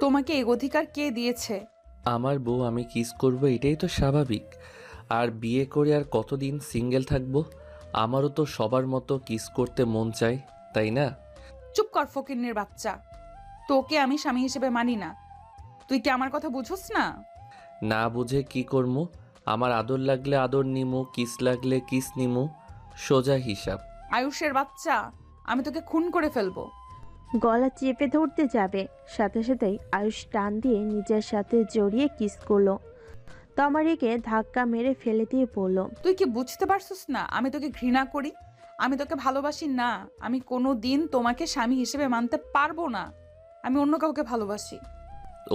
তোমাকে এই অধিকার কে দিয়েছে? আমার বউ, আমি কিস করব এটাই তো স্বাভাবিক। আর বিয়ে করে আর কতদিন সিঙ্গেল থাকবো? আমারও তো সবার মতো কিস করতে মন চায়, তাই না? চুপ কর ফকিন্নির বাচ্চা। তোকে আমি স্বামী হিসেবে মানি না। তুই কি আমার কথা বুঝোস না? না বুঝে কি করবো? আমার আদর লাগলে আদর নিমু, কিস লাগলে কিস নিমু, সোজা হিসাব। আয়ুষের বাচ্চা, আমি তোকে খুন করে ফেলবো। গলা চেপে ধরতে যাবে, সাথে সাথেই আয়ুষ টান দিয়ে নিজের সাথে জড়িয়ে কিস করলো। তমারিকে ধাক্কা মেরে ফেলে দিয়ে বলল, তুই কি বুঝতে পারছিস না আমি তোকে ঘৃণা করি? আমি তোকে ভালোবাসি না। আমি কোনো দিন তোমাকে স্বামী হিসেবে মানতে পারবো না। আমি অন্য কাউকে ভালোবাসি।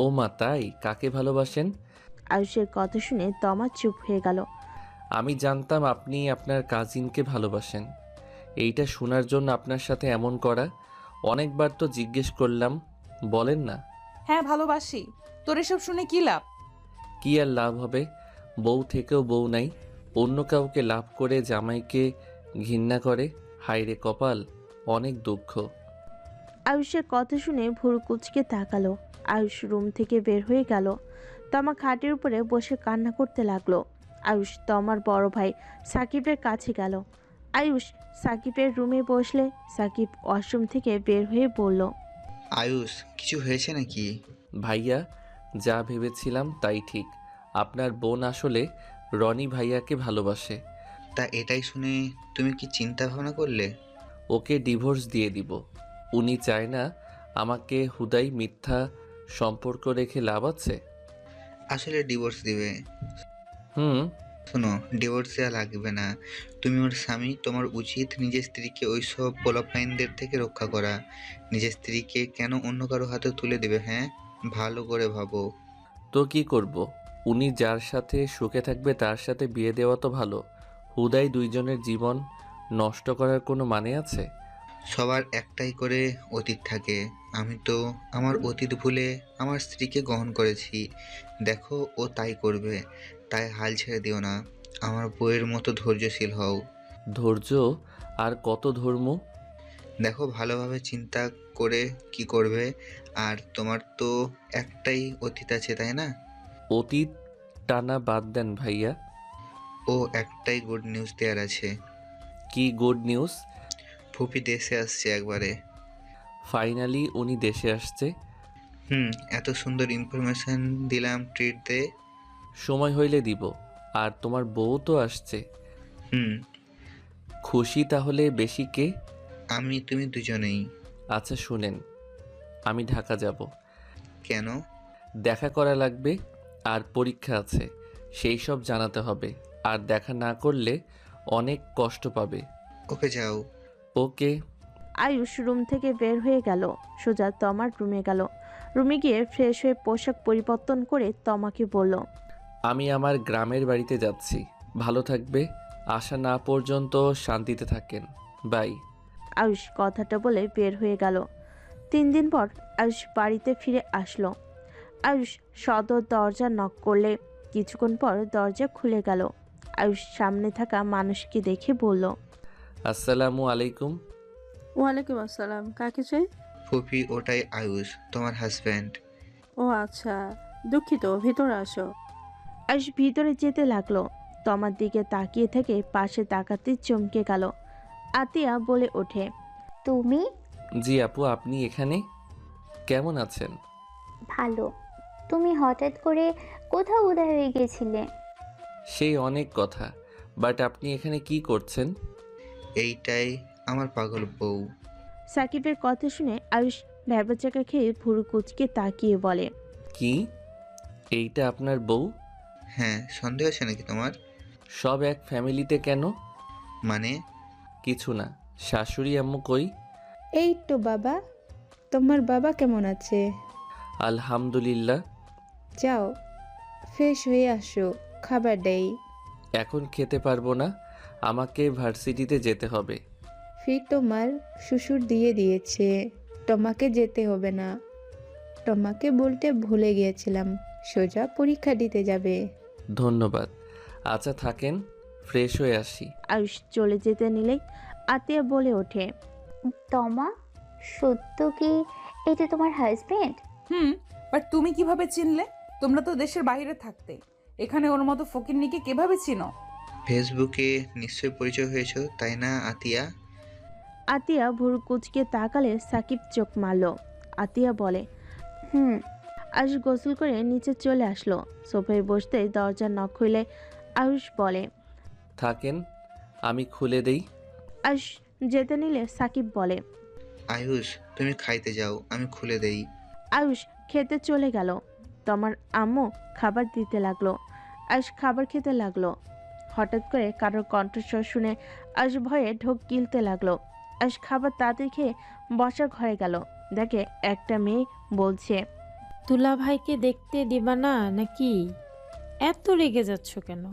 ও মা, তাই? কাকে ভালোবাসেন? আয়ুষের কথা শুনে তমা চুপ হয়ে গেল। আমি জানতাম আপনি আপনার কাজিনকে ভালোবাসেন। এইটা শোনার জন্য আপনার সাথে এমন করা। অনেকবার তো জিজ্ঞেস করলাম, বলেন না। হ্যাঁ ভালোবাসি। তোর এসব শুনে কি লাভ? কি আর লাভ হবে? বউ থেকেও বউ নাই, অন্য কাউকে লাভ করে জামাইকে ঘৃণা করে। হায়রে কপাল, অনেক দুঃখ। আয়ুষের কথা শুনে ভুরু কুচকে তাকালো। আয়ুষ রুম থেকে বের হয়ে গেল। তমা খাটের উপরে বসে কান্না করতে লাগলো। আয়ুষ তমার বড় ভাই সাকিবের কাছে গেল। আয়ুষ সাকিবের রুমে বসলে সাকিব ওয়াশরুম থেকে বের হয়ে বলল, আয়ুষ, কিছু হয়েছে নাকি? ভাইয়া, যা ভেবেছিলাম তাই ঠিক। আপনার বোন আসলে রনি ভাইয়াকে ভালোবাসে। তা এটাই শুনে তুমি কি চিন্তা ভাবনা করলে? ওকে ডিভোর্স দিয়ে দিব। উনি চায় না আমাকে। হুদাই মিথ্যা সম্পর্ক রেখে লাভ আছে? আসলে ডিভোর্স দিবে? হুম। শোনো, ডিভোর্স দেওয়া লাগবে না। তুমি ওর স্বামী, তোমার উচিত নিজের স্ত্রীকে ওইসব পোলাপাইনদের থেকে রক্ষা করা। নিজের স্ত্রীকে কেন অন্য কারো হাতে তুলে দেবে? হ্যাঁ, ভালো করে ভাবো। তো কি করব? উনি যার সাথে সুখে থাকবে তার সাথে বিয়ে দেওয়া তো ভালো। হুদাই দুইজনের জীবন নষ্ট করার কোনো মানে আছে? সবার একটাই করে অতীত থাকে। আমি তো আমার অতীত ভুলে আমার স্ত্রীকে গ্রহণ করেছি। দেখো, ও তাই করবে। তাই হাল ছেড়ে দিও না। আমার বউয়ের মতো ধৈর্যশীল হও। ধৈর্য? আর কত ধর্ম? দেখো, ভালোভাবে চিন্তা করে কি করবে। আর তোমার তো একটাই অতীত আছে, তাই না? অতীত টানা বাদ দেন ভাইয়া। ও একটাই গুড নিউজ দেওয়ার আছে। কি গুড নিউজ? ফুপি দেশে আসছে একবারে। ফাইনালি উনি দেশে আসছে? হুম, এত সুন্দর ইনফরমেশন দিলাম, ট্রিট দে। সময় হইলে দিব। আর তোমার বউ তো আসছে। হুম, খুশি তাহলে বেশি কে? আমি তুমি দুজনেই। আচ্ছা শুনেন, আমি ঢাকা যাব। কেন? দেখা করা লাগবে। আর পরীক্ষা আছে, সেই সব জানাতে হবে। আর দেখা না করলে অনেক কষ্ট পাবে। ওকে, যাও। ওকে। আয়ুষ রুম থেকে বের হয়ে গেল। সোজা তমার রুমে গেল। রুমে গিয়ে ফ্রেশ হয়ে পোশাক পরিবর্তন করে তমাকে বলল, আমি আমার গ্রামের বাড়িতে যাচ্ছি। ভালো থাকবে। আসা না পর্যন্ত শান্তিতে থাকেন। বাই। আয়ুষ কথাটা বলে বের হয়ে গেল। 3 দিন পর আয়ুষ বাড়িতে ফিরে আসলো। আয়ুষ সদর দরজা নক করলে কিছুক্ষণ পর দরজা খুলে গেল। আয়ুষ সামনে থাকা মানুষকে দেখে বলল, আসসালামু আলাইকুম। ওয়ালাইকুম আসসালাম। কাকে চাই? ফুপি, ওটাই আয়ুষ, তোমার হাজব্যান্ড। ও আচ্ছা, দুঃখিত, ভিতরে আসো। আয়ুষ ভিতরে যেতে লাগলো। তমার দিকে তাকিয়ে থেকে পাশে তাকাতে চমকে গেল। আতিয়া বলে ওঠে, তুমি? জি আপু, আপনি এখানে? কেমন আছেন? ভালো। তুমি হঠাৎ করে কোথাও উধাও হয়ে গেছিলে? সেই অনেক কথা, বাট আপনি এখানে কি করছেন? এইটাই আমার পাগল বউ। সাকিবের কথা শুনে আয়ুষ ভ্যাবাচাকা খেয়ে ভুরু কুচকে তাকিয়ে বলে, কি? এইটা আপনার বউ? হ্যাঁ, সন্দেহ আছে নাকি তোমার? সব এক ফ্যামিলিতে কেন? মানে? কিছু না। শাশুড়ি আম্মু কই? এই তো বাবা, তোমার বাবা কেমন আছে? আলহামদুলিল্লাহ। যাও, ফ্রেশ হয়ে আসো, খাবার দেই। এখন খেতে পারবো না, আমাকে ভার্সিটিতে যেতে হবে। ফি তোমার শ্বশুর দিয়ে দিয়েছে, তোমাকে যেতে হবে না। তোমাকে বলতে ভুলে গিয়েছিলাম, সোজা পরীক্ষা দিতে যাবে। ধন্যবাদ। আচ্ছা থাকেন, ফ্রেশ হয়ে আসি। আয়ুষ চলে যেতে নিলেই আতিয়া বলে ওঠে, তমা, সত্য কি এটা তোমার হাজবেন্ড? হুম, বাট তুমি কিভাবে চিনলে? তোমরা তো দেশের বাইরে থাকতে, এখানে ওর মতো ফকিন্নিকে কিভাবে চিনো? ফেসবুকে নিশ্চয়ই পরিচয় হয়েছে, তাই না আতিয়া? আতিয়া ভুরু কুচকে তাকালে সাকিব চোখ মারল। আতিয়া বলে, হুম। আয়ুষ গোসল করে নিচে চলে আসলো। সোফায় বসতেই দরজা নক হইলে আয়ুষ বলে, থাকেন, আমি খুলে দেই। আয়ুষ যেতে নিলে সাকিব বলে, আয়ুষ, তুমি খাইতে যাও, আমি খুলে দেই। আয়ুষ খেতে চলে গেল। তোমার আম্মু খাবার দিতে লাগলো। আয়ুষ খাবার খেতে লাগলো। হঠাৎ করে কারোর কণ্ঠস্বর শুনে আয়ুষ ভয়ে ঢোক গিলতে লাগলো। আয়ুষ খাবার তাড়াতাড়ি খেয়ে বসার ঘরে গেল। দেখে একটা মেয়ে বলছে, তুলা ভাইকে দেখতে দিবা না নাকি? এত রেগে যাচ্ছ কেন?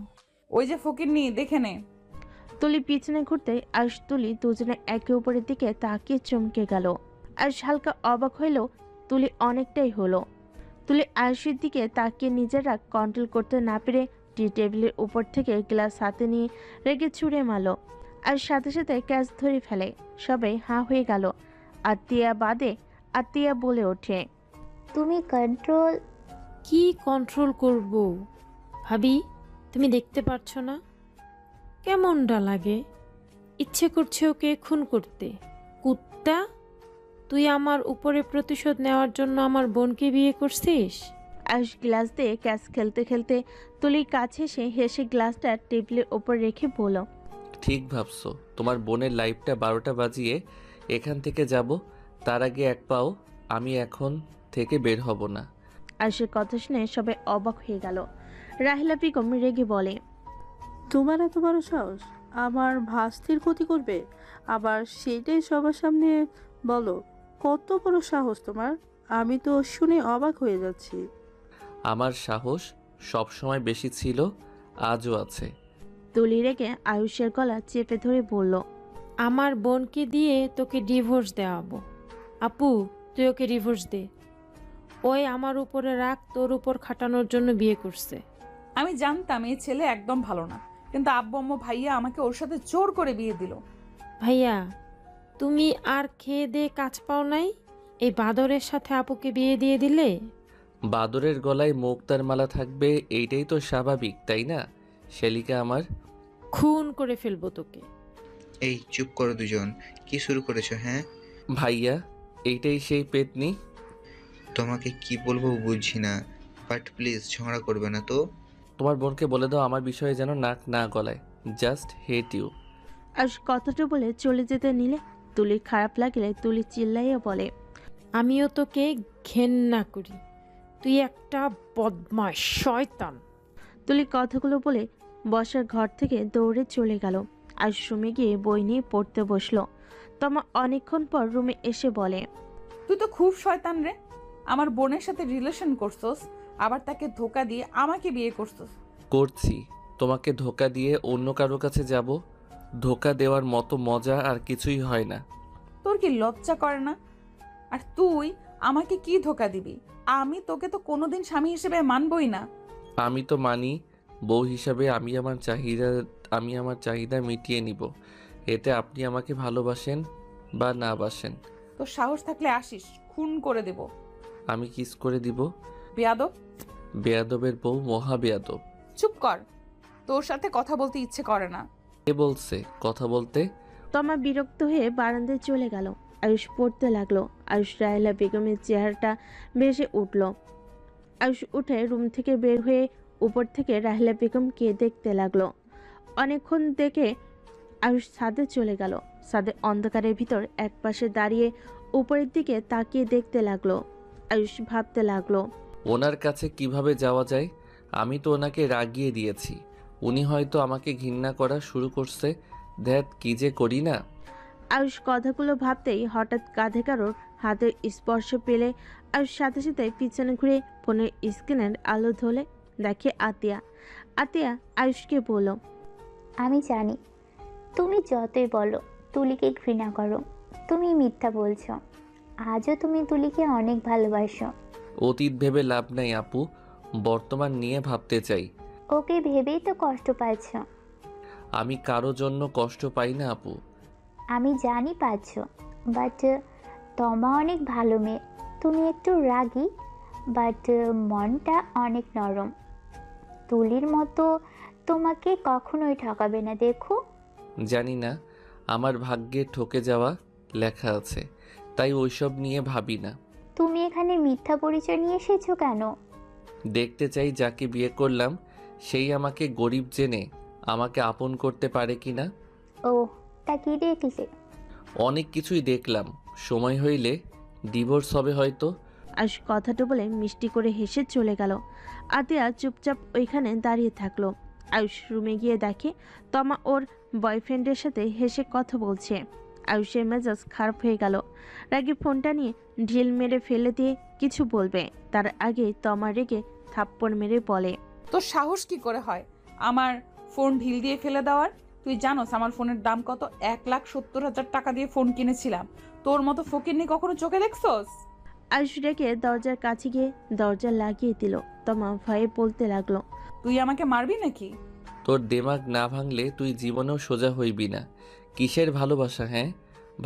ওই যে ফকিন্নি, দেখে নে। তুলি পিছনে ঘুরতে আয়ুষ তুলি দুজনে একে অপরের দিকে তাকিয়ে চমকে গেল। আয়ুষ হালকা অবাক হইল, তুলি অনেকটাই হলো। তুলি আয়ুষের দিকে তাকিয়ে নিজের রাগ কন্ট্রোল করতে না পেরে টি টেবিলের উপর থেকে গ্লাস হাতে নিয়ে রেগে ছুঁড়ে মারল। আয়ুষ সাথে সাথে ক্যাচ ধরে ফেলে। সবাই হাঁ হয়ে গেল। আত্মীয়া বাদে আত্মীয়া বলে ওঠে, তুমি কন্ট্রোল। কি কন্ট্রোল করব? ভাবি, তুমি দেখতে পারছো না কেমনটা লাগে? ইচ্ছে করছে ওকে খুন করতে। কুত্তা, তুই আমার উপরে প্রতিশোধ নেওয়ার জন্য আমার বোনকে বিয়ে করছিস? আয়ুষ গ্লাস দিয়ে ক্যাচ খেলতে খেলতে তুলির কাছে এসে হেসে গ্লাসটা টেবিলের ওপর রেখে বলল, ঠিক ভাবছো, তোমার বোনের লাইফটা 12টা বাজিয়ে এখান থেকে যাব, তার আগে এক পাও আমি এখন থেকে বের হব না। আয়ুষের কথা শুনে সবাই অবাক হয়ে গেল। রাহিলা বেগম রেগে বলে, তোমার এত বড় সাহস আমার ভাস্তির ক্ষতি করবে, আবার সেটাই সবার সামনে বলো? কত বড় সাহস তোমার! আমি তো শুনে অবাক হয়ে যাচ্ছি। আমার সাহস সব সময় বেশি ছিল, আজও আছে। তুলি রেগে আয়ুষের গলা চেপে ধরে বলল, আমার বোনকে দিয়ে তোকে ডিভোর্স দেওয়াবো। আপু, তুই ওকে ডিভোর্স দে। ওই আমার উপরে রাগ তোর উপর খাটানোর জন্য বিয়ে করছে। আমি জানতাম এই ছেলে একদম ভালো না, কিন্তু আব্বু আম্মু ভাইয়া আমাকে ওর সাথে জোর করে বিয়ে দিল। ভাইয়া, তুমি আর খেয়ে দে কাজ পাও নাই? এই বাদরের সাথে আপুকে বিয়ে দিয়ে দিলে? বাদরের গলায় মুক্তার মালা থাকবে, এইটাই তো স্বাভাবিক, তাই না শেলিকা আমার? খুন করে ফেলবো তোকে। এই চুপ করো দুজন, কি শুরু করেছো? হ্যাঁ ভাইয়া, এইটাই সেই পেতনি? তোমাকে কি বলবো বুঝছি না, বাট প্লিজ ঝগড়া করবে না তো। তোমার বোনকে বলে দাও আমার বিষয়ে যেন নাক না গলায়। Just hate you. আয়ুষ কথাটা বলে চলে যেতে নিলে তুলির খারাপ লাগলে তুলি চিল্লাইয়া বলে, আমিও তোকে ঘেন্না করি। তুই একটা বদমাশ শয়তান। তুলি কথাগুলো বলে বসার ঘর থেকে দৌড়ে চলে গেল। আয়ুষ রুমে গিয়ে বই নিয়ে পড়তে বসলো। তমা অনেকক্ষণ পর রুমে এসে বলে, তুই তো খুব শয়তান রে। আমার বোনের সাথে রিলেশন করছস, আবার তাকে ধোকা দিয়ে আমাকে বিয়ে করছস। করছি, তোমাকে ধোকা দিয়ে অন্য কারো কাছে যাব? ধোকা দেওয়ার মতো মজা আর কিছুই হয় না। তোর কি লজ্জা করে না? আর তুই আমাকে কি ধোকা দিবি? আমি তোকে তো কোনোদিন স্বামী হিসেবে মানবই না। আমি তো মানি, বউ হিসাবে আমি আমার চাহিদা মিটিয়ে নিব। এতে আপনি আমাকে ভালোবাসেন বা না বাসেন। তোর সাহস থাকলে আসিস, খুন করে দেব। আমি কিস করে দিব? বেয়াদব! বেয়াদবের বউ মহা বেয়াদব। চুপ কর, তোর সাথে কথা বলতে ইচ্ছে করে না। কে বলছে কথা বলতে? তমা বিরক্ত হয়ে বারান্দায় চলে গেল। আয়ুষ পড়তে লাগলো। আয়ুষ রাহেলা বেগমের চেহারাটা ভেসে উঠল। আয়ুষ উঠে রুম থেকে বের হয়ে উপর থেকে রাহেলা বেগমকে দেখতে লাগলো। অনেকক্ষণ দেখে আয়ুষ ছাদে চলে গেল। ছাদে অন্ধকারের ভিতর একপাশে দাঁড়িয়ে উপরের দিকে তাকিয়ে দেখতে লাগলো। আয়ুষ ভাবতে লাগলো, ওনার কাছে কিভাবে যাওয়া যায়? আমি তো ওনাকে রাগিয়ে দিয়েছি, উনি হয়তো আমাকে ঘৃণা করা শুরু করছে। ধ্যাত, কি যে করি না। আয়ুষ কথাগুলো ভাবতেই হঠাৎ কাঁধে কারোর হাতের স্পর্শ পেলে আয়ুষ সাথে সাথে পিছনে ঘুরে ফোনের স্ক্রিনের আলো ধরে দেখে আতিয়া। আতিয়া আয়ুষকে বলল, আমি জানি তুমি যতই বলো তুলিকে ঘৃণা করো, তুমি মিথ্যা বলছো। আজও তুমি তুলিকে অনেক ভালোবাসো। অতীত ভেবে লাভ নাই আপু, বর্তমান নিয়ে ভাবতে চাই। ওকে ভেবেই তো কষ্ট পাচ্ছ। আমি কারো জন্য কষ্ট পাই না আপু। আমি জানি পাচ্ছ, বাট তমা অনেক ভালো মেয়ে। তুমি একটু রাগী, বাট মনটা অনেক নরম। তুলির মতো তোমাকে কখনোই ঠকাবে না, দেখো। জানি না, আমার ভাগ্যে ঠকে যাওয়া লেখা আছে, তাই ওইসব নিয়ে ভাবি না। তুমি এখানে মিথ্যা পরিচয় নিয়ে এসেছো কেন? দেখতে চাই যাকে বিয়ে করলাম সেই আমাকে গরিব জেনে আমাকে আপন করতে পারে কি না। ও, তা কি দেখলে? অনেক কিছুই দেখলাম, সময় হইলে ডিভোর্স হবে হয়তো। আয়ুষ কথাটা বলে মিষ্টি করে হেসে চলে গেল। আতিয়া চুপচাপ ওইখানে দাঁড়িয়ে থাকলো। আয়ুষ রুমে গিয়ে দেখে তমা ওর বয়ফ্রেন্ডের সাথে হেসে কথা বলছে। আয়ুষের মেজাজ খারাপ হয়ে গেল। রাগে ফোনটা নিয়ে ঢিল মেরে ফেলে দিয়ে কিছু বলবে, তার আগে তমা রেগে থাপ্পড় মেরে বলে, তোর সাহস কি করে হয় আমার ফোন ঢিল দিয়ে ফেলে দেওয়ার? তুই জানোস আমার ফোনের দাম কত? 1,70,000 টাকা দিয়ে ফোন কিনেছিলাম। তোর মতো ফকিরনি কখনো চোখে দেখছস? আয়ুষ রেগে দরজার কাছে গিয়ে দরজা লাগিয়ে দিল। তমা ভয়ে বলতে লাগলো, তুই আমাকে মারবি নাকি? তোর দেমাগ না ভাঙলে তুই জীবনেও সোজা হইবি না। কিসের ভালোবাসা? হ্যাঁ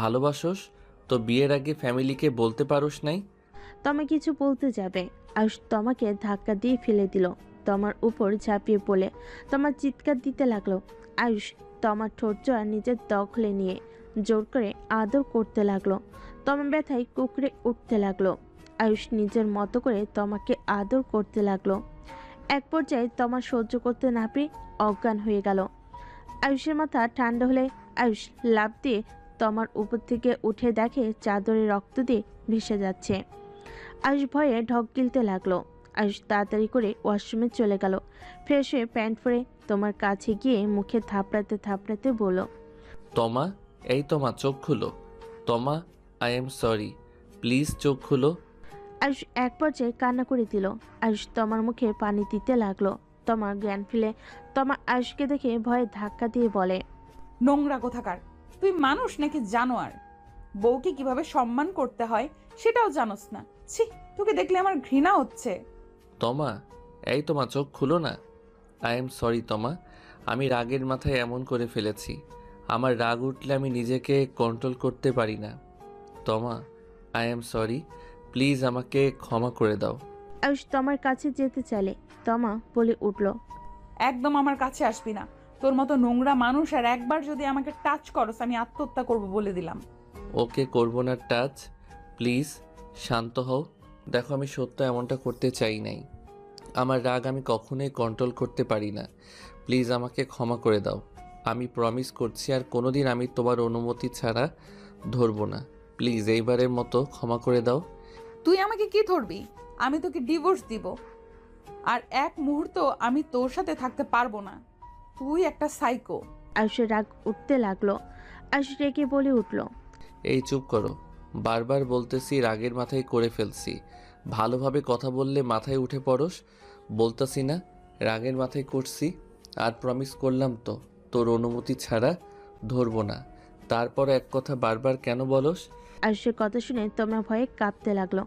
ভালোবাসোস তো বিয়ের আগে ফ্যামিলিকে বলতে পারোস নাই? তমা কিছু বলতে যাবে, আয়ুষ তমাকে ধাক্কা দিয়ে ফেলে দিল। তমার উপর ঝাঁপিয়ে পড়ে তমা চিৎকার দিতে লাগলো। আয়ুষ তমার ঠোঁট জোড়া নিজের দখলে নিয়ে জোর করে আদর করতে লাগলো। তমা ব্যথায় কুকড়ে উঠতে লাগলো। আয়ুষ নিজের মতো করে তমাকে আদর করতে লাগলো। এক পর্যায়ে তমা সহ্য করতে না পেরে অজ্ঞান হয়ে গেল। আয়ুষের মাথা ঠান্ডা হলে আয়ুষ লাফ দিয়ে তমার উপর থেকে উঠে দেখে চাদরে রক্ত দিয়ে ভেসে যাচ্ছে। আয়ুষ ভয়ে ঢক গিলতে লাগলো। আয়ুষ তাড়াতাড়ি করে ওয়াশরুমে চলে গেল। ফ্রেশ হয়ে প্যান্ট পরে তোমার কাছে গিয়ে মুখে থাপড়াতে থাপড়াতে বলল, তমা, এই তমা চোখ খুলো। তমা, আই এম সরি, প্লিজ চোখ খুলো। আয়ুষ এক পর্যায়ে কান্না করে দিল। আয়ুষ তমার মুখে পানি দিতে লাগলো। তমা জ্ঞান ফিরে তমা আয়ুষকে দেখে ভয়ে ধাক্কা দিয়ে বলে, নোংরা কোথাকার! তুই মানুষ নাকি জানোয়ার? বউকে কিভাবে সম্মান করতে হয় সেটাও জানোস না। ছি, তোকে দেখলে আমার ঘৃণা হচ্ছে। তমা, এই তমা চোখ খুলো না। আই এম সরি তমা, আমি রাগের মাথায় এমন করে ফেলেছি। আমার রাগ উঠলে আমি নিজেকে কন্ট্রোল করতে পারি না। তমা, আই এম সরি, প্লিজ আমাকে ক্ষমা করে দাও। আয়ুষ তমার কাছে যেতে চাইলে তমা বলে উঠল, একদম আমার কাছে আসবি না। তোর মতো নোংরা মানুষ আর একবার যদি আমাকে টাচ করস আমি আত্মহত্যা করব বলে দিলাম। ওকে করবো না টাচ, প্লিজ শান্ত হও। দেখো আমি সত্য এমনটা করতে চাই নাই। আমার রাগ আমি কখনোই কন্ট্রোল করতে পারি না। প্লিজ আমাকে ক্ষমা করে দাও। আমি প্রমিস করছি আর কোনোদিন আমি তোমার অনুমতি ছাড়া ধরবো না। প্লিজ এইবারের মতো ক্ষমা করে দাও। তুই আমাকে কি ধরবি? আমি তোকে ডিভোর্স দিব। আর এক মুহূর্ত আমি তোর সাথে থাকতে পারবো না। তুই একটা সাইকো। আয়ুষের রাগ উঠতে লাগলো। আয়ুষ রেগে বলে উঠল, এই চুপ করো। বারবার বলতেছি রাগের মাথায় করে ফেলছি। ভালোভাবে কথা বললে মাথায় উঠে পড়স। বলতেছি না রাগের মাথায় করছি। আর প্রমিস করলাম তো তোর অনুমতি ছাড়া ধরবো না। তারপর এক কথা বারবার কেন বলস? আয়ুষের কথা শুনে তমা ভয়ে কাঁপতে লাগলো।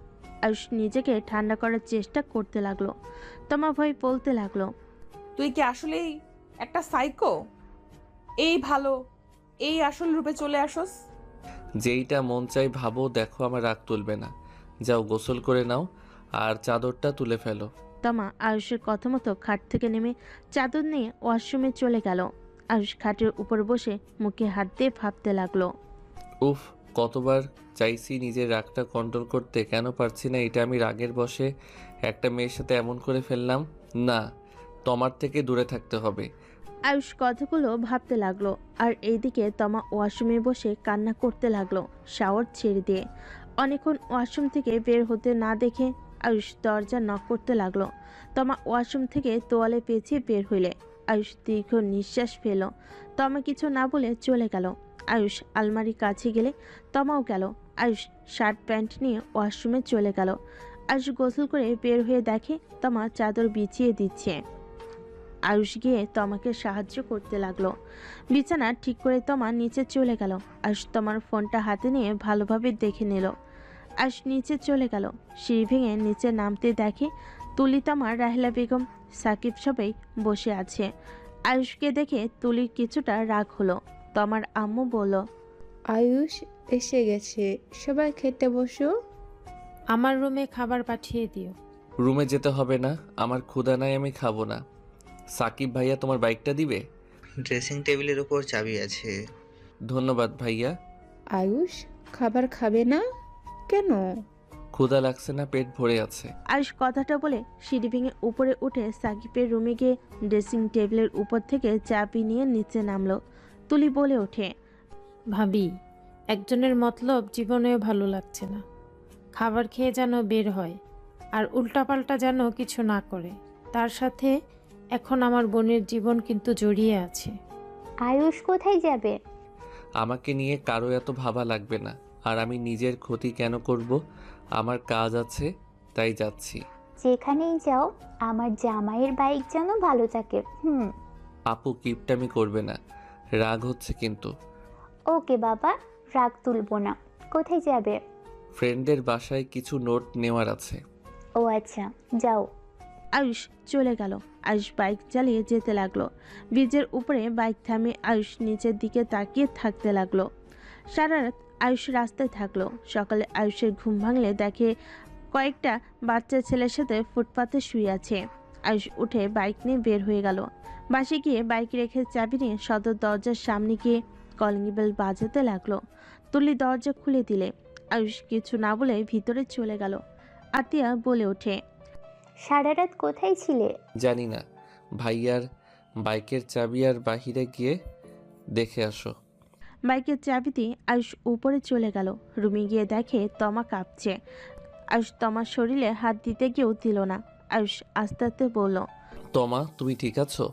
আয়ুষ নিজেকে ঠান্ডা করার চেষ্টা করতে লাগলো। তমা ভয় বলতে লাগলো, তুই কি আসলেই একটা সাইকো? এই ভালো, এই আসল রূপে চলে আসস? যেইটা মন চাই ভাবো। দেখো আমার রাগ তুলবে না। যাও গোসল করে নাও আর চাদরটা তুলে ফেলো। তমা আয়ুষের কথা মতো খাট থেকে নেমে চাদর নিয়ে ওয়াশরুমে চলে গেল। আয়ুষ খাটের উপর বসে মুখে হাত দিয়ে ভাবতে লাগলো, উফ, কতবার চাইছি নিজের রাগটা কন্ট্রোল করতে, কেন পারছি না। এটা আমি রাগের বশে একটা মেয়ের সাথে এমন করে ফেললাম। না, তোমার থেকে দূরে থাকতে হবে। আয়ুষ কথাগুলো ভাবতে লাগলো। আর এইদিকে তমা ওয়াশরুমে বসে কান্না করতে লাগলো শাওয়ার ছেড়ে দিয়ে। অনেকক্ষণ ওয়াশরুম থেকে বের হতে না দেখে আয়ুষ দরজা নক করতে লাগলো। তমা ওয়াশরুম থেকে তোয়ালে পেঁচিয়ে বের হইলে আয়ুষ দীর্ঘ নিঃশ্বাস ফেল। তমা কিছু না বলে চলে গেল। আয়ুষ আলমারির কাছে গেলে তমাও গেল। আয়ুষ শার্ট প্যান্ট নিয়ে ওয়াশরুমে চলে গেল। আয়ুষ গোসল করে বের হয়ে দেখে তমা চাদর বিছিয়ে দিচ্ছে। আয়ুষ গিয়ে তমাকে সাহায্য করতে লাগলো। বিছানা ঠিক করে তমা নিচে চলে গেল। আয়ুষ তমার ফোনটা হাতে নিয়ে ভালোভাবে দেখে নিল। আয়ুষ নিচে চলে গেল। সিঁড়ি ভেঙে নিচে নামতে দেখে তুলি, তমা, রাহেলা বেগম, সাকিব সবাই বসে আছে। আয়ুষকে দেখে তুলির কিছুটা রাগ হলো। তমার আম্মু বলল, আয়ুষ এসে গেছে, সবাই খেতে বসো। আমার রুমে খাবার পাঠিয়ে দিও। রুমে যেতে হবে না, আমার ক্ষুধা নাই, আমি খাবো না। সাকিব ভাইয়া তোমার বাইকটা দিবে? ড্রেসিং টেবিলের ওপর চাবি আছে। ধন্যবাদ ভাইয়া। আয়ুষ খাবার খাবে না কেন? ক্ষুধা লাগছে না, পেট ভরে আছে। আয়ুষ কথাটা বলে সিঁড়ি ভেঙে উপরে উঠে সাকিবের রুমে গিয়ে ড্রেসিং টেবিলের উপর থেকে চাবি নিয়ে নিচে নামলো। তুলি বলে ওঠে, ভাবি, একজনের মতলব জীবনেও ভালো লাগছে না। খাবার খেয়ে যেন বের হয় আর উল্টাপাল্টা যেন কিছু না করে। তার সাথে এখন আমার বোনের জীবন কিন্তু জড়িয়ে আছে। আয়ুষ কোথায় যাবে? আমাকে নিয়ে কারো এত ভাবা লাগবে না। আর আমি নিজের ক্ষতি কেন করব? আমার কাজ আছে, তাই যাচ্ছি। যেখানেই যাও আমার জামাইয়ের বাইক যেন ভালো থাকে। আপু কিপটামি করবে না, রাগ হচ্ছে কিন্তু। ওকে বাবা, রাগ তুলবো না। কোথায় যাবে? ফ্রেন্ডের বাসায় কিছু নোট নেওয়ার আছে। ও আচ্ছা, যাও। আয়ুষ চলে গেল। আয়ুষ বাইক চালিয়ে যেতে লাগলো। ব্রিজের উপরে বাইক থামিয়ে আয়ুষ নিচের দিকে তাকিয়ে থাকতে লাগলো। সারা রাত আয়ুষ রাস্তায় থাকলো। সকালে আয়ুষের ঘুম ভাঙলে দেখে কয়েকটা বাচ্চা ছেলের সাথে ফুটপাতে শুয়ে আছে। আয়ুষ উঠে বাইক নিয়ে বের হয়ে গেল। বাসে গিয়ে বাইক রেখে চাবি নিয়ে সদর দরজার সামনে গিয়ে কলিং বেল বাজাতে লাগলো। তুলি দরজা খুলে দিলে আয়ুষ কিছু না বলে ভিতরে চলে গেল। আতিয়া বলে ওঠে, সারা রাত কোথায় ছিলে? জানি না, ভাইয়ার বাইকের চাবি আর বাহিরে গিয়ে দেখে আসো। বাইকের চাবি দিয়ে আয়ুষ উপরে চলে গেল। রুমে গিয়ে দেখে তমা কাঁপছে। আয়ুষ তমার শরীরে হাত দিতে গিয়েও দিল না। আয়ুষ আস্তে আস্তে বলল, তমা তুমি ঠিক আছো?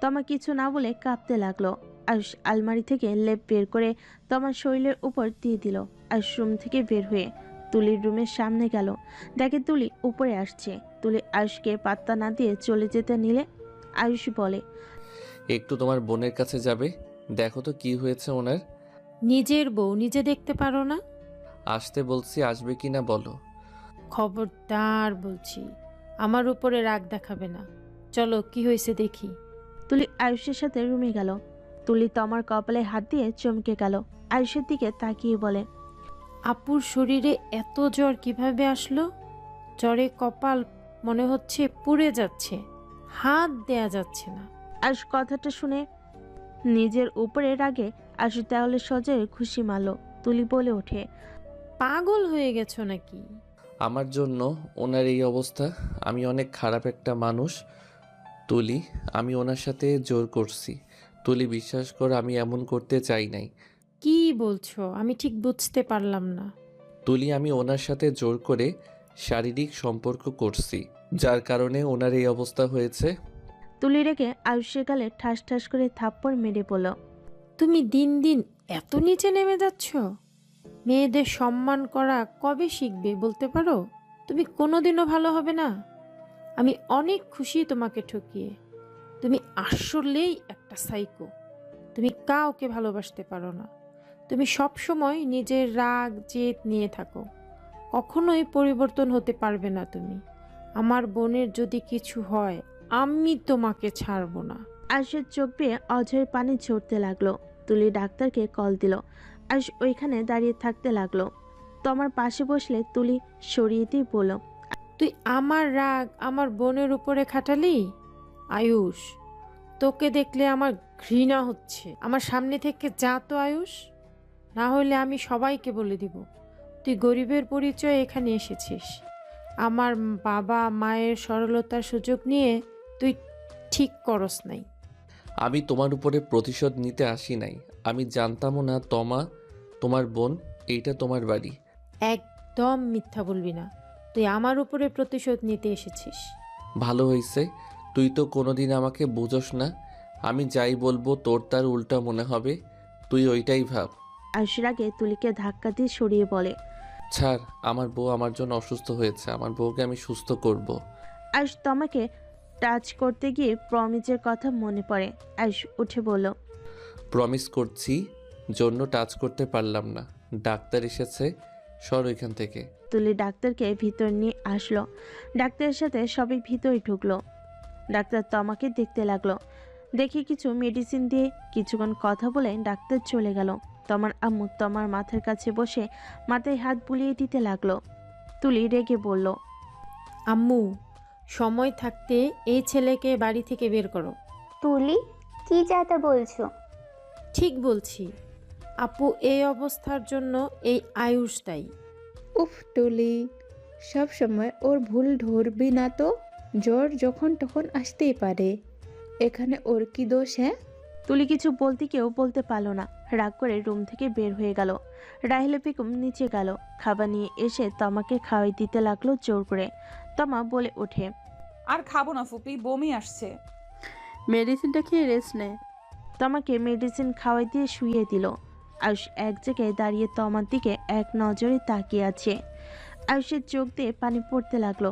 তমা কিছু না বলে কাঁপতে লাগলো। আয়ুষ আলমারি থেকে লেপ বের করে তমার শরীরের উপর দিয়ে দিল। আয়ুষ রুম থেকে বের হয়ে তুলির রুমের সামনে গেল। দেখে তুলি উপরে আসছে। তুলি আয়ুষকে পাত্তা না দিয়ে চলে যেতে নিলে আয়ুষ বলে, একটু তোমার বোনের কাছে যাবে, দেখো তো কি হয়েছে ওনার। নিজের বউ নিজে দেখতে পারো না? আসতে বলছি, আসবে কি না বলো। খবরদার বলছি, আমার উপরে রাগ দেখাবে না। চলো, কি হয়েছে দেখি। তুলি আয়ুষের সাথে রুমে গেল। তুলি তমার কপালে হাত দিয়ে চমকে গেল। আয়ুষের দিকে তাকিয়ে বলে, আপুর শরীরে এত জ্বর কিভাবে আসলো? জ্বরে কপাল মনে হচ্ছে পুড়ে যাচ্ছে, হাত দেয়া যাচ্ছে না। আয়ুষ কথাটা শুনে নিজের উপরে রাগে আয়ুষ তাহলে সজয়ে খুশি মারল। তুলি বলে ওঠে, পাগল হয়ে গেছো নাকি? আমার জন্য ওনার এই অবস্থা। আমি অনেক খারাপ একটা মানুষ তুলি, আমি ওনার সাথে জোর করছি। তুলি বিশ্বাস কর, আমি এমন করতে চাই নাই। কি বলছো? আমি ঠিক বুঝতে পারলাম না। তুলি, আমি ওনার সাথে জোর করে শারীরিক সম্পর্ক করছি, যার কারণে ওনার এই অবস্থা হয়েছে। তুলি রেগে আয়ুষের গালে ঠাস ঠাস করে থাপ্পড় মেরে বলল, তুমি দিন দিন এত নিচে নেমে যাচ্ছ। মেয়েদের সম্মান করা কবে শিখবে বলতে পারো? তুমি কোনোদিনও ভালো হবে না। আমি অনেক খুশি তোমাকে ঠকিয়ে। তুমি আসলেই একটা সাইকো। তুমি কাউকে ভালোবাসতে পারো না। তুমি সব সময় নিজের রাগ জেদ নিয়ে থাকো। কখনোই পরিবর্তন হতে পারবে না তুমি। আমার বোনের যদি কিছু হয়, আমি তোমাকে ছাড়বো না। আয়ুষের চোখ বেয়ে অঝয়ের পানি ঝরতে লাগলো। তুলি ডাক্তারকে কল দিল। আয়ুষ ওইখানে দাঁড়িয়ে থাকতে লাগলো। তোমার পাশে বসলে তুলি সরিয়ে দিয়ে বলল, তুই আমার রাগ আমার বোনের উপরে খাটালি? আয়ুষ, তোকে দেখলে আমার ঘৃণা হচ্ছে। আমার সামনে থেকে যা তো আয়ুষ, না হলে আমি সবাইকে বলে দিব তুই গরিবের পরিচয়ে এখানে এসেছিস। আমার বাবা মায়ের সরলতার সুযোগ নিয়ে তুই ঠিক করস নাই। আমি তোমার উপরে প্রতিশোধ নিতে আসি নাই। আমি জানতামও না তমা তোমার বোন, এইটা তোমার বাড়ি। একদম মিথ্যা বলবি না। তুই আমার উপরে প্রতিশোধ নিতে এসেছিস। ভালো হয়েছে, তুই তো কোনোদিন আমাকে বুঝোস না। আমি যাই বলবো তোর তার উল্টা মনে হবে, তুই ওইটাই ভাব। আয়ুষের আগে তুলিকে ধাক্কা দিয়ে সরিয়ে বলে, ছাড়, আমার বউ আমার জন্য অসুস্থ হয়েছে, আমার বউকে আমি সুস্থ করব। আয়ুষ তোমাকে টাচ করতে গিয়ে প্রমিজের কথা মনে পড়ে। আয়ুষ উঠে বলল, প্রমিস করছি জন্য টাচ করতে পারলাম না। ডাক্তার এসেছে, সর ওইখান থেকে। তুলি ডাক্তারকে ভিতর নিয়ে আসলো। ডাক্তারের সাথে সবাই ভিতরে ঢুকলো। ডাক্তার তমাকে দেখতে লাগলো। দেখে কিছু মেডিসিন দিয়ে কিছুক্ষণ কথা বলে ডাক্তার চলে গেল। তমার আম্মু তমার মাথার কাছে বসে মাথায় হাত বুলিয়ে দিতে লাগলো। তুলি রেগে বলল, আম্মু, সময় থাকতে এই ছেলেকে বাড়ি থেকে বের করো। তুলি, কি যাতা বলছো? ঠিক বলছি। আপু এই অবস্থার জন্য এই আয়ুষ দায়ী। উফ টুলি, সব সময় ওর ভুল ধরবি না তো। জ্বর যখন তখন আসতেই পারে, এখানে ওর কি দোষ? হ্যাঁ, তুলি কিছু বলতে কেউ বলতে পারল না, রাগ করে রুম থেকে বের হয়ে গেল। রাহিলা বেগম নিচে গেল, খাবার নিয়ে এসে তমাকে খাওয়াই দিতে লাগলো জোর করে। তমা বলে ওঠে, আর খাবো না ফুপি, বমি আসছে। মেডিসিনটা খেয়ে রেস্ট নে। তমাকে মেডিসিন খাওয়াই দিয়ে শুইয়ে দিল। আয়ুষ এক জায়গায় দাঁড়িয়ে তমার দিকে এক নজরে তাকিয়ে আছে। আয়ুষের চোখ দিয়ে পানি পড়তে লাগলো।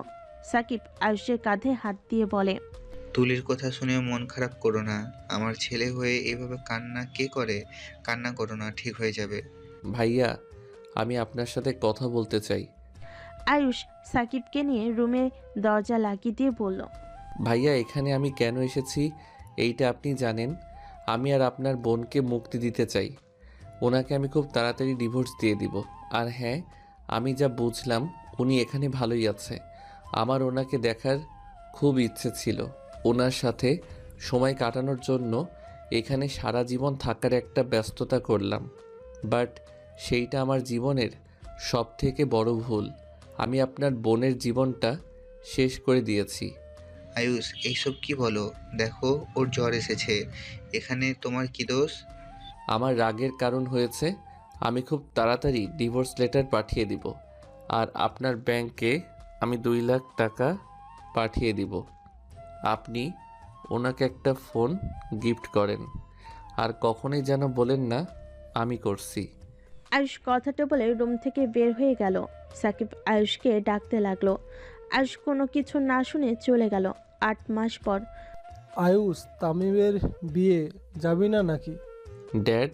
সাকিব আয়ুষের কাঁধে হাত দিয়ে বলে, তুলির কথা শুনে মন খারাপ করো না। আমার ছেলে হয়ে এভাবে কান্না কে করে? কান্না করো না, ঠিক হয়ে যাবে। ভাইয়া, আমি আপনার সাথে কথা বলতে চাই। আয়ুষ সাকিবকে নিয়ে রুমে দরজা লাগিয়ে দিয়ে বলল, ভাইয়া, এখানে আমি কেন এসেছি এইটা আপনি জানেন? আমি আর আপনার বোনকে মুক্তি দিতে চাই। ওনাকে আমি খুব তাড়াতাড়ি ডিভোর্স দিয়ে দিব। আর হ্যাঁ, আমি যা বুঝলাম উনি এখানে ভালোই আছে। আমার ওনাকে দেখার খুব ইচ্ছে ছিল। ওনার সাথে সময় কাটানোর জন্য এখানে সারা জীবন থাকার একটা ব্যস্ততা করলাম, বাট সেইটা আমার জীবনের সবথেকে বড় ভুল। আমি আপনার বোনের জীবনটা শেষ করে দিয়েছি। আয়ুষ, এইসব কি বলো? দেখো, ওর জ্বর এসেছে, এখানে তোমার কি দোষ? আমার রাগের কারণ হয়েছে। আমি খুব তাড়াতাড়ি ডিভোর্স লেটার পাঠিয়ে দিব, আর আপনার ব্যাংকে আমি 2 লাখ টাকা পাঠিয়ে দিব। আপনি ওনাকে একটা ফোন গিফট করেন, আর কখনোই যেন বলেন না আমি করছি। আয়ুষ কথাটা বলে রুম থেকে বের হয়ে গেল। সাকিব আয়ুষকে ডাকতে লাগলো। আয়ুষ কোনো কিছু না শুনে চলে গেল। 8 মাস পর আয়ুষ, তামিমের বিয়ে যাবি না নাকি? ড্যাড,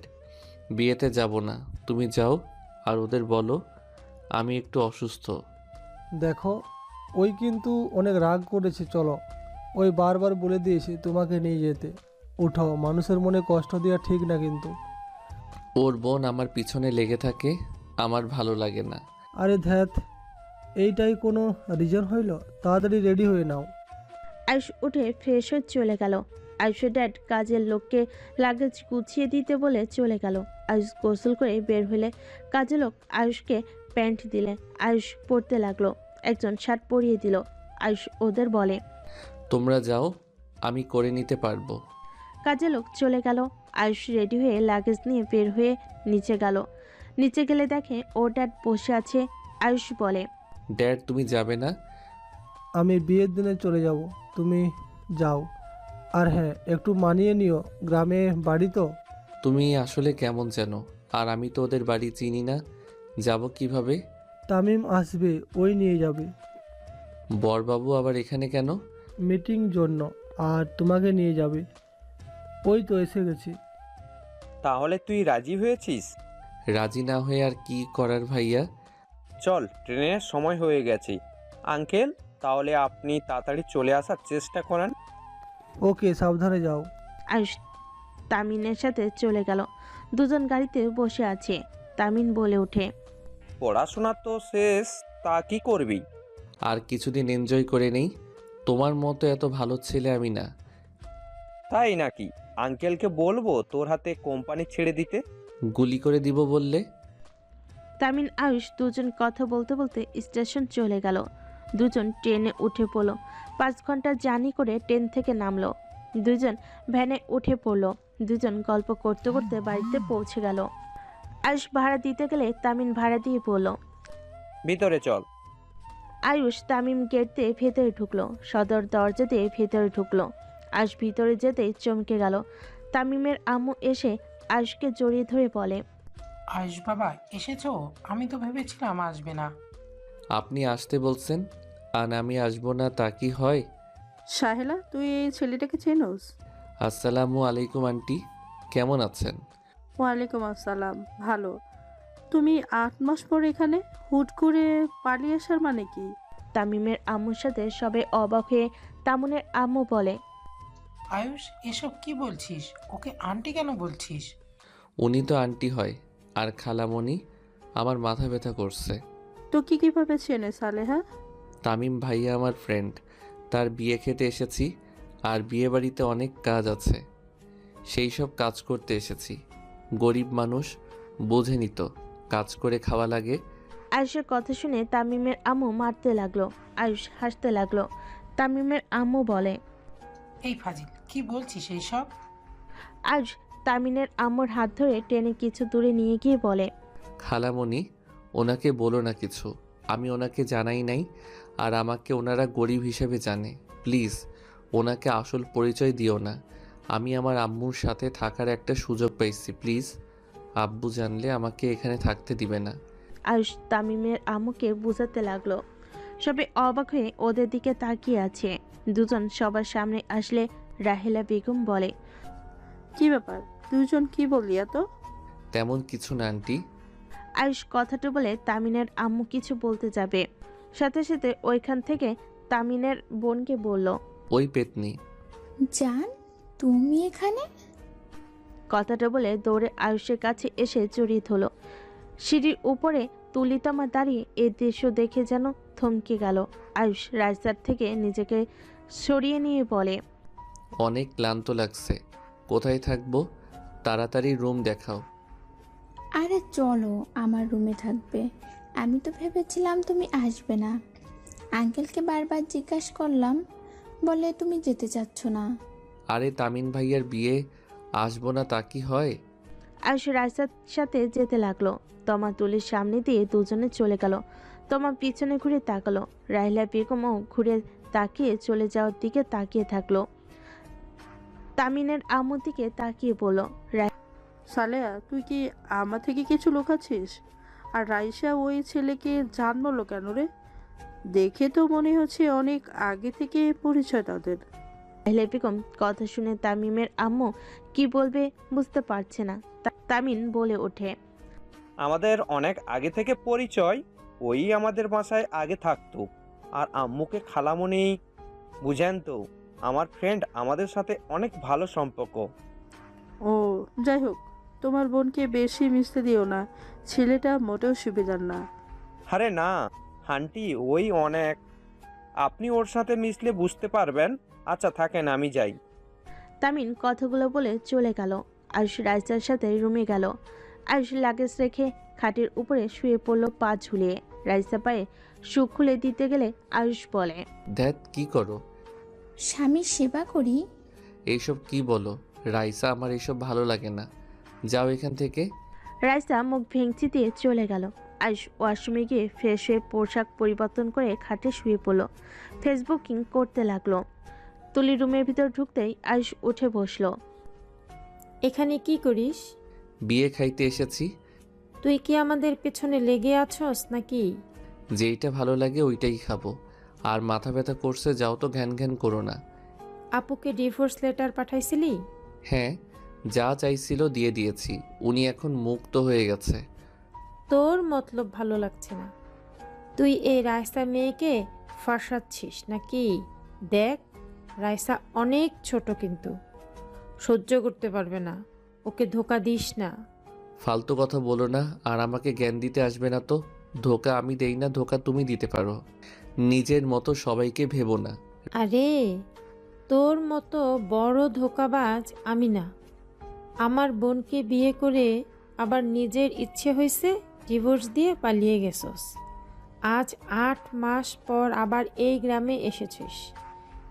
বিয়েতে যাব না, তুমি যাও আর ওদের বলো আমি একটু অসুস্থ। দেখো, ওই কিন্তু অনেক রাগ করেছে। চলো, ওই বারবার বলে দিয়েছে তোমাকে নিয়ে যেতে। উঠো, মানুষের মনে কষ্ট দেওয়া ঠিক না কিন্তু। ওর বোন আমার পিছনে লেগে থাকে, আমার ভালো লাগে না। আরে ধ্যাত, এইটাই কোনো রিজন হইল? তাড়াতাড়ি রেডি হয়ে নাও। আয়ুষ উঠে ফ্রেশ হয়ে চলে গেল। আয়ুষের ড্যাড কাজের লোককে লাগেজ গুছিয়ে দিতে বলে চলে গেল। আয়ুষ গোসল করে বের হলে কাজের লোক আয়ুষকে প্যান্ট দিলে। আয়ুষ পরতে লাগলো। একজন শার্ট পরিয়ে দিল। আয়ুষ ওদের বলে, তোমরা যাও, আমি করে নিতে পারবো। কাজের লোক চলে গেল। আয়ুষ রেডি হয়ে লাগেজ নিয়ে বের হয়ে নিচে গেল। নিচে গেলে দেখে ওর ড্যাড বসে আছে। আয়ুষ বলে, ড্যাড, তুমি যাবে না? আমি বিয়ের দিনে চলে যাব, তুমি যাও। আর হ্যাঁ, একটু মানিয়ে নিও, গ্রামে বাড়ি তো। তুমি আসলে কেমন যেন, আর আমি তো ওদের বাড়ি চিনি না, যাব কিভাবে? তামিম আসবে, ওই নিয়ে যাবে। বরবাবু আবার এখানে কেন? মিটিং জন্য, আর তোমাকে নিয়ে যাবে। ওই তো এসে গেছি। তাহলে তুই রাজি হয়েছিস? রাজি না হয়ে আর কি করার ভাইয়া? চল, ট্রেনের সময় হয়ে গেছে। আঙ্কেল, তাহলে আপনি তাড়াতাড়ি চলে আসার চেষ্টা করেন। ওকে, সাবধানে যাও। আয়ুষ তামিনের সাথে চলে গেল। দুজন গাড়িতে বসে আছে। তামিন বলে ওঠে, পড়াশোনা তো শেষ, তা কি করবি? আর কিছুদিন এনজয় করে নেই। তোমার মতো এত ভালো ছেলে আমি না। তাই নাকি? আঙ্কেলকে বলবো তোর হাতে কোম্পানি ছেড়ে দিতে। গুলি করে দিব বললে? তামিন আয়ুষ দুজন কথা বলতে বলতে স্টেশন চলে গেল। দুজন ট্রেনে উঠে পড়লো। 5 ঘন্টা জার্নি করে ট্রেন থেকে নামলো। দুজন ভ্যানে উঠে পড়লো। দুজন গল্প করতে করতে বাড়িতে পৌঁছে গেল। আয়ুষ ভাড়া দিতে গেলে তামিন ভাড়া দিয়ে পড়লো। ভিতরে চল। আয়ুষ তামিম গেট দিয়ে ভেতরে ঢুকলো। সদর দরজা দিয়ে ভেতরে ঢুকলো। আয়ুষ ভিতরে যেতেই চমকে গেল। তামিমের আম্মু এসে আয়ুষকে জড়িয়ে ধরে বলে, আয়ুষ বাবা, এসেছো? আমি তো ভেবেছিলাম আসবে না। আপনি আসতে বলছেন আর আমি আসবো না, তা কি হয়? সাহেলা, তুই এই ছেলেটাকে চেনোস? আসসালামু আলাইকুম আন্টি, কেমন আছেন? ওয়ালাইকুম আসসালাম, ভালো। তুমি 8 মাস পর এখানে হুট করে পালিয়ে আসার মানে কি? তামিমের আম্মুর সাথে সবে অবাক হয়ে তামুনের আম্মু বলে, আয়ুষ, এসব কি বলছিস? ওকে আন্টি কেন বলছিস? উনি তো আন্টি হয়, আর খালামণি। আমার মাথা ব্যথা করছে। তো কি কিভাবে চেনে সালেহা? তামিম ভাইয়া আমার ফ্রেন্ড, তার বিয়ে খেতে এসেছি। আর বিয়ে বাড়িতে অনেক কাজ আছে, সেই সব কাজ করতে এসেছি। গরিব মানুষ, বোঝেনি তো, কাজ করে খাওয়া লাগে। আয়ুষের কথা শুনে তামিমের আম্মু মারতে লাগলো। আয়ুষ হাসতে লাগলো। তামিমের আম্মু বলে, এই ফাজিল, কি বলছিস এইসব? আয়ুষ তামিমের আম্মুর হাত ধরে টেনে কিছু দূরে নিয়ে গিয়ে বলে, খালামণি, ওনাকে বলো না কিছু, আমি ওনাকে জানাই নাই। আর আমাকে ওনারা গরিব হিসেবে জানে। প্লিজ ওনাকে আসল পরিচয় দিও না। আমি আমার আম্মুর সাথে থাকার একটা সুযোগ পাইছি। প্লিজ, আব্বু জানলে আমাকে এখানে থাকতে দিবে না। আয়ুষ তামিমের আম্মুকে বোঝাতে লাগলো। সবাই অবাক হয়ে ওদের দিকে তাকিয়ে আছে। দুজন সবার সামনে আসলে রাহেলা বেগম বলে, কি ব্যাপার, দুজন কি বললি এত? তেমন কিছু না আন্টি। আয়ুষ কথাটা বলে তামিনের আম্মু কিছু বলতে যাবে, সাথে সাথে ওইখান থেকে তামিনের বোনকে বলল, ওই পেতনি। জান, তুমি এখানে? কথাটা বলে দৌড়ে আয়ুষের কাছে এসে জড়িয়ে ধরল। সিঁড়ির উপরে তুলিতমা দাঁড়িয়ে এই দৃশ্য দেখে যেন থমকে গেল। আয়ুষ রাস্তার থেকে নিজেকে সরিয়ে নিয়ে বলে, অনেক ক্লান্ত লাগছে, কোথায় থাকবো? তাড়াতাড়ি রুম দেখাও। আরে চলো, আমার রুমে থাকবে। আমি তো ভেবেছিলাম তুমি আসবে না। আঙ্কেলকে বারবার জিজ্ঞাসা করলাম, বলে তুমি যেতে চাচ্ছ না। আরে তামিন ভাইয়ার বিয়ে, আসবো না তা কি হয়? আয়ুষ রাস্তার সাথে যেতে লাগলো। তমা তুলির সামনে দিয়ে দুজনে চলে গেল। তমা পিছনে ঘুরে তাকালো। রাহিলা বেগমও ঘুরে তাকিয়ে চলে যাওয়ার দিকে তাকিয়ে থাকলো। তামিনের আম্মুর দিকে তাকিয়ে বলল, সালেয়া, তুই কি আমার থেকে কিছু লুকাচ্ছিস? আর রাইসা ওই ছেলেকে জানলো কেন রে? দেখে তো মনে হচ্ছে অনেক আগে থেকে পরিচয় তাদের। রাহিলা বেগম কথা শুনে তামিমের আম্মু কি বলবে বুঝতে পারছে না। তামিন বলে ওঠে, আমাদের অনেক আগে থেকে পরিচয়, ওই আমাদের বাসায় আগে থাকতো। আর আম্মুকে খালামণি বুঝেন তো, আমার ফ্রেন্ড, আমাদের সাথে অনেক ভালো সম্পর্ক। ও যাই হোক, তোমার বোনকে বেশি মিশতে দিও না, ছেলেটা মোটেও সুবিধার না। আরে না আন্টি, ওই অনেক, আপনি ওর সাথে মিশলে বুঝতে পারবেন। আচ্ছা থাকেন, আমি যাই। তামিন কথাগুলো বলে চলে গেল। আয়ুষ রাইসার সাথে রুমে গেল। আয়ুষ লাগেজ রেখে খাটের উপরে শুয়ে পড়ল পা ঝুলিয়ে। রাইসা পায়ে শু খুলে দিতে গেলে আয়ুষ বলে, ধ্যাত, কি করো? স্বামীর সেবা করি। এইসব কি বলো রাইসা? আমার এইসব ভালো লাগে না, যাও এখান থেকে। রাইসা মুখ ভেঙচি দিয়ে চলে গেল। আয়ুষ ওয়াশরুমে গিয়ে ফ্রেশ হয়ে পোশাক পরিবর্তন করে খাটে শুয়ে পড়ল। ফেসবুকিং করতে লাগলো। তুলি রুমের ভিতর ঢুকতেই আয়ুষ উঠে বসলো। এখানে কি করিস? বিয়ে খাইতে এসেছি। তুই কি আমাদের পেছনে লেগে আছস নাকি? যেইটা ভালো লাগে ওইটাই খাবো। আর মাথা ব্যথা করছে, যাও তো, ঘ্যান ঘ্যান করো না। আপুকে ডিভোর্স লেটার পাঠাইছিলি? হ্যাঁ, যা চাইছিল দিয়ে দিয়েছি। উনি এখন মুক্ত হয়ে গেছে। তোর মতলব ভালো লাগছে না। তুই এই রাইসা মেয়েকে ফাঁসাচ্ছিস নাকি? দেখ, রাইসা অনেক ছোট, কিন্তু সহ্য করতে পারবে না। ওকে ধোকা দিস না। ফালতু কথা বলো না, আর আমাকে জ্ঞান দিতে আসবে না তো। ধোকা আমি দেই না, ধোকা তুমি দিতে পারো। নিজের মতো সবাইকে ভেবো না। আরে তোর মতো বড় ধোকাবাজ আমি না। আমার বোনকে বিয়ে করে আবার নিজের ইচ্ছে হয়েছে ডিভোর্স দিয়ে পালিয়ে গেছস। আজ 8 মাস পর আবার এই গ্রামে এসেছিস।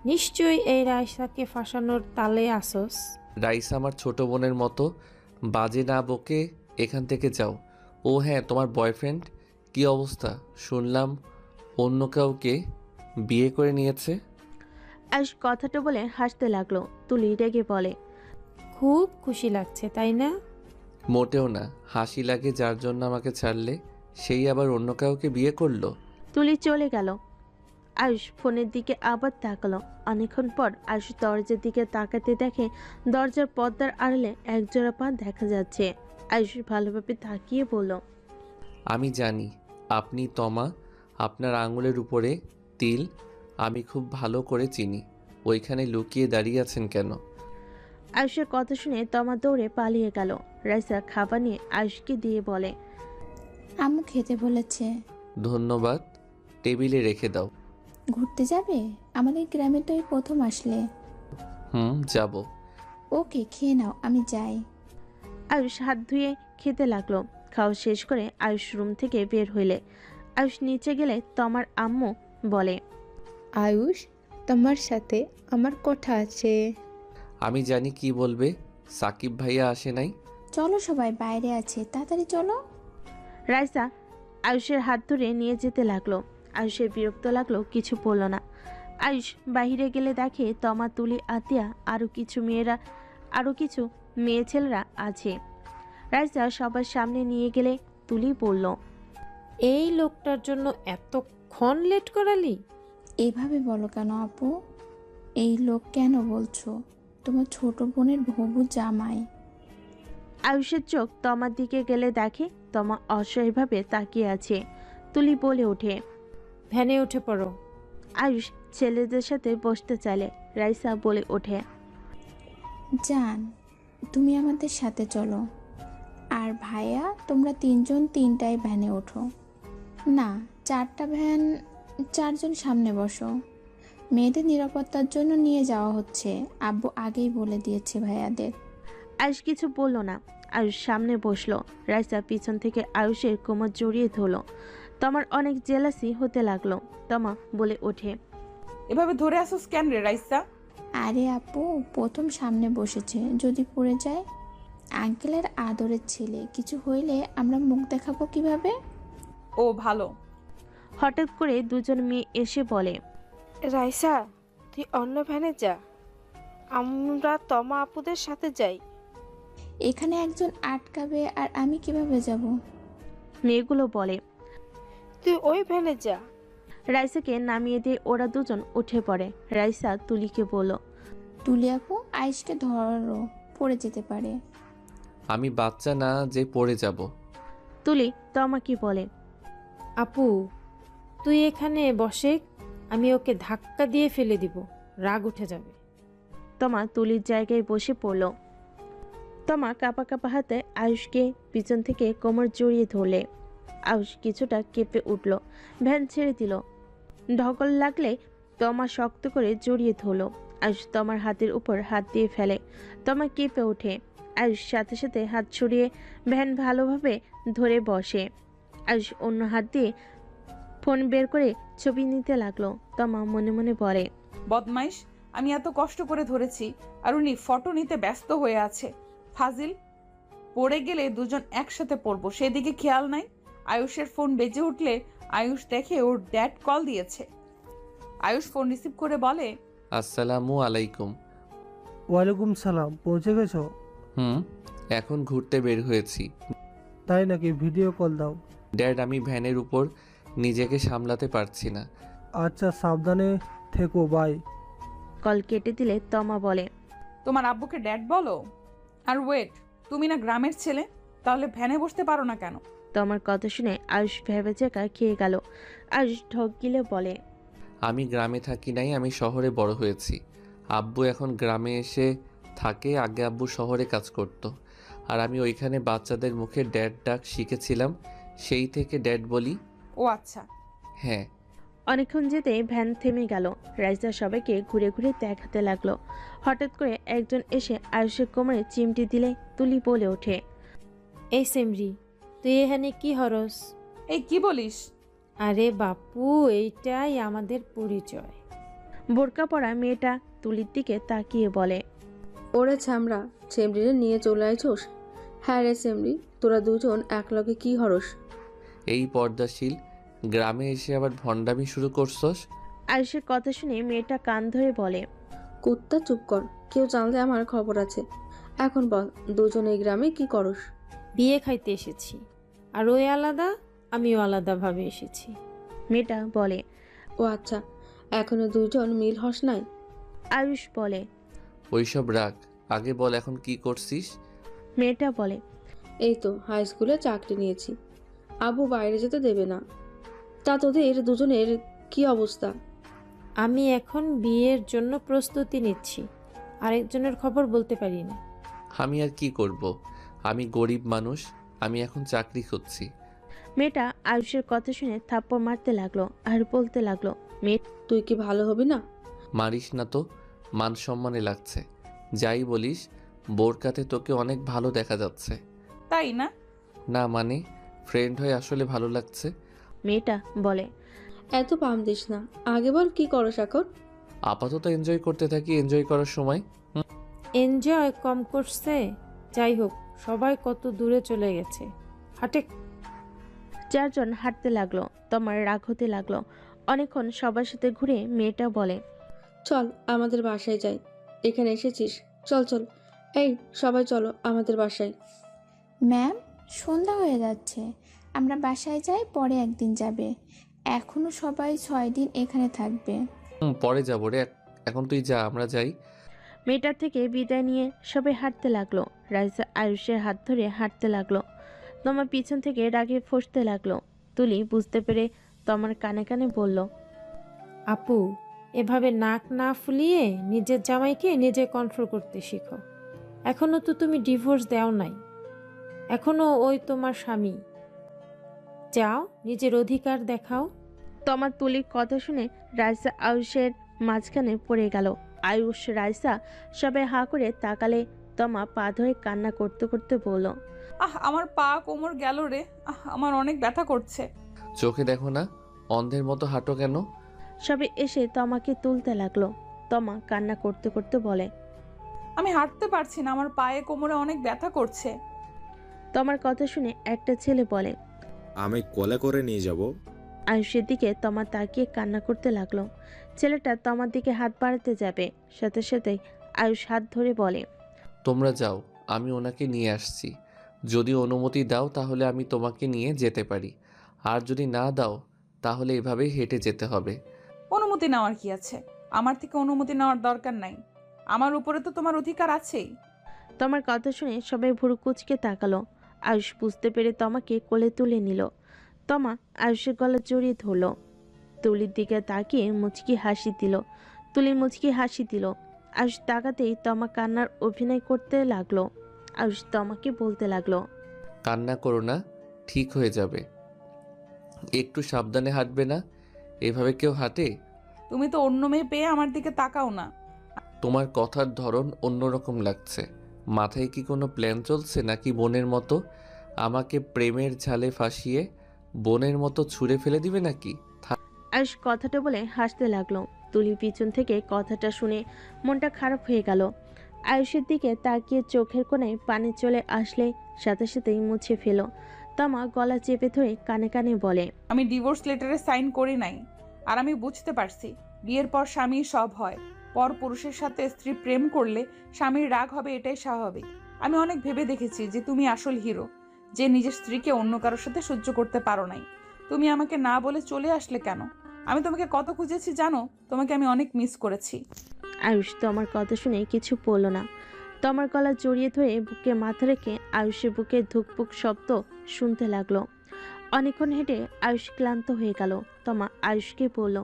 নিশ্চয়ই এই রাইসাকে ফাঁসানোর তালে আসস। রাইসা আমার ছোট বোনের মতো, বাজে না বকে এখান থেকে যাও। ও হ্যাঁ, তোমার বয়ফ্রেন্ড কি অবস্থা? শুনলাম অন্য কাউকে বিয়ে করে নিয়েছে। আয়ুষ কথাটা বলে হাসতে লাগলো। তুলি রেগে বলে, খুব খুশি লাগছে তাই না? মোটেও না, হাসি লাগে যার জন্য আমাকে ছাড়লে, সেই আবার অন্য কাউকে বিয়ে করলো। তুলি চলে গেল। আয়ুষ ফোনের দিকে আবার তাকালো। অনেকক্ষণ পর আয়ুষ দরজার দিকে তাকাতে দেখে দরজার পর্দার আড়ালে একজোড়া পা দেখা যাচ্ছে। আয়ুষ ভালোভাবে তাকিয়ে বলল, আমি জানি আপনি তমা, আপনার আঙুলের উপরে তিল আমি খুব ভালো করে চিনি। ওইখানে লুকিয়ে দাঁড়িয়ে আছেন কেন? আয়ুষের কথা শুনে তমা দৌড়ে পালিয়ে গেল। রাইসা খাবার নিয়ে আয়ুষকে দিয়ে বলে, আম্মু খেতে বলেছে। ধন্যবাদ, টেবিলে রেখে দাও। ঘুরতে যাবে? আমাদের গ্রামে তো এই প্রথম আসলে। যাব। ওকে, খেয়ে নাও, আমি যাই। আয়ুষ হাত ধুয়ে খেতে লাগলো। খাওয়া শেষ করে আয়ুষ রুম থেকে বের হইলে আয়ুষ নিচে গেলে তমার আম্মু বলে, আয়ুষ, তোমার সাথে আমার কথা আছে। আমি জানি কি বলবে। সাকিব ভাইয়া আসে নাই? চলো সবাই, বাইরে আছে, তাড়াতাড়ি চলো। রাইসা আয়ুষের হাত ধরে নিয়ে যেতে লাগলো। আয়ুষের বিরক্ত লাগলো, কিছু বলল না। আয়ুষ বাহিরে গেলে দেখে তমা, তুলি, আতিয়া আরো কিছু মেয়ে ছেলেরা আছে। রাইসা সবার সামনে নিয়ে গেলে তুলি বলল, এই লোকটার জন্য এতক্ষণ লেট করালি? এভাবে বলো কেন আপু? এই লোক কেন বলছো? তোমার ছোট বোনের হবু জামাই। আয়ুষের চোখ তমার দিকে গেলে দেখে তমা অসহায়ভাবে তাকিয়ে আছে। তুলি বলে ওঠে, ভ্যানে উঠে পড়ো। আয়ুষ ছেলেদের সাথে বসতে চাইলে রাইসা বলে ওঠে, জান, তুমি আমাদের সাথে চলো। আর ভাইয়া, তোমরা তিনজন তিনটায় ভ্যানে ওঠো। না, চারটা ভ্যান, চারজন সামনে বসো। মেয়েদের নিরাপত্তার জন্য নিয়ে যাওয়া হচ্ছে, আব্বু আগেই বলে দিয়েছে ভাইয়াদের। আয়ুষ কিছু বলল না। আয়ুষ সামনে বসলো। রাইসা পিছন থেকে আয়ুষের কোমর জড়িয়ে ধরল। তমার অনেক জেলাসি হতে লাগলো। তমা বলে ওঠে, এভাবে ধরে আসোস কেন রে রাইসা? আরে আপু, প্রথম সামনে বসেছে, যদি পড়ে যায়। আঙ্কেলের আদরের ছেলে, কিছু হইলে আমরা মুখ দেখাবো কিভাবে? ও ভালো। হঠাৎ করে দুজন মেয়ে এসে বলে, রাইসা, তুই অন্য ভ্যানে যা, আমরা তমা আপুদের সাথে যাই। এখানে একজন আটকাবে আর আমি কিভাবে যাব? মেয়েগুলো বলে। তুই ওই ভ্যানে যা। রাইসাকে নামিয়ে দিয়ে ওরা দুজন উঠে পড়ে। রাইসা তুলিকে বলল, তুলি আপু, আইসকে ধরো, পড়ে যেতে পারে। আমি বাচ্চা না যে পড়ে যাব। তুলি তমাকে বলে, আপু, তুই এখানে বসে, আমি ওকে ধাক্কা দিয়ে ফেলে দিব, রাগ উঠে যাবে। তমা তুলির জায়গায় বসে পড়ল। তমা কাঁপা কাঁপা হাতে আয়ুষকে পিছন থেকে কোমর জড়িয়ে ধরলে। আয়ুষ কিছুটা কেঁপে উঠল, ভ্যান ছেড়ে দিল। ঢকল লাগলে তমা শক্ত করে জড়িয়ে ধরল। আয়ুষ তমার হাতের উপর হাত দিয়ে ফেলে। তমা কেঁপে ওঠে। আয়ুষ সাথে সাথে হাত ছড়িয়ে ভ্যান ভালোভাবে ধরে বসে। আয়ুষ অন্য হাত দিয়ে ফোন বের করে ছবি নিতে লাগলো। তমা মনে মনে বলে, বদমাইশ, আমি এত কষ্ট করে ধরেছি আর উনি ফটো নিতে ব্যস্ত হয়ে আছে। ফাজিল, পড়ে গেলে দুজন একসাথে পড়বো, সেদিকে খেয়াল নাই। আয়ুষের ফোন বেজে উঠলে আয়ুষ দেখে ওর ড্যাড কল দিয়েছে। আয়ুষ ফোন রিসিভ করে বলে, আসসালামু আলাইকুম। ওয়ালাইকুম সালাম, পৌঁছে গেছো? এখন ঘুরতে বের হয়েছি। তাই নাকি? ভিডিও কল দাও। ড্যাড, আমি ভ্যানের উপর নিজেকে সামলাতে পারছি না। আচ্ছা, সাবধানে থেকো, বাই। কল কেটে দিলে তমা বলে, তোমার আব্বুকে ড্যাড বলো? আর ওয়েট, তুমি না গ্রামের ছেলে, তাহলে ভ্যানে বসতে পারো না কেন? তমার কথা শুনে আয়ুষ ভেবে চেকা খেয়ে গেল। আয়ুষ ঢক গিলে বলে, আমি গ্রামে থাকি নাই, আমি শহরে বড় হয়েছি। আব্বু এখন গ্রামে এসে থাকে, আগে আব্বু শহরে কাজ করত। আর আমি ওইখানে বাচ্চাদের মুখে ড্যাড ডাক শিখেছিলাম, সেই থেকে ড্যাড বলি। ও আচ্ছা। হ্যাঁ। অনেকক্ষণ যেতে ভ্যান থেমে গেল। রাইসা সবাইকে ঘুরে ঘুরে দেখাতে লাগলো। হঠাৎ করে একজন এসে আয়ুষের কোমরে চিমটি দিলে তুলি বলে ওঠে, এই সেমরি, তুই এখানে কি হরস? এই কি বলিস? আরে বাপু, এইটাই আমাদের পরিচয়। বোরকা পরা মেয়েটা তুলির দিকে তাকিয়ে বলে, ওরে ছামড়া, সেমরিরে নিয়ে চলে আইছোস? হ্যাঁ রে সেমরি, তোরা দুজন একলগে কি হরস? এই পর্দাশীল গ্রামে এসে আবার ভণ্ডামি শুরু করছস? আয়ুষের কথা শুনে মেয়েটা কান ধরে বলে, কুত্তা চুপ কর, কেউ জানলে আমার খবর আছে। এখন বল, দুজন এই গ্রামে কি করস? বিয়ে খাইতে এসেছি, আর ওই আলাদা, আমিও আলাদাভাবে এসেছি। মেয়েটা বলে, ও আচ্ছা, এখনো দুজন মিল হস নাই? আয়ুষ বলে, ওইসব রাখ, আগে বল এখন কি করছিস? মেয়েটা বলে, এই তো হাই স্কুলে চাকরি নিয়েছি, আব্বু বাইরে যেতে দেবে না। তা তোদের দুজনের কি অবস্থা? আমি এখন বিয়ের জন্য প্রস্তুতি নিচ্ছি, আরেকজনের খবর বলতে পারি না। আমি আর কি করব, আমি গরিব মানুষ, আমি এখন চাকরি খুঁজছি। মেয়েটা আয়ুষের কথা শুনে থাপ্পড় মারতে লাগলো আর বলতে লাগলো, মেয়ে তুই কি ভালো হবি না? মারিস না তো, মান সম্মানে লাগছে। যাই বলিস, বোরকাতে তোকে অনেক ভালো দেখা যাচ্ছে। তাই না? না মানে, ফ্রেন্ড হয়ে আসলে ভালো লাগছে। মেয়েটা বলে। এত পাম দিস না, আগে বল কি করস এখন? আপাতত এনজয় করতে থাকি, এনজয় করার সময়। এনজয় কম করছে। যাই হোক, সবাই কত দূরে চলে গেছে। হাটে। চারজন হাঁটতে লাগলো। তোমার রাগ হতে লাগলো। অনেকক্ষণ সবার সাথে ঘুরে মেয়েটা বলে, চল আমাদের বাসায় যাই। এখানে এসেছিস, চল চল। এই সবাই চলো আমাদের বাসায়। ম্যাম, সন্ধ্যা হয়ে যাচ্ছে, আমরা বাসায় যাই, পরে একদিন যাবে। এখনো সবাই 6 দিন এখানে থাকবে। পরে যাবো রে, এখন তুই যা, আমরা যাই। মেয়েটার থেকে বিদায় নিয়ে সবাই হাঁটতে লাগলো। রাইসা আয়ুষের হাত ধরে হাঁটতে লাগলো। তোমার পিছন থেকে রাগে ফসতে লাগলো। তুলি বুঝতে পেরে তোমার কানে কানে বলল, আপু, এভাবে নাক না ফুলিয়ে নিজের জামাইকে নিজে কন্ট্রোল করতে শিখো। এখনো তো তুমি ডিভোর্স দেও নাই, এখনো ওই তোমার স্বামী। যাও, নিজের অধিকার দেখাও। তোমার তুলির কথা শুনে রাইসা আয়ুষের মাঝখানে পড়ে গেল। আয়ুষ রাইসা সবাই হাঁ করে তাকালে তোমা পা ধরে কান্না করতে করতে বলল, আমার পা কোমর গেল রে, আমার অনেক ব্যথা করছে। চোখে দেখো না, অন্ধের মতো হাঁটো কেন? সবাই এসে তোমাকে তুলতে লাগলো। তোমা কান্না করতে করতে বলে, আমি হাঁটতে পারছি না, আমার পায়ে কোমরে অনেক ব্যথা করছে। তোমার কথা শুনে একটা ছেলে বলে, আমি কোলে করে নিয়ে যাব। আয়ুষের দিকে তোমা তাকিয়ে কান্না করতে লাগলো। ছেলেটা তোমার দিকে হাত বাড়াতে যাবে, সাথে সাথে আয়ুষ হাত ধরে বলে, তোমরা যাও, আমি ওনাকে নিয়ে আসছি। যদি অনুমতি দাও তাহলে আমি তোমাকে নিয়ে যেতে পারি, আর যদি না দাও তাহলে এভাবেই হেঁটে যেতে হবে। অনুমতি নেওয়ার কি আছে? আমার থেকে অনুমতি নেওয়ার দরকার নাই, আমার উপরে তো তোমার অধিকার আছেই। তোমার কথা শুনে সবাই ভুরু কুচকে তাকালো। আয়ুষ বুঝতে পেরে তোমাকে কোলে তুলে নিল। তোমা আয়ুষের গলা জড়িয়ে ধরল। তুলির দিকে তাকিয়ে মুচকি হাসি দিল। তুলি মুচকি হাসি দিল। আয়ুষ তাকাতেই তোমা কান্নার অভিনয় করতে লাগলো। আয়ুষ তোমাকে বলতে লাগলো, কান্না করো না, ঠিক হয়ে যাবে। একটু সাবধানে হাঁটবে না, এভাবে কেউ হাঁটে? তুমি তো অন্য মেয়ে পেয়ে আমার দিকে তাকাও না। তোমার কথার ধরন অন্যরকম লাগছে। মাথায় কি কোনো প্ল্যান চলছে নাকি বোনের মতো আমাকে প্রেমের ঝালে ফাঁসিয়ে বোনের মতো ছুঁড়ে ফেলে দিবে নাকি? আয়ুষ কথাটা বলে হাসতে লাগলো। তুলি পিছন থেকে কথাটা শুনে মনটা খারাপ হয়ে গেল। আয়ুষের দিকে তাকিয়ে চোখের কোণায় পানি চলে আসলে সাথে সাথেই মুছে ফেল। তমা গলা চেপে ধরে কানে কানে বলে, আমি ডিভোর্স লেটারে সাইন করি নাই, আর আমি বুঝতে পারছি বিয়ের পর স্বামী সব হয়। পর পুরুষের সাথে স্ত্রী প্রেম করলে স্বামীর রাগ হবে, এটাই স্বাভাবিক। আমি অনেক ভেবে দেখেছি যে তুমি আসল হিরো, যে নিজের স্ত্রীকে অন্য কারোর সাথে সহ্য করতে পারো নাই। তুমি আমাকে না বলে চলে আসলে কেন? আমি তোমাকে কত খুঁজেছি জানো? তোমাকে আমি অনেক মিস করেছি। আয়ুষ তোমার কথা শুনে কিছু বলল না। তোমার গলা জড়িয়ে ধরে বুকে মাথা রেখে আয়ুষের বুকে ধুকপুক শব্দ শুনতে লাগলো। অনেকক্ষণ হেঁটে আয়ুষ ক্লান্ত হয়ে গেল। তোমা আয়ুষকে বলল,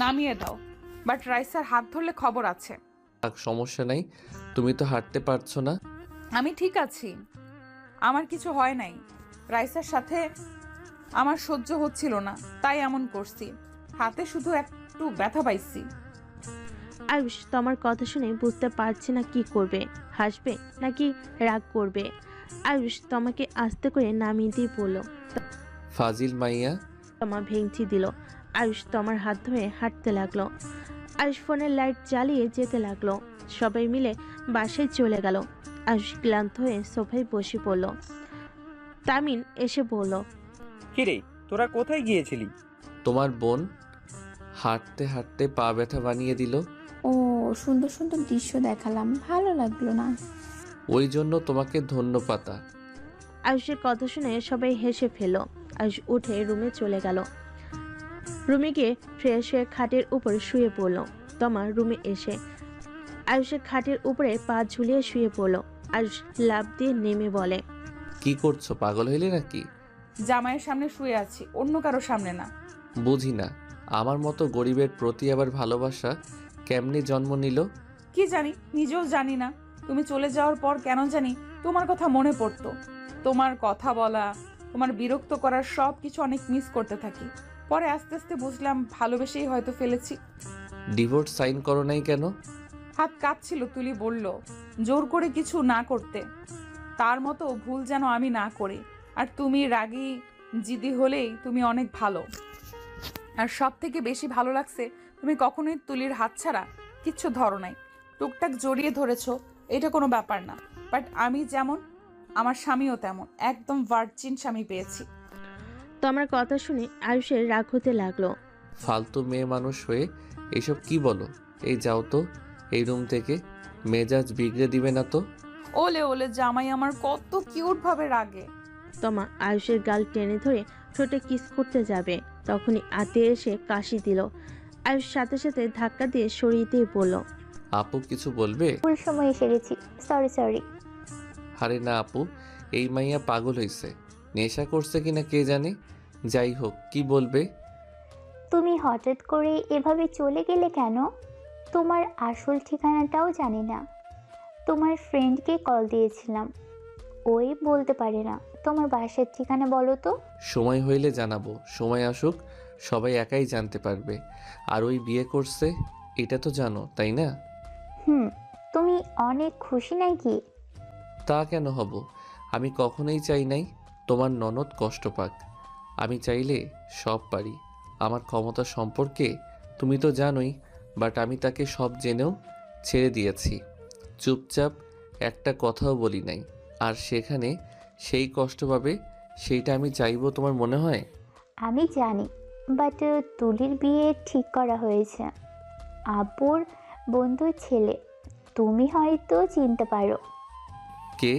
নামিয়ে দাও, বাট রাইসার হাত ধরলে খবর আছে। সমস্যা নাই, তুমি তো হাঁটতে পারছো না। আমি ঠিক আছি, আমার কিছু হয় নাই। রাইসার সাথে আমার সহ্য হচ্ছিল না, তাই এমন করছি। হাতে শুধু একটু ব্যথা পাইছি। আয়ুষ তোমার কথা শুনে বুঝতে পারছে না কি করবে, হাসবে নাকি রাগ করবে। আয়ুষ তোমাকে আস্তে করে নামিয়ে দিয়ে বলল, ফাজিল মাইয়া। তোমা ভেঙচি দিল। আয়ুষ তোমার হাত ধরে হাঁটতে লাগলো। আয়ুষ ফোনের লাইট জ্বালিয়ে যেতে লাগলো। সবাই মিলে বাসায় চলে গেল। আয়ুষ ক্লান্ত হয়ে সোফায় বসে পড়ল। তামিন এসে বলল, কিরে, তোরা কোথায় গিয়েছিলি? তোমার বোন হাঁটতে হাঁটতে পা ব্যথা বানিয়ে দিল। ও, সুন্দর সুন্দর দৃশ্য দেখালাম, ভালো লাগলো না। ওই জন্য তোমাকে ধন্যবাদ। আয়ুষের কথা শুনে সবাই হেসে ফেলল। আয়ুষ উঠে রুমে চলে গেল। রুমে গিয়ে ফ্রেশ হয়ে খাটের উপর শুয়ে পড়ল। তোমার রুমে এসে আয়ুষের খাটের উপরে পা ঝুলিয়ে শুয়ে পড়ল। আয়ুষ লাফ দিয়ে নেমে বলে, কি করছো, পাগল হইলে নাকি? জামাইয়ের সামনে শুয়ে আছি, অন্য কারো সামনে না। বুঝি না, আমার মতো গরিবের প্রতি আবার ভালোবাসা কেমনে জন্ম নিল? কি জানি, নিজেও জানি না। তুমি চলে যাওয়ার পর কেন জানি তোমার কথা মনে পড়তো। তোমার কথা বলা, তোমার বিরক্ত করার সব কিছু অনেক মিস করতে থাকি। পরে আস্তে আস্তে বুঝলাম ভালোবেসেই হয়তো ফেলেছি। ডিভোর্স সাইন করো নাই কেন? হাত কাঁপছিল, তুলি বলল জোর করে কিছু না করতে, তার মতো ভুল যেন আমি না করি। আর তুমি রাগী জিদি হলেই তুমি অনেক ভালো। আর সব থেকে বেশি ভালো লাগছে তুমি কখনোই তুলির হাত ছাড়া কিচ্ছু ধরো নাই, টুকটাক জড়িয়ে ধরেছ, এটা কোনো ব্যাপার না। বাট আমি যেমন আমার স্বামীও তেমন, একদম ভার্জিন স্বামী পেয়েছি। তমার কথা শুনে আয়ুষের রাগ হতে লাগলো। ফালতু মেয়ে মানুষ হয়ে এইসব কি বলো? এই যাও তো এই রুম থেকে, মেজাজ বিগড়ে দিবে না তো? ওলে ওলে জামাই আমার কত কিউট ভাবে রাগে। তমা আয়ুষের গাল টেনে ধরে ঠোঁটে কিস করতে যাবে, তখনই আতিয়া এসে কাশি দিল। আয়ুষ সাথে সাথে ধাক্কা দিয়ে সরিয়ে দিয়ে বলল, আপু কিছু বলবে? ভুল সময় এসে গেছি, সরি সরি। আরে না আপু, এই মাইয়া পাগল হইছে, নেশা করছে কিনা কে জানে। যাই হোক, কি বলবে? তুমি হঠাৎ করে এভাবে চলে গেলে কেন? তোমার আসল ঠিকানাটাও জানি না। তোমার ফ্রেন্ডকে কল দিয়েছিলাম, ওই বলতে পারে না। তোমার বাসার ঠিকানা বলো তো। সময় হইলে জানাবো, সময় আসুক, সবাই একাই জানতে পারবে। আর ওই বিয়ে করছে এটা তো জানো, তাই না? তুমি অনেক খুশি নাকি? তা কেন হব? আমি কখনোই চাই নাই তোমার ননদ কষ্ট পাক। আমি চাইলে সব পারি। আমার ক্ষমতা সম্পর্কে তুমি তো জানোই, বাট আমি তাকে সব জেনেও ছেড়ে দিয়েছি। চুপচাপ একটা কথাও বলি নাই। আর সেখানে সেই কষ্ট পাবে, সেইটা আমি চাইবো তোমার মনে হয়? আমি জানি, বাট তুলির বিয়ে ঠিক করা হয়েছে আব্বুর বন্ধুর ছেলে। তুমি হয়তো চিনতে পারো, কে?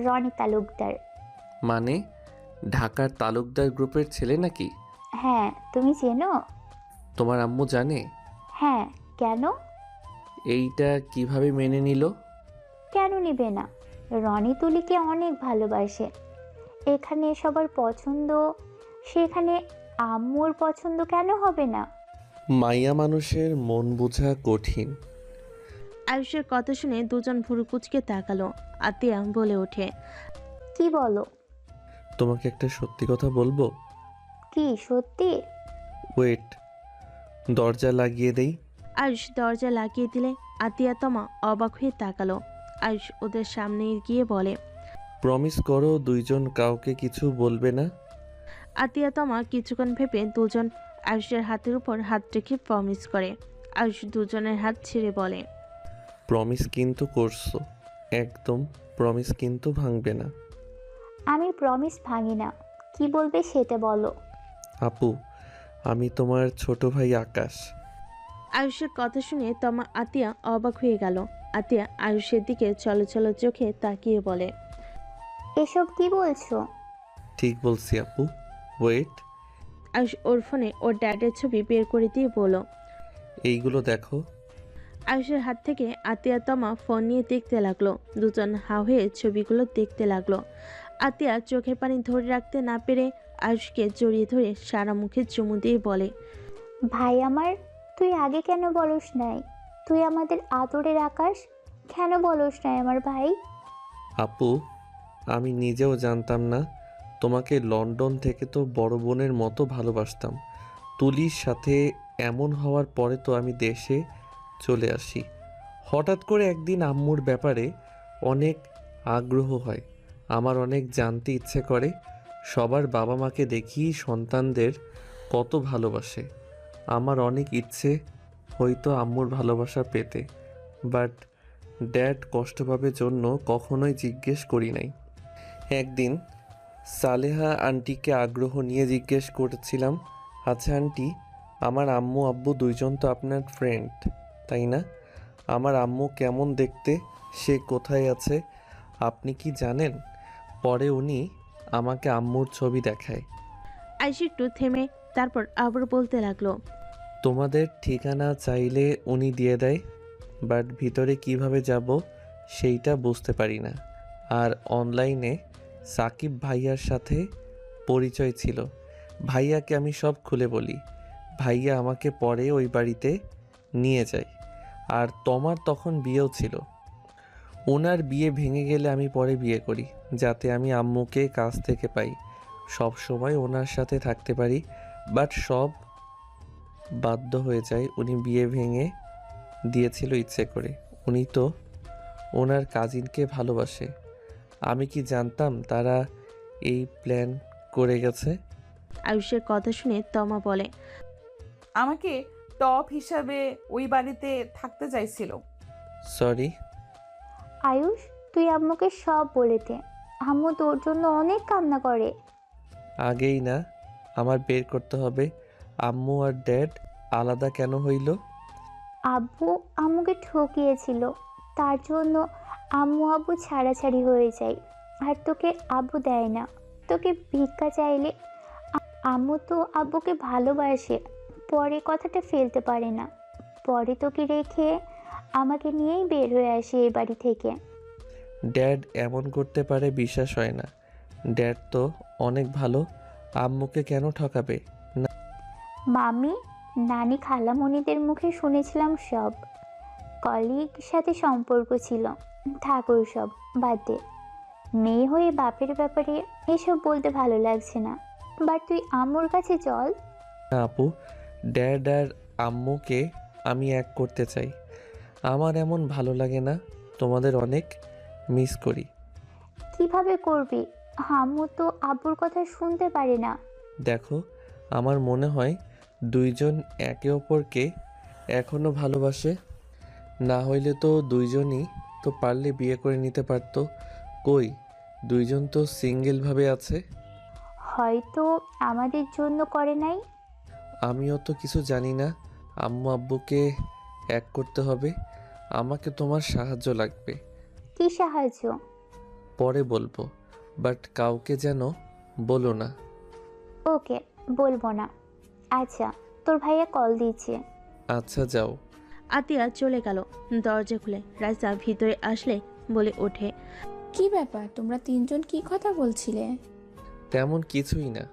রনি তালুকদার। মানে ঢাকার তালুকদার গ্রুপের ছেলে নাকি? হ্যাঁ, তুমি চেনো? তোমার আম্মু জানে? হ্যাঁ, কেন? এইটা কিভাবে মেনে নিল? কেন নিবে না? রনি তুলিকে অনেক ভালোবাসে। এখানে সবার পছন্দ, সেখানে আম্মুর পছন্দ কেন হবে না? মাইয়া মানুষের মন বোঝা কঠিন। আয়ুষের কথা শুনে দুজন ভুরু কুচকে তাকালো। আতিয়া বলে ওঠে, কি বলো? তোমাকে একটা সত্যি কথা বলবো। কি সত্যি? ওয়েট, দরজা লাগিয়ে দেই। আয়ুষ দরজা লাগিয়ে দিলে আতিয়া তমা অবাক হয়ে তাকালো। আয়ুষ ওদের সামনে গিয়ে বলে, প্রমিস করো দুইজন কাউকে কিছু বলবে না। আতিয়া তমা কিছুক্ষণ ভেবে দুজন আয়ুষের হাতের উপর হাত রেখে প্রমিস করে। আয়ুষ দুজনের হাত ছেড়ে বলে, প্রমিস কিন্তু করছো? একদম প্রমিস কিন্তু ভাঙবে না। আমি প্রমিস ভাঙি না। কি বলবে সেটা বলো। আপু, আমি তোমার ছোট ভাই আকাশ। আয়ুষের কথা শুনে তমা আতিয়া অবাক হয়ে গেল। আতিয়া আয়ুষের দিকে চলো চলো চোখে তাকিয়ে বলে, এসব কি বলছো? ঠিক বলছি আপু। ওয়েট। আয়ুষ ওর ফোনে ওর ড্যাডের ছবি বের করে দিয়ে বলল, এইগুলো দেখো। আয়ুষের হাত থেকে আতিয়া তমা ফোন নিয়ে দেখতে লাগলো। দুজন হা হয়ে ছবিগুলো দেখতে লাগলো। আতিয়া চোখের পানি ধরে রাখতে না পেরে আয়ুষকে জড়িয়ে ধরে সারা মুখে চুমু দিয়ে বলে, ভাই আমার, তুই আগে কেন বলস নাই? তুই আমাদের আদরের আকাশ, কেন বলস নাই আমার ভাই? আপু, আমি নিজেও জানতাম না। তোমাকে লন্ডন থেকে তো বড় বোনের মতো ভালোবাসতাম। তুলির সাথে এমন হওয়ার পরে তো আমি দেশে চলে আসি। হঠাৎ করে একদিন আম্মুর ব্যাপারে অনেক আগ্রহ হয়। আমার অনেক জানতে ইচ্ছে করে। সবার বাবা মাকে দেখি সন্তানদের কত ভালোবাসে। আমার অনেক ইচ্ছে হয়তো আম্মুর ভালোবাসা পেতে, বাট ড্যাড কষ্ট পাবে জন্য কখনোই জিজ্ঞেস করি নাই। একদিন সালেহা আন্টিকে আগ্রহ নিয়ে জিজ্ঞেস করেছিলাম, আচ্ছা আন্টি, আমার আম্মু আব্বু দুইজন তো আপনার ফ্রেন্ড, তাই না? আমার আম্মু কেমন দেখতে, সে কোথায় আছে, আপনি কি জানেন? পরে উনি আমাকে আম্মুর ছবি দেখায়। আয়ুষ একটু থেমে তারপর আবার বলতে লাগলো, তোমাদের ঠিকানা চাইলে উনি দিয়ে দেয়, বাট ভিতরে কিভাবে যাব সেইটা বুঝতে পারি না। আর অনলাইনে সাকিব ভাইয়ার সাথে পরিচয় ছিল। ভাইয়াকে আমি সব খুলে বলি। ভাইয়া আমাকে পরে ওই বাড়িতে নিয়ে যায়। আর তোমার তখন বিয়েও ছিল। ওনার বিয়ে ভেঙে গেলে আমি পরে বিয়ে করি, যাতে আমি আম্মুকে কাছ থেকে পাই, সব সময় ওনার সাথে থাকতে পারি। বাট সব বাধ্য হয়ে যায়। উনি বিয়ে ভেঙে দিয়েছিল ইচ্ছে করে। উনি তো ওনার কাজিনকে ভালোবাসে। আমি কি জানতাম তারা এই প্ল্যান করে গেছে? আয়ুষের কথা শুনে তমা বলে, আমাকে টপ হিসাবে ওই বাড়িতে থাকতে চাইছিল। সরি। আয়ুষ, তুই আম্মুকে সব বলে দে। আম্মু তোর জন্য অনেক কান্না করে। আগেই না, আমার বের করতে হবে আম্মু আর ড্যাড আলাদা কেন হইল। আব্বু আম্মুকে ঠকিয়েছিল, তার জন্য আম্মু আব্বু ছাড়াছাড়ি হয়ে যায়। আর তোকে আব্বু দেয় না। তোকে ভিক্ষা চাইলে আম্মু তো আব্বুকে ভালোবাসে, পরে কথাটা ফেলতে পারে না। পরে তোকে রেখে আমাকে নিয়েই বের হয়ে আসে এই বাড়ি থেকে। ড্যাড এমন করতে পারে বিশ্বাস হয় না। ড্যাড তো অনেক ভালো, আম্মুকে কেন ঠকাবে? না। মামি, নানি, খালামণিদের মুখে শুনেছিলাম সব। কলিগ সাথে সম্পর্ক ছিল। থাক ওই সব বাদ দে। মেয়ে হয়ে বাপের ব্যাপারে এসব বলতে ভালো লাগছে না। বাট তুই আম্মুর কাছে চল। না আপু, ড্যাড আর আম্মুকে আমি এক করতে চাই। আমার এমন ভালো লাগে না, তোমাদের অনেক মিস করি। কিভাবে করবি? আম্মু তো আব্বুর কথা শুনতে পারে না। দেখো, আমার মনে হয় দুইজন একে অপরকে এখনো ভালোবাসে। না হইলে তো দুইজনই তো পারলে বিয়ে করে নিতে পারতো। কই, দুইজন তো সিঙ্গেলভাবে আছে। হয়তো আমাদের জন্য করে নাই। আমিও তো কিছু জানি না। আম্মু আব্বুকে এক করতে হবে। আমাকে তোমার সাহায্য লাগবে। কি সাহায্য? পরে বলবো, বাট কাউকে যেন বলো না। ওকে, বলবো না। আচ্ছা, তোর ভাইয়া কল দিয়েছে। আচ্ছা যাও। আতিয়া চলে গেল। দরজা খুলে রাইসা ভিতরে আসলে বলে ওঠে, কি ব্যাপার, তোমরা তিনজন কি কথা বলছিলে? তেমন কিছুই না।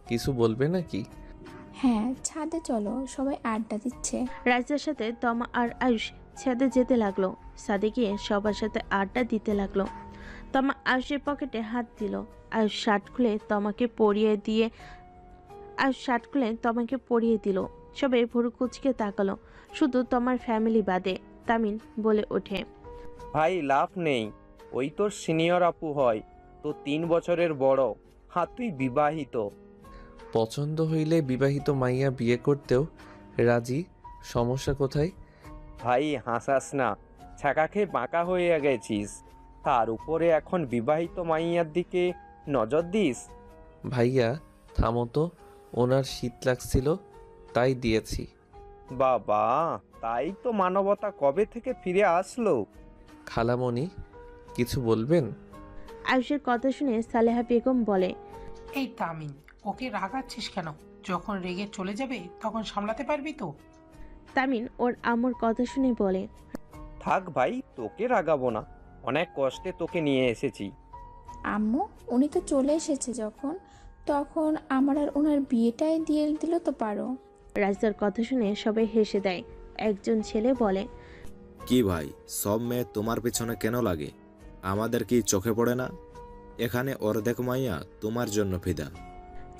কিছু বলবে নাকি? হ্যাঁ, ছাদে চলো, সবাই আড্ডা দিচ্ছে। রাইসার সাথে তমা আর আয়ুষ ছাদে যেতে লাগলো। ছাদে গিয়ে সবার সাথে আড্ডা দিতে লাগলো। তমা আয়ুষের পকেটে হাত দিল। আয়ুষ শার্ট খুলে তমাকে পরিয়ে দিল। সবাই ভুরু কুচকে তাকালো, শুধু তোমার ফ্যামিলি বাদে। তামিন বলে ওঠে, ভাই লাভ নেই, ওই তোর সিনিয়র আপু হয়, তো 3 বছরের বড়। হ্যাঁ, তুই বিবাহিত। পছন্দ হইলে বিবাহিত মাইয়া বিয়ে করতেও রাজি। সমস্যা কোথায়? ভাই হাসাস না, ছাকা খেয়ে বাঁকা হয়ে গেছিস। তার উপরে এখন বিবাহিত মাইয়ার দিকে নজর দিস। ভাইয়া থামো তো, ওনার শীত লাগছিল তাই দিয়েছি। বাবা, তাই তো মানবতা কবে থেকে ফিরে আসলো। খালামণি কিছু বলবেন? আয়ুষের কথা শুনে সালেহা বেগম বলে, এই তামিন, ওকে রাগাচ্ছিস কেন? যখন রেগে চলে যাবে তখন সামলাতে পারবি তো? তামিন ওর আম্মুর কথা শুনে বলে, থাক ভাই, তোকে রাগাবো না, অনেক কষ্টে তোকে নিয়ে এসেছি। আম্মু, উনি তো চলে এসেছে যখন, তখন আমার আর ওনার বিয়েটাই দিয়ে দিল তো পারো। রাইসার কথা শুনে সবাই হেসে দেয়। একজন ছেলে বলে, কি ভাই, সব মেয়ে তোমার পেছনে কেন লাগে? আমাদের কি চোখে পড়ে না? এখানে অর্ধেক মাইয়া তোমার জন্য ফিদা।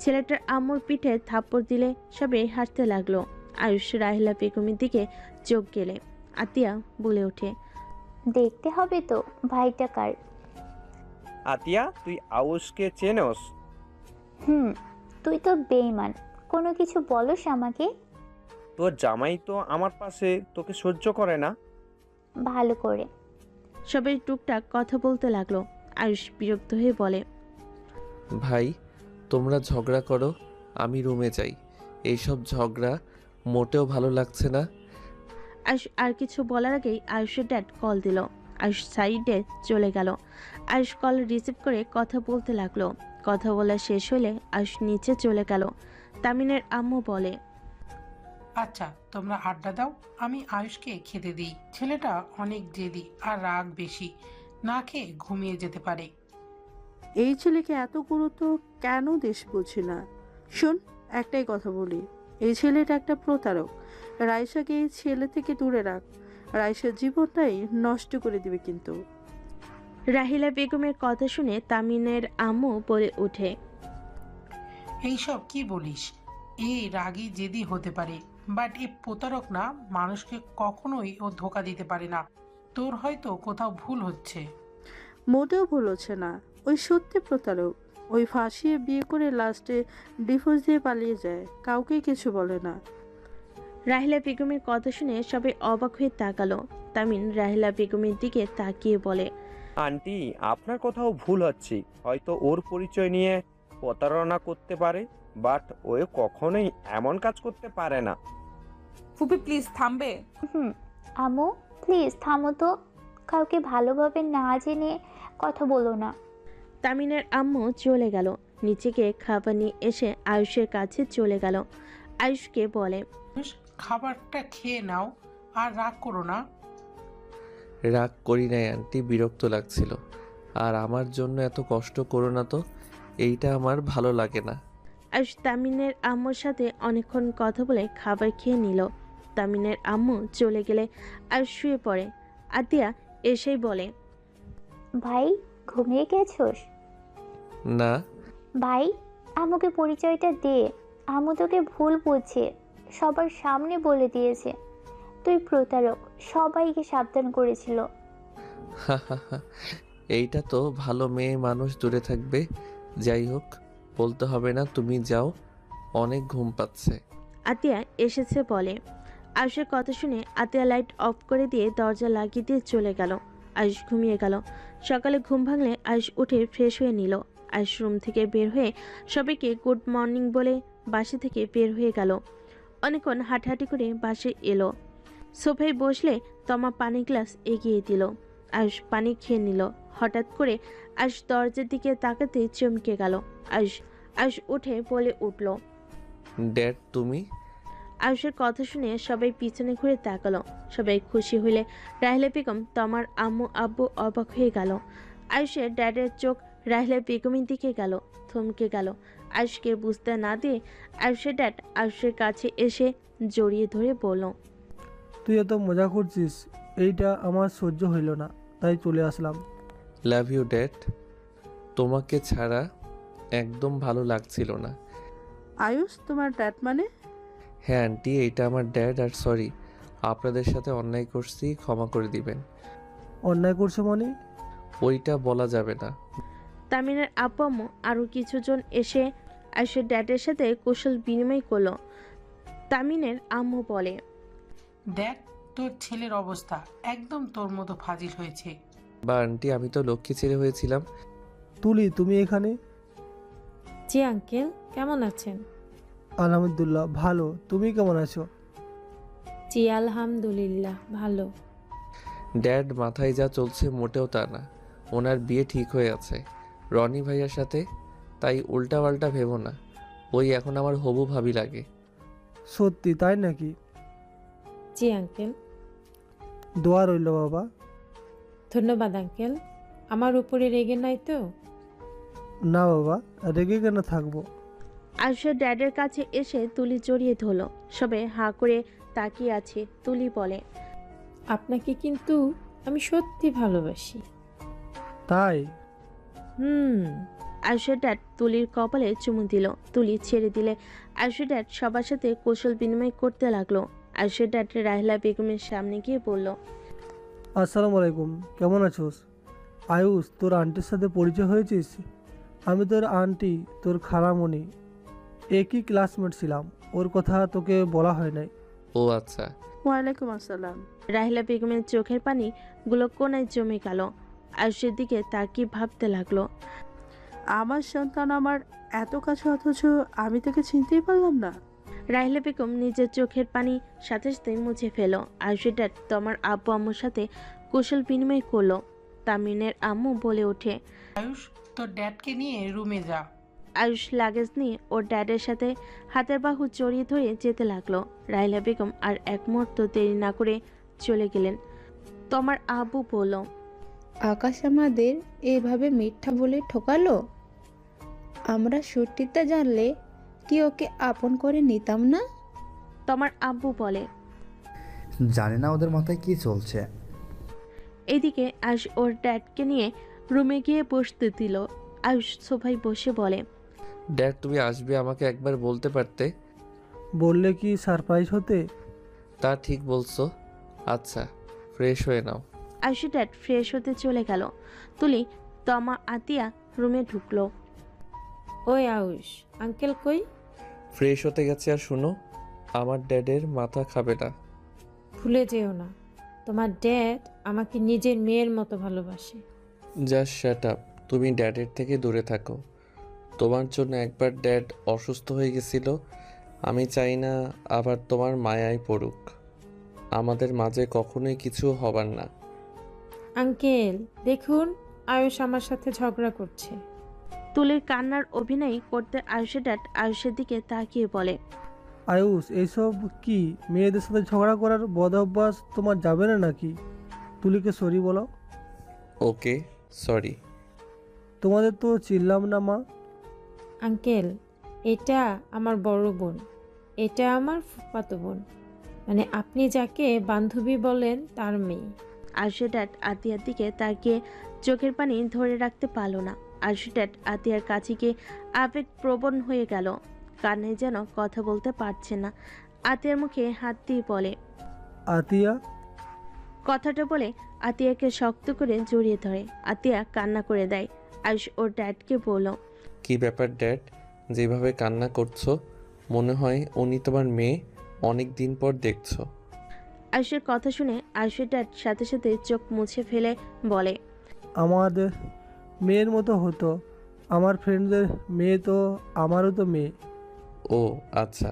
ছেলেটার আম্মুর পিঠে থাপ্পড় দিলে সবাই হাসতে লাগলো। আয়ুষ রাহিলা বেগমের দিকে চোখ গেলে আতিয়া বলে ওঠে, দেখতে হবে তো ভাইটা কার। আতিয়া, তুই আউশকে চেনস? তুই তো বেঈমান, কোনো কিছু বলস আমাকে? তোর জামাই তো আমার পাশে, তোকে সহ্য করে না। ভালো করে। সবাই টুকটাক কথা বলতে লাগলো। আয়ুষ বিরক্ত হয়ে বলে, ভাই তোমরা ঝগড়া করো, আমি রুমে যাই। এইসব ঝগড়া মোটেও ভালো লাগছে না। আয়ুষ আর কিছু বলার আগেই আয়ুষের ড্যাড কল দিল। আয়ুষ সাইডে চলে গেল। আয়ুষ কল রিসিভ করে কথা বলতে লাগলো। কথা বলা শেষ হলে আয়ুষ নিচে চলে গেল। তামিনের আম্মু বলে, আচ্ছা, তোমরা আড্ডা দাও, আমি আয়ুষকে খেতে দিই। ছেলেটা অনেক জেদি আর রাগ বেশি, না খেয়ে ঘুমিয়ে যেতে পারে। এই ছেলেকে এত গুরুত্ব কেন দেশ বুঝি না। শোন, একটাই কথা বলি, এই ছেলেটা একটা প্রতারক। রাইসাকে এই ছেলে থেকে দূরে রাখ, রাইসার জীবনটাই নষ্ট করে দিবে কিন্তু। রাহিলা বেগমের কথা শুনে তামিনের আম্মু বলে ওঠে, এইসব কি বলিস? এই রাগী জেদি হতে পারে, বাট এ প্রতারক না, মানুষকে কখনোই ও ধোকা দিতে পারে না। তোর হয়তো কোথাও ভুল হচ্ছে। মোটেও ভুল হচ্ছে না, ওই সত্যি প্রতারক। ওই ফাঁসিয়ে বিয়ে করে লাস্টে ডিভোর্স দিয়ে পালিয়ে যায়, কাউকে কিছু বলে না। রাহিলা বেগমের কথা শুনে সবাই অবাক হয়ে তাকালো। তামিন রাহিলা বেগমের দিকে তাকিয়ে বলে, আন্টি, আপনার কোথাও ভুল হচ্ছে। হয়তো ওর পরিচয় নিয়ে প্রতারণা করতে পারে, বাট ও কখনোই এমন কাজ করতে পারে না। ফুপি প্লিজ থামবে? আম্মু প্লিজ থামো তো, কাউকে ভালোভাবে না জেনে কথা বলো না। তামিনের আম্মু চলে গেল। নিচে গিয়ে খাবার নিয়ে এসে আয়ুষের কাছে চলে গেল। আয়ুষকে বলে, খাবারটা খেয়ে নাও আর রাগ করো না। রাগ করি নাই আন্টি, বিরক্ত লাগছিল। আর আমার জন্য এত কষ্ট করো না তো, এইটা আমার ভালো লাগে না। আয়ুষ তামিনের আম্মুর সাথে অনেকক্ষণ কথা বলে খাবার খেয়ে নিল। তামিনের আম্মু চলে গেলে আয়ুষ শুয়ে পড়ে। আতিয়া এসেই বলে, ভাই ঘুমিয়ে গেছোস? না। ভাই আম্মুকে পরিচয়টা দে, আম্মু তোকে ভুল বুঝছে, সবার সামনে বলে দিয়েছে তুই প্রতারক, সবাইকে সাবধান করেছিল। এইটা তো ভালো মেয়ে মানুষ দূরে থাকবে। যাই হোক, বলতে হবে না, তুমি যাও, অনেক ঘুম পাচ্ছে। আতিয়া এসেছে বলে। আয়ুষের কথা শুনে আতিয়া লাইট অফ করে দিয়ে দরজা লাগিয়ে দিয়ে চলে গেল। আয়ুষ ঘুমিয়ে গেল। সকালে ঘুম ভাঙলে আয়ুষ উঠে ফ্রেশ হয়ে নিল। আয়ুষ রুম থেকে বের হয়ে সবাইকে গুড মর্নিং বলে বাসা থেকে বের হয়ে গেল। অনেকক্ষণ হাঁটাহাঁটি করে বাসে এলো। সোফায় বসলে তমা পানি গ্লাস এগিয়ে দিল। আয়ুষ পানি খেয়ে নিল। হঠাৎ করে আয়ুষ দরজার দিকে তাকাতে চমকে গেল। আয়ুষ উঠে বলে উঠল, ড্যাড তুমি? আয়ুষের কথা শুনে সবাই পিছনে ঘুরে তাকালো। সবাই খুশি হইলে রাহিলা বেগম তমার আম্মু আব্বু অবাক হয়ে গেল। আয়ুষের ড্যাডের চোখ রাহিলা বেগমের দিকে গেল, থমকে গেল। আয়ুষকে বুঝতে না দিয়ে আয়ুষের ড্যাড আয়ুষের কাছে এসে জড়িয়ে ধরে বলল, তুই এত মজা করছিস, এইটা আমার সহ্য হইল না, তাই চলে আসলাম। Love you dad. তোমাকে ছাড়া একদম ভালো লাগছিল না। আয়ুষ তোমার ড্যাড মানে? হ্যাঁ আন্টি, এইটা আমার ড্যাড। আর সরি, আপনাদের সাথে অন্যায় করছি, ক্ষমা করে দিবেন। অন্যায় করছে মানে? ওইটা বলা যাবে না। তামিনের আব্বু আম্মু আরও কিছুজন এসে আয়ুষের ড্যাডের সাথে কৌশল বিনিময় করলো। তামিনের আম্মু বলে, দেখ তোর ছেলের অবস্থা, একদম তোর মতো ফাজিল হয়েছে। বা আন্টি, আমি তো লক্ষ্মী ছেলে হয়েছিলাম। তুলি তুমি এখানে? জি আঙ্কেল, কেমন আছেন? আলহামদুলিল্লাহ ভালো, তুমি কেমন আছো? জি আলহামদুলিল্লাহ ভালো। ড্যাড, মাথায় যা চলছে মোটেও তা না। ওনার বিয়ে ঠিক হয়ে আছে রনি ভাইয়ার সাথে, তাই উল্টাপাল্টা ভেবো না। ওই এখন আমার হবু ভাবি লাগে। সত্যি তাই নাকি? জি আঙ্কেল। দোয়া রইল বাবা। ধন্যবাদ আঙ্কেল। আমার উপরে রেগে নাই তো? না বাবা, রেগে কেন থাকবো। আয়ুষের ড্যাডের কাছে এসে তুলি জড়িয়ে ধরল। সবে হাঁ করে তাকিয়ে আছে। তুলি বলে, আপনাকে কিন্তু আমি সত্যি ভালোবাসি। তাই? আয়ুষের ড্যাড তুলির কপালে চুমু দিল। তুলি ছেড়ে দিলে আয়ুষের ড্যাড সবার সাথে কৌশল বিনিময় করতে লাগলো। আয়ুষের ড্যাড রাহিলা বেগমের সামনে গিয়ে বলল, আসসালামু আলাইকুম, কেমন আছোস? আয়ুষ, তোর আন্টির সাথে পরিচয় হয়েছিস? আমি তোর আন্টি, তোর খালামণি, একই ক্লাসমেট ছিলাম। ওর কথা তোকে বলা হয় নাই। ও আচ্ছা। ওয়ালাইকুম আসসালাম। রাহিলা বেগমের চোখের পানিগুলো কোনায় জমে গেল। আয়ুষের দিকে তাকিয়ে ভাবতে লাগলো, আমার সন্তান আমার এত কাছে, অথচ আমি তাকে চিনতেই পারলাম না। রাহিলা বেগম নিজের চোখের পানি সাথে সাথে মুছে ফেল। আয়ুষের ড্যাড তোমার আব্বু আম্মুর সাথে কৌশল বিনিময় করলো। তামিনের আম্মু বলে ওঠে, আয়ুষ তোর ড্যাডকে নিয়ে রুমে যা। আয়ুষ লাগেজ নিয়ে ওর ড্যাডের সাথে হাতের বাহু জড়িয়ে ধরে যেতে লাগলো। রাহিলা বেগম আর এক মুহূর্ত দেরি না করে চলে গেলেন। তোমার আব্বু বলল, আকাশ আমাদের এভাবে মিথ্যা বলে ঠকালো। আমরা সত্যিটা জানলে কি ওকে আপন করে নিতাম না? তোমার আব্বু বলে, জানি না ওদের মাথায় কি চলছে। এইদিকে আয়ুষ ওর ড্যাডকে নিয়ে রুমে গিয়ে বসতে দিল। আয়ুষ সোফায় বসে বলে, ড্যাড, তুমি আসবে, আমাকে একবার বলতে পারতে। বললে কি সারপ্রাইজ হতে? তা ঠিক বলছো। আচ্ছা, ফ্রেশ হয়ে নাও। আয়ুষের ড্যাড ফ্রেশ হতে চলে গেল। তুলি, তমা, আতিয়া রুমে ঢুকলো। ওই আয়ুষ, আঙ্কেল কই? ফ্রেশ হতে গেছে। আর শুনো, আমার ড্যাডের মাথা খাবে না। ভুলে যেও না, তোমার ড্যাড আমাকে নিজের মেয়ের মতো ভালোবাসে। Just shut up. তুমি ড্যাডের থেকে দূরে থাকো। তোমার জন্য একবার ড্যাড অসুস্থ হয়ে গেছিল। আমি চাই না আবার তোমার মায়ায় পড়ুক। আমাদের মাঝে কখনোই কিছু হবার না। আঙ্কেল দেখুন, আয়ুষ আমার সাথে ঝগড়া করছে। তুলির কান্নার অভিনয় করতে আয়ুষের ড্যাড আয়ুষের দিকে তাকিয়ে বলে, আয়ুষ, এইসব কি? মেয়েদের সাথে ঝগড়া করার বদ অভ্যাস তোমার যাবে না নাকি? তুলিকে সরি বলো। ওকে, সরি। তোমাদের তো চিনলাম না মা। আঙ্কেল, এটা আমার বড় বোন, এটা আমার ফুফাতো বোন, মানে আপনি যাকে বান্ধবী বলেন তার মেয়ে। আয়ুষের ড্যাড আতিয়ার দিকে তাকিয়ে চোখের পানি ধরে রাখতে পারল না। আয়ুষের ড্যাড আতিয়ার কাছে গিয়ে আবেগপ্রবণ হয়ে গেল। কানে যেন কথা বলতে পারছে না। আতিয়ার মুখে হাত দিয়ে বলে, আতিয়া। কথাটা বলে আতিয়াকে শক্ত করে জড়িয়ে ধরে। আতিয়া কান্না করে দেয়। আয়ুষ ওর ড্যাডকে বলল, কি ব্যাপার ড্যাড, যেভাবে কান্না করছো মনে হয় উনি তোমার মেয়ে। অনেক দিন পর দেখছো। আয়ুষের কথা শুনে আয়ুষের ড্যাড সাথে সাথে চোখ মুছে ফেলে বলে, আমাদের মেয়ের মতো হতো। আমার ফ্রেন্ডদের মেয়ে তো আমারও তো মেয়ে। ও আচ্ছা।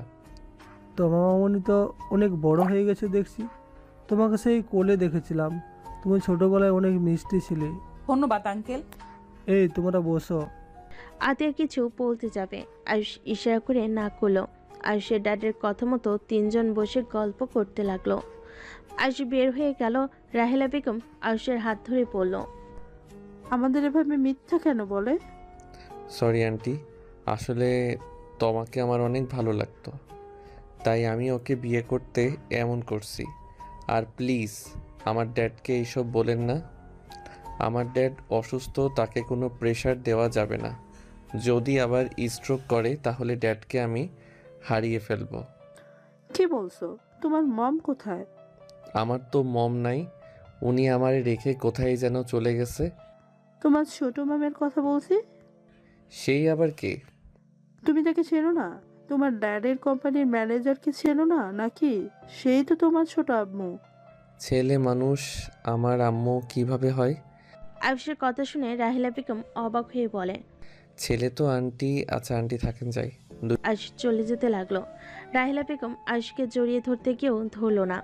তোমার মামনি তো অনেক বড় হয়ে গেছে দেখছি। তোমাকে সেই কোলে দেখেছিলাম। তুমি ছোটোবেলায় অনেক মিষ্টি ছিলে। ধন্যবাদ আঙ্কেল। এই, তোমরা বসো। আতিয়া কিছু বলতে যাবে, আয়ুষ ইশারা করে না করলো। আয়ুষের ড্যাডের কথা মতো তিনজন বসে গল্প করতে লাগলো। আয়ুষ বের হয়ে গেল। রাহেলা বেগম আয়ুষের হাত ধরে পড়ল, আমাদের এভাবে মিথ্যা কেন বলে? সরি আন্টি, আসলে তোমাকে আমার অনেক ভালো লাগতো, তাই আমি ওকে বিয়ে করতে এমন করছি। আর প্লিজ আমার ড্যাডকে এইসব বলেন না। আমার ড্যাড অসুস্থ, তাকে কোনো প্রেশার দেওয়া যাবে না। যদি আবার স্ট্রোক করে তাহলে ড্যাডকে আমি হারিয়ে ফেলবো। কি বলছো? তোমার মম কোথায়? আমার তো মম নাই, উনি আমারে রেখে কোথায় যেন চলে গেছে। তোমার ছোট মামের কথা বলছি। সেই আবার কে? তুমি তাকে চেনো না? তোমার ড্যাডের কোম্পানির ম্যানেজারকে চেনো না নাকি? সেই তো তোমার ছোট আম্মু। ছেলে মানুষ আমার আম্মু কিভাবে হয়? আয়ুষের কথা শুনে রাহেলা বেগম অবাক হয়ে বলে, ছেলে তো আন্টি। আচ্ছা আন্টি থাকেন, যাই। আয়ুষ চলে যেতে লাগলো। রাহেলা বেগম আয়ুষকে জড়িয়ে ধরতে গিয়েও ধরল না।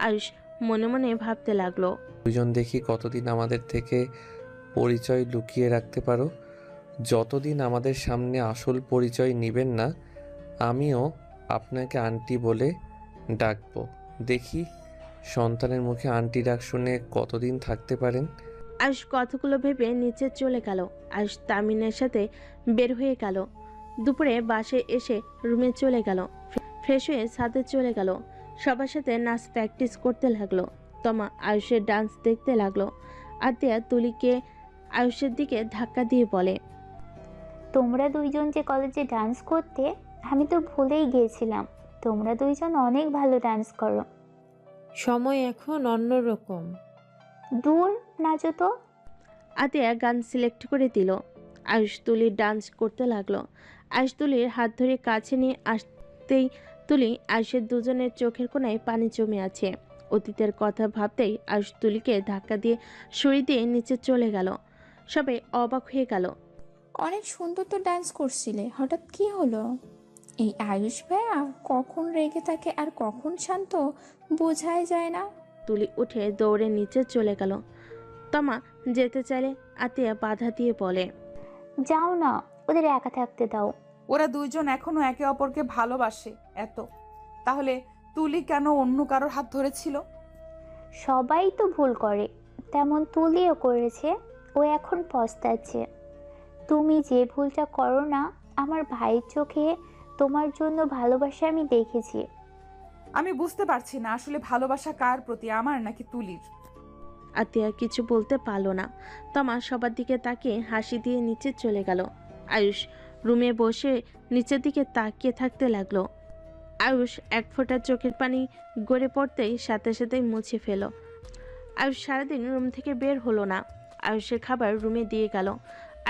আয়ুষ মনে মনে ভাবতে লাগলো, দুজন দেখি কতদিন আমাদের থেকে পরিচয় লুকিয়ে রাখতে পারো। যতদিন আমাদের সামনে আসল পরিচয় নিবেন না, আমিও আপনাকে আন্টি বলে ডাকবো। দেখি সন্তানের মুখে আন্টি ডাক শুনে কতদিন থাকতে পারেন। আয়ুষ কথাগুলো ভেবে নিচে চলে গেল। আয়ুষ তামিনের সাথে বের হয়ে গেল। দুপুরে বাসায় এসে রুমে চলে গেল। ফ্রেশ হয়ে ছাদে চলে গেল। সবার সাথে নাচ প্র্যাকটিস করতে লাগলো। তমা আয়ুষের ডান্স দেখতে লাগলো। আতিয়া তুলিকে আয়ুষের দিকে ধাক্কা দিয়ে বলে, তোমরা দুইজন যে কলেজে ডান্স করতে, আমি তো ভুলেই গিয়েছিলাম। তোমরা দুইজন অনেক ভালো ডান্স করো। সময় এখন অন্যরকম। দূর, নাচো তো। আতিয়া গান সিলেক্ট করে দিল। আয়ুষ তুলির ডান্স করতে লাগলো। আয়ুষ তুলির হাত ধরে কাছে নিয়ে আসতেই তুলি আয়ুষের দুজনের চোখের কোণায় পানি জমে আছে। অতীতের কথা ভাবতেই আয়ুষ তুলিকে ধাক্কা দিয়ে সরিয়ে দিয়ে নিচে চলে গেল। সবাই অবাক হয়ে গেল। অনেক সুন্দর তো ডান্স করছিলে, হঠাৎ কি হলো? এই আয়ুষ ভাইয়া কখন রেগে থাকে আর কখন শান্ত বোঝাই যায় না। তুলি উঠে দৌড়ে নিচে চলে গেল। তমা যেতে চাইলে আতিয়া বাধা দিয়ে বলে, যাও না, ওদের একা থাকতে দাও। ওরা দুইজন এখনো একে অপরকে ভালোবাসে এত, তাহলে তুলি কেন অন্য কারোর হাত ধরেছিল? সবাই তো ভুল করে, তেমন তুলিও করেছে। ও এখন পস্তাচ্ছে। তুমি যে ভুলটা করো না, আমার ভাইয়ের চোখে তোমার জন্য ভালোবাসা আমি দেখেছি। আমি বুঝতে পারছি না আসলে ভালোবাসা কার প্রতি, আমার নাকি তুলির? আতিয়া কিছু বলতে পারল না। তমা সবার দিকে তাকিয়ে হাসি দিয়ে নিচে চলে গেল। আয়ুষ রুমে বসে নিচের দিকে তাকিয়ে থাকতে লাগলো। আয়ুষ এক ফোঁটা চোখের পানি গড়ে পড়তেই সাথে সাথেই মুছে ফেল। আয়ুষ সারাদিন রুম থেকে বের হলো না। আয়ুষের খাবার রুমে দিয়ে গেল।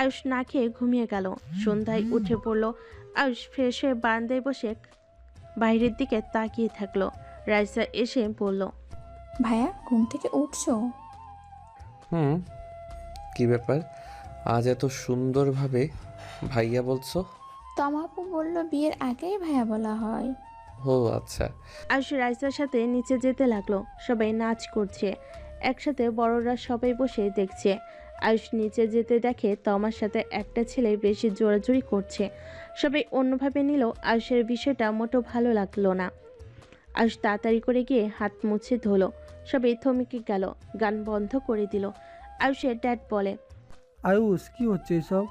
আয়ুষ না খেয়ে ঘুমিয়ে গেল। সন্ধ্যায় উঠে পড়ল। আয়ুষ ফ্রেশ হয়ে বারান্দায় বসে বাইরের দিকে তাকিয়ে থাকলো। রাইসা এসে বলল, ভাইয়া ঘুম থেকে উঠছো? কি ব্যাপার আজ এত সুন্দরভাবে ভাইয়া বলছো? তমাপু বলল বিয়ের আগেই ভাইয়া বলা হয়। ও আচ্ছা। আয়ুষ রাইসার সাথে নিচে যেতে লাগলো। সবাই নাচ করছে, একসাথে বড়রা সবাই বসে দেখছে। আয়ুষ নিচে যেতে দেখে তমার সাথে একটা ছেলে বেশি জোরাজুরি করছে। সবাই অন্যভাবে নিল আয়ুষের বিষয়টা মোটেও ভালো লাগলো না। আয়ুষ তাড়াতাড়ি করে গিয়ে হাত মুছে ধুলো। সবাই থমকে গেল, গান বন্ধ করে দিল। আয়ুষের ড্যাড বলে, আয়ুষ কি হচ্ছে এসব?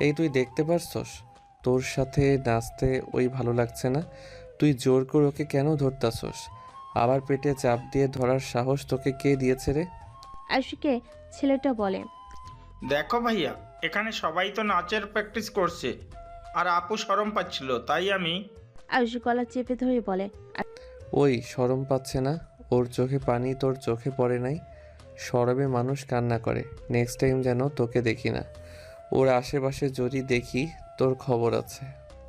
এই তুই দেখতে পারছস তোর সাথে নাচতে ওই ভালো লাগছে না? তুই জোর করে ওকে কেন ধরতাছস? আবার পেটে চাপ দিয়ে ধরার সাহস তোকে কে দিয়েছে রে? আয়ুষকে ছেলেটা বলে, দেখো ভাইয়া, এখানে সবাই তো নাচের প্র্যাকটিস করছে আর আপু শরম পাচ্ছিল তাই আমি। আয়ুষ গলা চেপে ধরে বলে, ওই শরম পাচ্ছে না? ওর চোখে পানি তোর চোখে পড়ে নাই? শরমে মানুষ কান্না করে। নেক্সট টাইম যেন তোকে দেখি না। ওর আশেপাশে যদি দেখি তোর খবর আছে।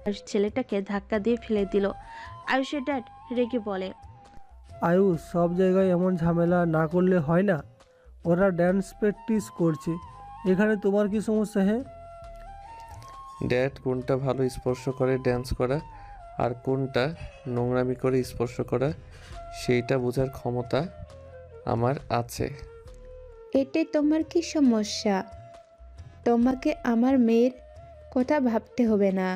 আয়ুষ ছেলেটাকে ধাক্কা দিয়ে ফেলে দিল। আয়ুষের ড্যাড রেগে বলে, আয়ুষ সব জায়গায় এমন ঝামেলা না করলে হয় না? ওরা ড্যান্স প্র্যাকটিস করছে, এখানে তোমার কি সমস্যা? হ্যাঁ ড্যাড, কোনটা ভালো স্পর্শ করে ড্যান্স করা আর কোনটা নোংরামি করে স্পর্শ করা সেইটা বোঝার ক্ষমতা আমার আছে। এতে তোমার কি সমস্যা? তোমাকে আমার মেয়ের কথা ভাবতে হবে না।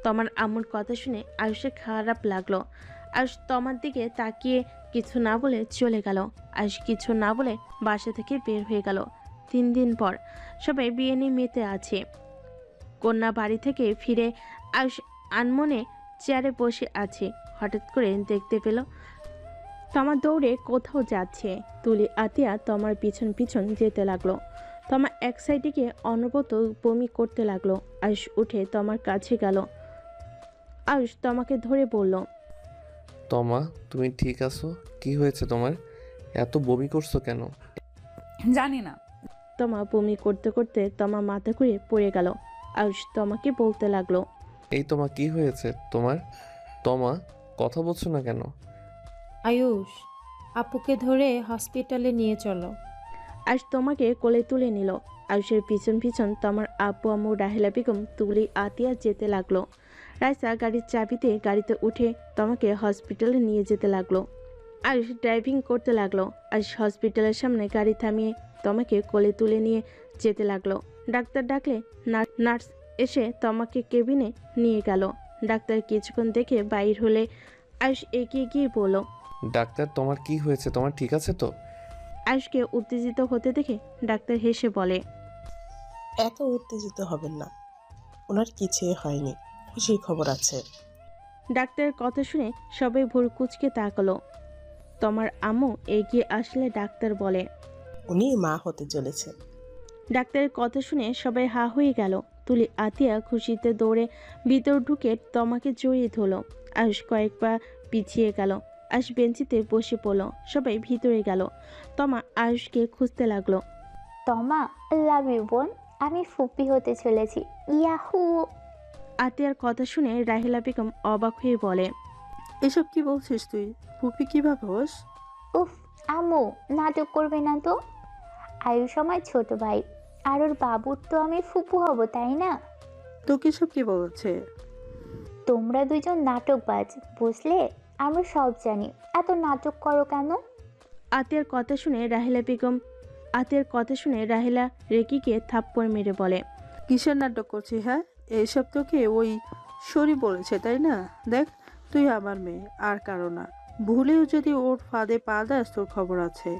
তোমার আম্মুর কথা শুনে আয়ুষের খারাপ লাগলো। আয়ুষ তোমার দিকে তাকিয়ে কিছু না বলে চলে গেল। আয়ুষ কিছু না বলে বাসা থেকে বের হয়ে গেল। 3 দিন পর সবাই বিয়ে নিয়ে মেতে আছে। কন্যা বাড়ি থেকে ফিরে আয়ুষ আনমনে চেয়ারে বসে আছে। হঠাৎ করে দেখতে পেল তমা দৌড়ে কোথাও যাচ্ছে। তুলি আতিয়া তমার পিছন পিছন যেতে লাগলো। তমা এক সাইডে গিয়ে অনবরত বমি করতে লাগলো। আয়ুষ উঠে তমার কাছে গেল। আয়ুষ তমাকে ধরে বলল, তমা, তুমি ঠিক আছো? কি হয়েছে তোমার? এত বমি করছো কেন? জানি না। তমা বমি করতে করতে তমা মাথা ঘুরে পড়ে গেল। আয়ুষ তমাকে বলতে লাগলো, এই তোমা কি হয়েছে তোমার? তমা, কথা বলছো না কেন? আয়ুষ, আপুকে ধরে হসপিটালে নিয়ে চলো। আয়ুষ তোমাকে কোলে তুলে নিল। আয়ুষের পিছন পিছন তোমার আব্বু আম্মু রাহেলা বেগম তুলি আতিয়া যেতে লাগলো। রাইসা গাড়ির চাবিতে গাড়িতে উঠে তোমাকে হসপিটালে নিয়ে যেতে লাগলো। আয়ুষ ড্রাইভিং করতে লাগলো। আয়ুষ হসপিটালের সামনে গাড়ি থামিয়ে তোমাকে কোলে তুলে নিয়ে যেতে লাগলো। ডাক্তার ডাকলে নার্স এসে তোমাকে কেবিনে নিয়ে গেল। ডাক্তার কিছুক্ষণ দেখে বাইর হলে আয়ুষ এগিয়ে গিয়ে বলল, ডাক্তার, তোমার কি হয়েছে? তোমার ঠিক আছে তো? আয়ুষকে উত্তেজিত হতে দেখে ডাক্তার হেসে বলে, এত উত্তেজিত হবেন না, ওনার কিছুই হয়নি, খুশির খবর আছে। ডাক্তারের কথা শুনে সবাই ভুরু কুঁচকে তাকালো। তোমার আম্মু এগিয়ে আসলে ডাক্তার বলে, উনি মা হতে চলেছে। ডাক্তারের কথা শুনে সবাই হা হয়ে গেল। তুলি আতিয়া খুশিতে দৌড়ে ভিতর ঢুকে তোমাকে জড়িয়ে ধরলো। আয়ুষ কয়েকবার পিছিয়ে গেল। আয়ুষ বেঞ্চিতে বসে পড়ল। সবাই ভিতরে গেল। তমা আয়ুষকে খুঁজতে লাগলো। তমা, লাভ ইউ বোন, আমি ফুপি হতে চলেছি, ইয়াহু। আতিয়ার কথা শুনে রাহিলা বেগম অবাক হয়ে বলে, এসব কি বলছিস তুই? ফুপি কিভাবে হোস? উফ আম্মু, নাটক করবে না তো। আয়ুষ আমার ছোট ভাই, আর ওর বাবুর তো আমি ফুপু হব, তাই না? তোকে সব কি বলছে? তোমরা দুজন নাটকবাজ, বুঝলে? আমরা সব জানি, এত নাটক করো কেন? আতিয়ার কথা শুনে রাহিলা রেকিকে থাপ্পড় মেরে বলে, কিসের নাটক করছিস? হ্যাঁ, এইসব তোকে ওই শরী বলেছে, তাই না? দেখ, তুই আমার মেয়ে, আর কারো না। ভুলেও যদি ওর ফাঁদে পা দাস, তোর খবর আছে।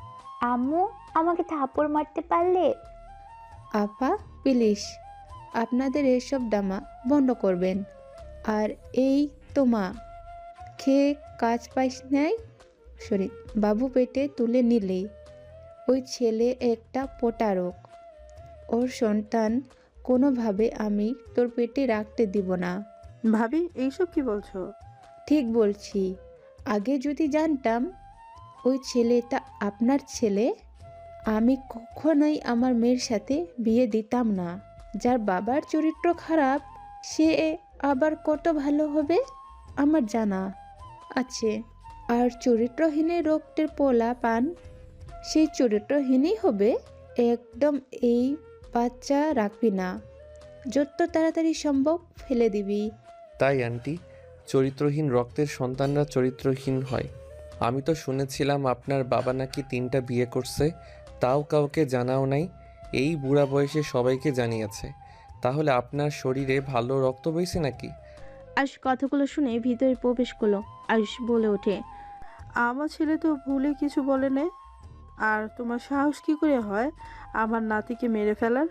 আম্মু, আমাকে থাপ্পড় মারতে পারলে? আপা প্লিজ, আপনাদের এসব ড্রামা বন্ধ করবেন। আর এই তোমা, খেয়ে কাজ পাইস নাই? সরি, বাবু পেটে তুলে নিলে ওই ছেলে একটা প্রতারক। ওর সন্তান কোনোভাবে আমি তোর পেটে রাখতে দিব না। ভাবি, এইসব কি বলছো? ঠিক বলছি। আগে যদি জানতাম ওই ছেলেটা আপনার ছেলে, আমি কখনোই আমার মেয়ের সাথে বিয়ে দিতাম না। যার বাবার চরিত্র খারাপ সে আবার কত ভালো হবে আমার জানা আছে। আর চরিত্রহীনের রক্তের পোলা পান সেই চরিত্রহীনই হবে। একদম এই বাচ্চা রাখবি না, যত তাড়াতাড়ি সম্ভব ফেলে দিবি। তাই আন্টি, চরিত্রহীন রক্তের সন্তানরা চরিত্রহীন হয়। আমি তো শুনেছিলাম আপনার বাবা নাকি 3টা বিয়ে করছে, তাও কাউকে জানাও নাই। এই বুড়া বয়সে সবাইকে জানিয়েছে। তাহলে আপনার শরীরে ভালো রক্ত বইছে নাকি? আয়ুষ কথাগুলো শুনে ভিতরে প্রবেশ করলো। আয়ুষ বলে ওঠে, আমার ছেলে তো ভুলে কিছু বলে নেই। আর তোমার সাহস কি করে হয় আমার নাতিকে মেরে ফেলার?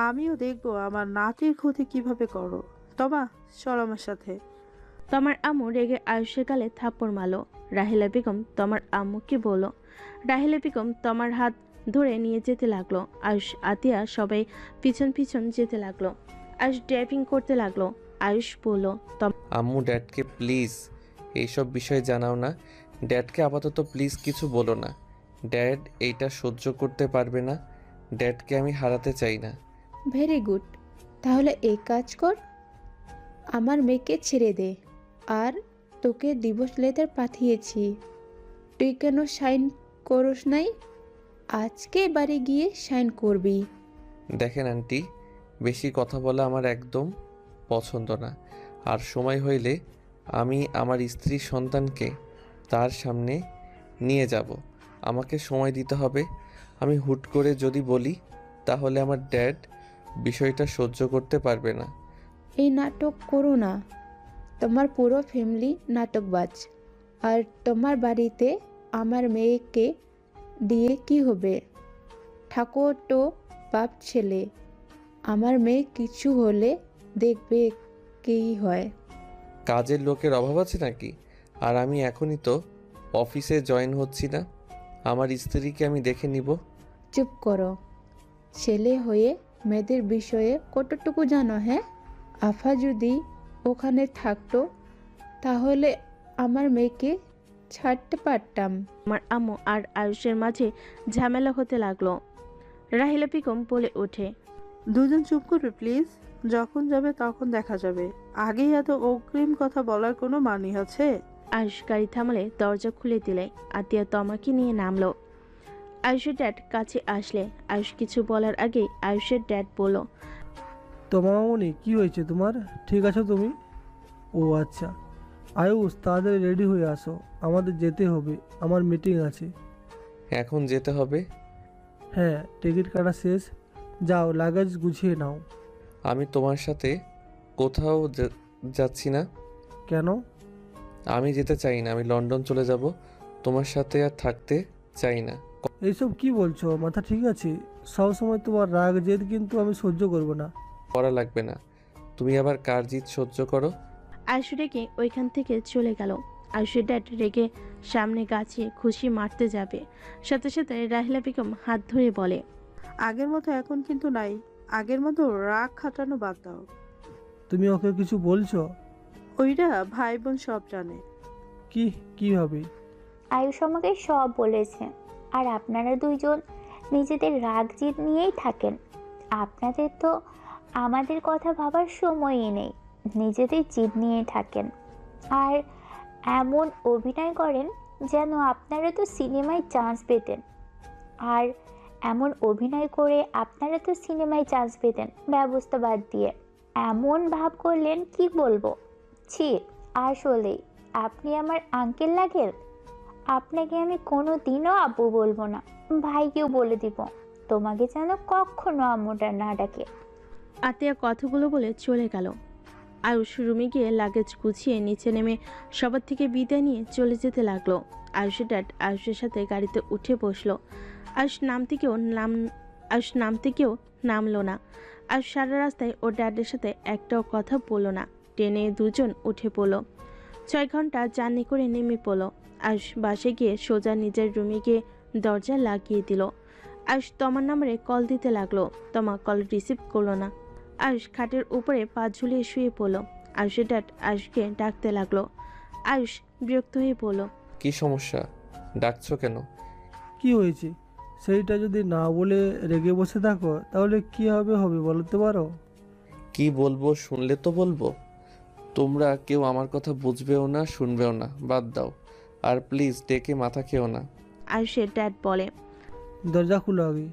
আমিও দেখবো আমার নাতির ক্ষতি কিভাবে করো। তমা, চল আমার সাথে। তোমার আম্মু রেগে আয়ুষের গালে থাপ্পড় মারলো। রাহিলা বেগম তোমার আম্মুকে বলল। রাহিলা বেগম তোমার হাত ধরে নিয়ে যেতে লাগলো। আয়ুষ, আতিয়া সবাই পিছন পিছন যেতে লাগলো। আয়ুষ ড্রাইভিং করতে লাগলো। আয়ুষ বলল, আম্মু, ড্যাডকে প্লিজ এইসব বিষয়ে জানাও না। ড্যাডকে আপাতত প্লিজ কিছু বলো না। ড্যাড এইটা সহ্য করতে পারবে না। ড্যাডকে আমি হারাতে চাই না। Very good. তাহলে এই কাজ কর, আমার মেয়েকে ছেড়ে দে। আর তোকে ডিভোর্স লেটার পাঠিয়েছি, তুই কেন সাইন করস নাই? আজকে বাড়ি গিয়ে সাইন করবি। দেখেন আন্টি, বেশি কথা বলা আমার একদম পছন্দ না। আর সময় হইলে আমি আমার স্ত্রীর সন্তানকে তার সামনে নিয়ে যাব। আমাকে সময় দিতে হবে। আমি হুট করে যদি বলি তাহলে আমার ড্যাড বিষয়টা সহ্য করতে পারবে না। এই নাটক করো না, তোমার পুরো ফ্যামিলি নাটকবাজ। আর তোমার বাড়িতে আমার মেয়েকে দিয়ে কি হবে? ঠাকুর তো বাপ ছেলে, আমার মেয়ে কিছু হলে দেখবে কী হয়। কাজের লোকের অভাব আছে নাকি? আর আমি এখনই তো অফিসে জয়েন হচ্ছি না। আমার স্ত্রীকে আমি দেখে নিব। চুপ করো, ছেলে হয়ে মেয়েদের বিষয়ে কতটুকু জানো? হ্যাঁ, আফা যদি ওখানে থাকতো তাহলে আমার মেয়েকে ছাড়তে পারতাম। আমার আম্মু আর আয়ুষের মাঝে ঝামেলা হতে লাগলো। রাহিলা বেগম বলে ওঠে, দুজন চুপ করবে প্লিজ। যখন যাবে তখন দেখা যাবে। আগেই এত অগ্রিম কথা বলার কোনো মানি আছে? আয়ুষ গাড়ি থামালে দরজা খুলে দিলে আতিয়া তমাকে নিয়ে নামলো। আয়ুষের ড্যাড কাছে আসলে আয়ুষ কিছু বলার আগেই আয়ুষের ড্যাড বলল, তোমার মামনি কি হয়েছে তোমার? ঠিক আছো তুমি? ও আচ্ছা। আয়ুষ, তাড়াতাড়ি রেডি হয়ে আসো, আমাদের যেতে হবে, আমার মিটিং আছে। এখন যেতে হবে? হ্যাঁ, টিকিট কাটা শেষ। যাও, লাগেজ গুছিয়ে নাও। আমি তোমার সাথে কোথাও যাচ্ছি না। কেন? আমি যেতে চাই না। আমি লন্ডন চলে যাব। তোমার সাথে আর থাকতে চাই না। এইসব কি বলছো? মাথা ঠিক আছে? সবসময় তোমার রাগ জেদ কিন্তু আমি সহ্য করব না। করা লাগবে না। তুমি আবার কার জিদ সহ্য করো? আয়ুষ রেগে ওইখান থেকে চলে গেল। আয়ুষের ড্যাড রেগে সামনে গাছে খুশি মারতে যাবে, সাথে সাথে রাহিলা বেগম হাত ধরে বলে, আগের মতো এখন কিন্তু নাই। আগের মতো রাগ খাটানো বাদ দাও। তুমি ওকে কিছু বলছো? ওইটা ভাই বোন সব জানে। কিভাবে? আয়ুষ আমাকে সব বলেছে। আর আপনারা দুইজন নিজেদের রাগ জিদ নিয়েই থাকেন। আপনাদের তো আমাদের কথা ভাবার সময়ই নেই, নিজেদের জিদ নিয়েই থাকেন। আর এমন অভিনয় করেন যেন আপনারা তো সিনেমায় চান্স পেতেন। আর এমন অভিনয় করে আপনারা তো সিনেমায় চান্স পেতেন ব্যবস্থা বাদ দিয়ে। এমন ভাব করলেন কি বলবো। ছি, আসলেই আপনি আমার আঙ্কেল লাগেন। আপনাকে আমি কোনো দিনও আব্বু বলবো না, ভাইকেও বলে দিব তোমাকে যেন কখনো আম্মুটা না ডাকে। আতিয়া কথাগুলো বলে চলে গেল। আয়ুষ রুমে গিয়ে লাগেজ গুছিয়ে নিচে নেমে সবার থেকে বিদায় নিয়ে চলে যেতে লাগলো। আয়ুষের ড্যাড আয়ুষের সাথে গাড়িতে উঠে বসলো। আয়ুষ নামতে কেউ নামলো না। আয়ুষ সারা রাস্তায় ওর ড্যাডের সাথে একটাও কথা বললো না। ট্রেনে দুজন উঠে পড়লো। 6 ঘন্টা জার্নি করে নেমে পড়লো। আয়ুষ বাসে গিয়ে সোজা নিজের রুমে গিয়ে দরজা লাগিয়ে দিল। আয়ুষ তমার নাম্বারে কল দিতে লাগলো। তমা কল রিসিভ করলো না। আয়ুষ খাটের উপরে পা ঝুলিয়ে শুয়ে পড়লো। আয়ুষের ড্যাড আয়ুষকে ডাকতে লাগলো। আয়ুষ বিরক্ত হয়ে বলল, কি সমস্যা, ডাকছো কেন? কি হয়েছে? সেইটা যদি না বলে রেগে বসে থাকো তাহলে কি হবে বলতে পারো? কি বলবো শুনলে তো বলবো। তোমরা কেউ আমার কথা বুঝবেও না, শুনবেও না, বাদ দাও। আর প্লিজ ডেকে মাথা খেও না। আয়ুষের ড্যাড বলে। দরজা খুলো আগে।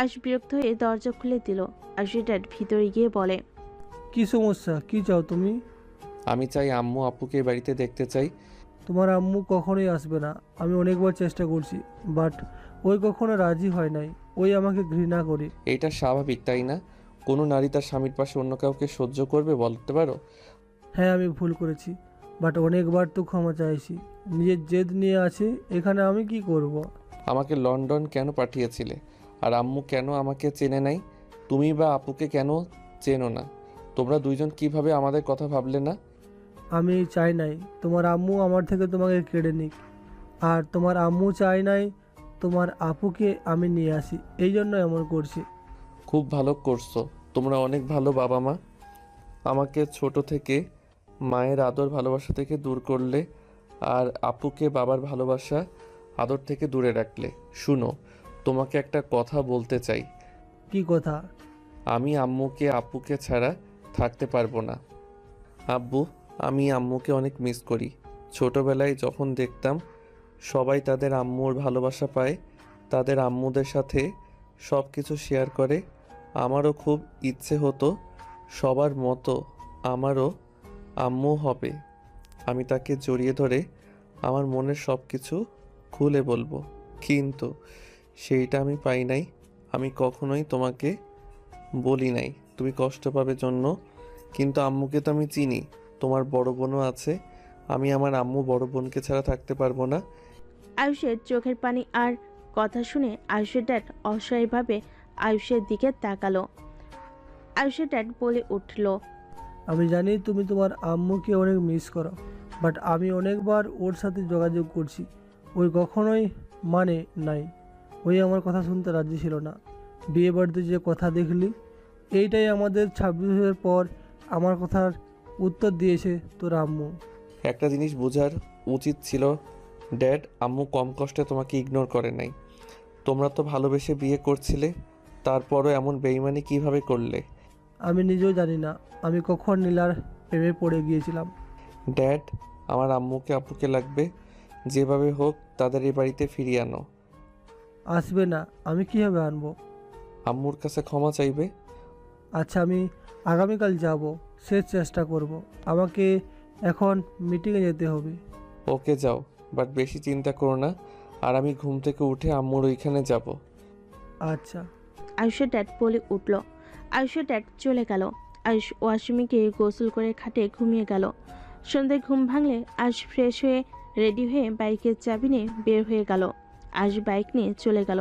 আয়ুষ বিরক্ত হয়ে দরজা খুলে দিল। আয়ুষের ড্যাড ভিতরে গিয়ে বলে, কি সমস্যা, কি চাও তুমি? আমি চাই আম্মু আপুকে এই বাড়িতে দেখতে চাই। তোমার আম্মু কখনোই আসবে না। আমি অনেকবার চেষ্টা করছি, বাট ওই কখনো রাজি হয় নাই। ওই আমাকে ঘৃণা করে। এটা স্বাভাবিক তাই না? কোনো নারী তার স্বামীর পাশে অন্য কাউকে সহ্য করবে বলতে পারো? হ্যাঁ, আমি ভুল করেছি, বাট অনেকবার তো ক্ষমা চাইছি। নিজের জেদ নিয়ে আছে, এখানে আমি কি করব? আমাকে লন্ডন কেন পাঠিয়েছিলে? আর আম্মু কেন আমাকে চেনে নাই? তুমি বা আপুকে কেন চেনো না? তোমরা দুইজন কিভাবে আমাদের কথা ভাবলে না? আমি চাই নাই তোমার আম্মু আমার থেকে তোমাকে কেড়ে নিক, আর তোমার আম্মু চাই নাই তোমার আপুকে আমি নিয়ে আসি। এই জন্য এমন করছি। খুব ভালো করছো, তোমরা অনেক ভালো বাবা মা। আমাকে ছোট থেকে মায়ের আদর ভালোবাসা থেকে দূর করলে, আর আপুকে বাবার ভালোবাসা আদর থেকে দূরে রাখলে। শুনো, তোমাকে একটা কথা বলতে চাই। কি কথা? আমি আম্মুকে আপুকে ছাড়া থাকতে পারবো না। আব্বু, আমি আম্মুকে অনেক মিস করি। ছোটবেলায় যখন দেখতাম সবাই তাদের আম্মুর ভালোবাসা পায়, তাদের আম্মুদের সাথে সব কিছু শেয়ার করে, আমারও খুব ইচ্ছে হতো সবার মতো আমারও আম্মু হবে। আমি তাকে জড়িয়ে ধরে আমার মনের সব কিছু খুলে বলবো, কিন্তু সেইটা আমি পাই নাই। আমি কখনোই তোমাকে বলি নাই তুমি কষ্ট পাবে জন্য, কিন্তু আম্মুকে তো আমি চিনি, তোমার বড় বোনও আছে। আমি আমার আম্মু বড় বোনকে ছাড়া থাকতে পারবো না। আয়ুষের চোখের পানি আর কথা শুনে আয়ুষের ড্যাড অসহায়ভাবে আয়ুষের দিকে তাকালো। আয়ুষের ড্যাড বলে উঠল, আমি জানি তুমি তোমার আম্মুকে অনেক মিস করো, বাট আমি অনেকবার ওর সাথে যোগাযোগ করছি, ওই কখনোই মানে নাই। ওই আমার কথা শুনতে রাজি ছিল না। বিয়ে বাড়িতে যে কথা দেখলি, এইটাই আমাদের 26 বছর পর আমার কথার উত্তর দিয়েছে তোর আম্মু। একটা জিনিস বোঝার উচিত ছিল ড্যাড, আম্মু কম কষ্টে তোমাকে ইগনোর করে নাই। তোমরা তো ভালোবেসে বিয়ে করছিলে, তারপরও এমন বেইমানি কিভাবে করলে? আমি নিজেও জানি না আমি কখন নীলার প্রেমে পড়ে গিয়েছিলাম। ড্যাড, আমার আম্মুকে আপুকে লাগবে, যেভাবে হোক তাদের এই বাড়িতে ফিরিয়ে আনো। আসবে না, আমি কীভাবে আনবো? আম্মুর কাছে ক্ষমা চাইবে। আচ্ছা, আমি আগামীকাল যাব, শেষ চেষ্টা করব। আমাকে এখন মিটিংয়ে যেতে হবে। ওকে যাও, বাট বেশি চিন্তা করো না। আর আমি ঘুম থেকে উঠে আম্মুর ওইখানে যাব। আচ্ছা। আয়ুষের ড্যাড বলে উঠল। আয়ুষের ড্যাড চলে গেল। আয়ুষ ওয়াশরুমে গোসল করে খাটে ঘুমিয়ে গেল। সন্ধ্যায় ঘুম ভাঙলে আয়ুষ ফ্রেশ হয়ে রেডি হয়ে বাইকের চাবি নিয়ে বের হয়ে গেল। আয়ুষ বাইক নিয়ে চলে গেল।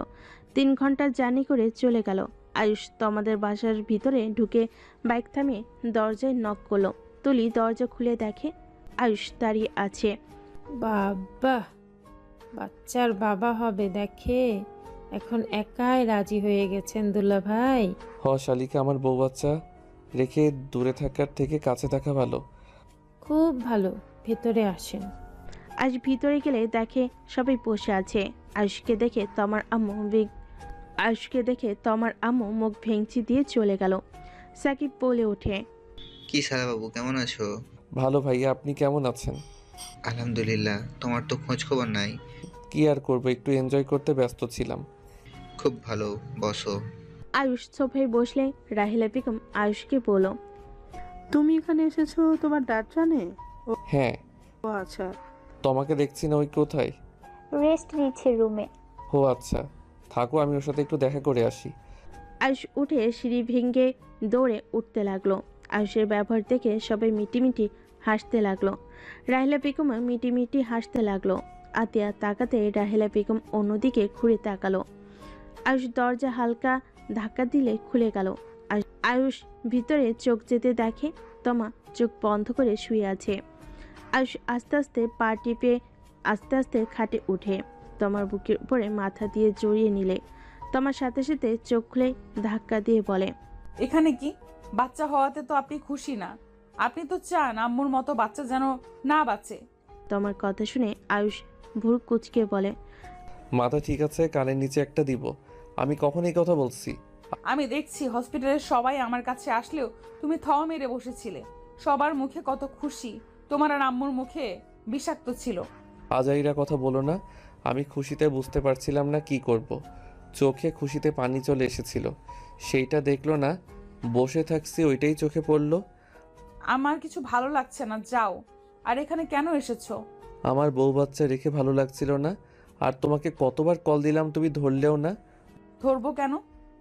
3 ঘন্টার জার্নি করে চলে গেল। আয়ুষ তোমাদের বাসার ভিতরে ঢুকে বাইক থামিয়ে দরজায় নক করলো। তুলি দরজা খুলে দেখে আয়ুষ দাঁড়িয়ে আছে। বাবা, বাচ্চার বাবা হবে দেখে এখন একাই রাজি হয়ে গেছেন দুলা ভাই। শালিকা, আমার বউ বাচ্চা রেখে দূরে থাকার থেকে কাছে থাকা ভালো। খুব ভালো, ভেতরে আসেন। আজ ভিতরে গেলে দেখে সবাই বসে আছে। আয়ুষকে দেখে তোমার আম্মু মুখ ভেঙচি দিয়ে চলে গেল। সাকিব বলে ওঠে, কি সারা বাবু, কেমন আছো? ভালো ভাইয়া, আপনি কেমন আছেন? আলহামদুলিল্লাহ। তোমার তো খোঁজ খবর নাই। কি আর করবো, একটু এনজয় করতে ব্যস্ত ছিলাম। খুব ভালো, বসো। আয়ুষ সোফায় বসলে রাহিলা বেগম আয়ুষকে বলল, তুমি এখানে এসেছো তোমার ড্যাড জানে? হ্যাঁ। ও আচ্ছা। তোমাকে দেখছি না, ওই কোথায়? রেস্ট নিচ্ছে রুমে। ও আচ্ছা, থাকো, আমি ওর সাথে একটু দেখা করে আসি। আয়ুষ উঠে সিঁড়ি ভেঙে দৌড়ে উঠতে লাগলো। আয়ুষের ব্যবহার দেখে সবাই মিটিমিটি হাসতে লাগলো। রাহিলা বেগম মিটিমিটি হাসতে লাগলো। আতিয়া তাকাতে রাহিলা বেগম অন্যদিকে ঘুরে তাকালো। আয়ুষ দরজা হালকা ধাক্কা দিলে খুলে গেল। আয়ুষ ভিতরে চোখ যেতে দেখে তমা চোখ বন্ধ করে শুয়ে আছে। আয়ুষ আস্তে আস্তে পা টিপে আস্তে আস্তে খাটে উঠে তমার বুকের উপরে মাথা দিয়ে জড়িয়ে নিলে তমার সাথে সাথে চোখ খুলে ধাক্কা দিয়ে বলে, এখানে কি? বাচ্চা হওয়াতে তো আপনি খুশি না? আপনি তো চান আম্মুর মতো বাচ্চা যেন না বাঁচে। তোমার কথা শুনে আয়ুষ ভুরু কুচকে বলে, মাথা ঠিক আছে, কানের নিচে একটা দিব। আমি কখন এই কথা বলছি? আমি দেখছি হসপিটালের সবাই আমার কাছে আসলেও তুমি থাওয়া মেরে বসেছিলে। সবার মুখে কত খুশি, তোমার আর আম্মুর মুখে বিষাক্ত ছিল। আজাইরা কথা বলো না। আমি খুশিতে বুঝতে পারছিলাম না কি করব। চোখে খুশিতে পানি চলে এসেছিল, সেইটা দেখলো না, বসে থাকছি ওইটাই চোখে পড়লো। আমার কিছু ভালো লাগছে না, যাও। আর এখানে কেন এসেছো? আমার বউ বাচ্চা রেখে ভালো লাগছিল না। আর তোমাকে কতবার কল দিলাম, তুমি ধরলেও না। ধরবো কেন?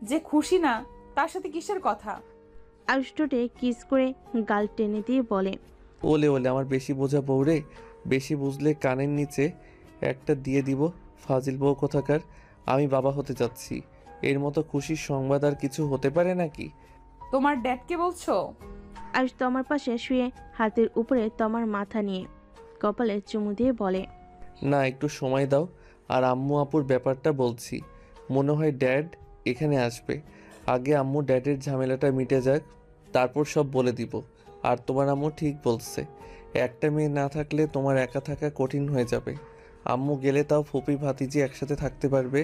যে খুশি না তার সাথে কিসের কথা? আয়ুষ ঠোঁটে কিস করে গাল টেনে দিয়ে বলে, ওলে ওলে আমার বেশি বোঝা বউরে। বেশি বুঝলে কানের নিচে একটা দিয়ে দিব। ফাজিল বউ কোথাকার। আমি বাবা হতে যাচ্ছি। এর মতো খুশির সংবাদ আর কিছু হতে পারে নাকি? তোমার ড্যাডকে বলছো? আয়ুষ তোমার পাশে শুয়ে হাতের উপরে তোমার মাথা নিয়ে কপালে চুমু দিয়ে বলে, না, একটু সময় দাও। আর আম্মু আপুর ব্যাপারটা বলছি। মনে হয় ড্যাড এখানে আসবে। আগে আম্মু ড্যাডের ঝামেলাটা মিটে যাক, তারপর সব বলে দিব। আর তোমার আম্মু ঠিক বলছে, একটা মেয়ে না থাকলে তোমার একা থাকা কঠিন হয়ে যাবে। আম্মু গেলে তাও ফুপি ভাতিজি একসাথে থাকতে পারবে।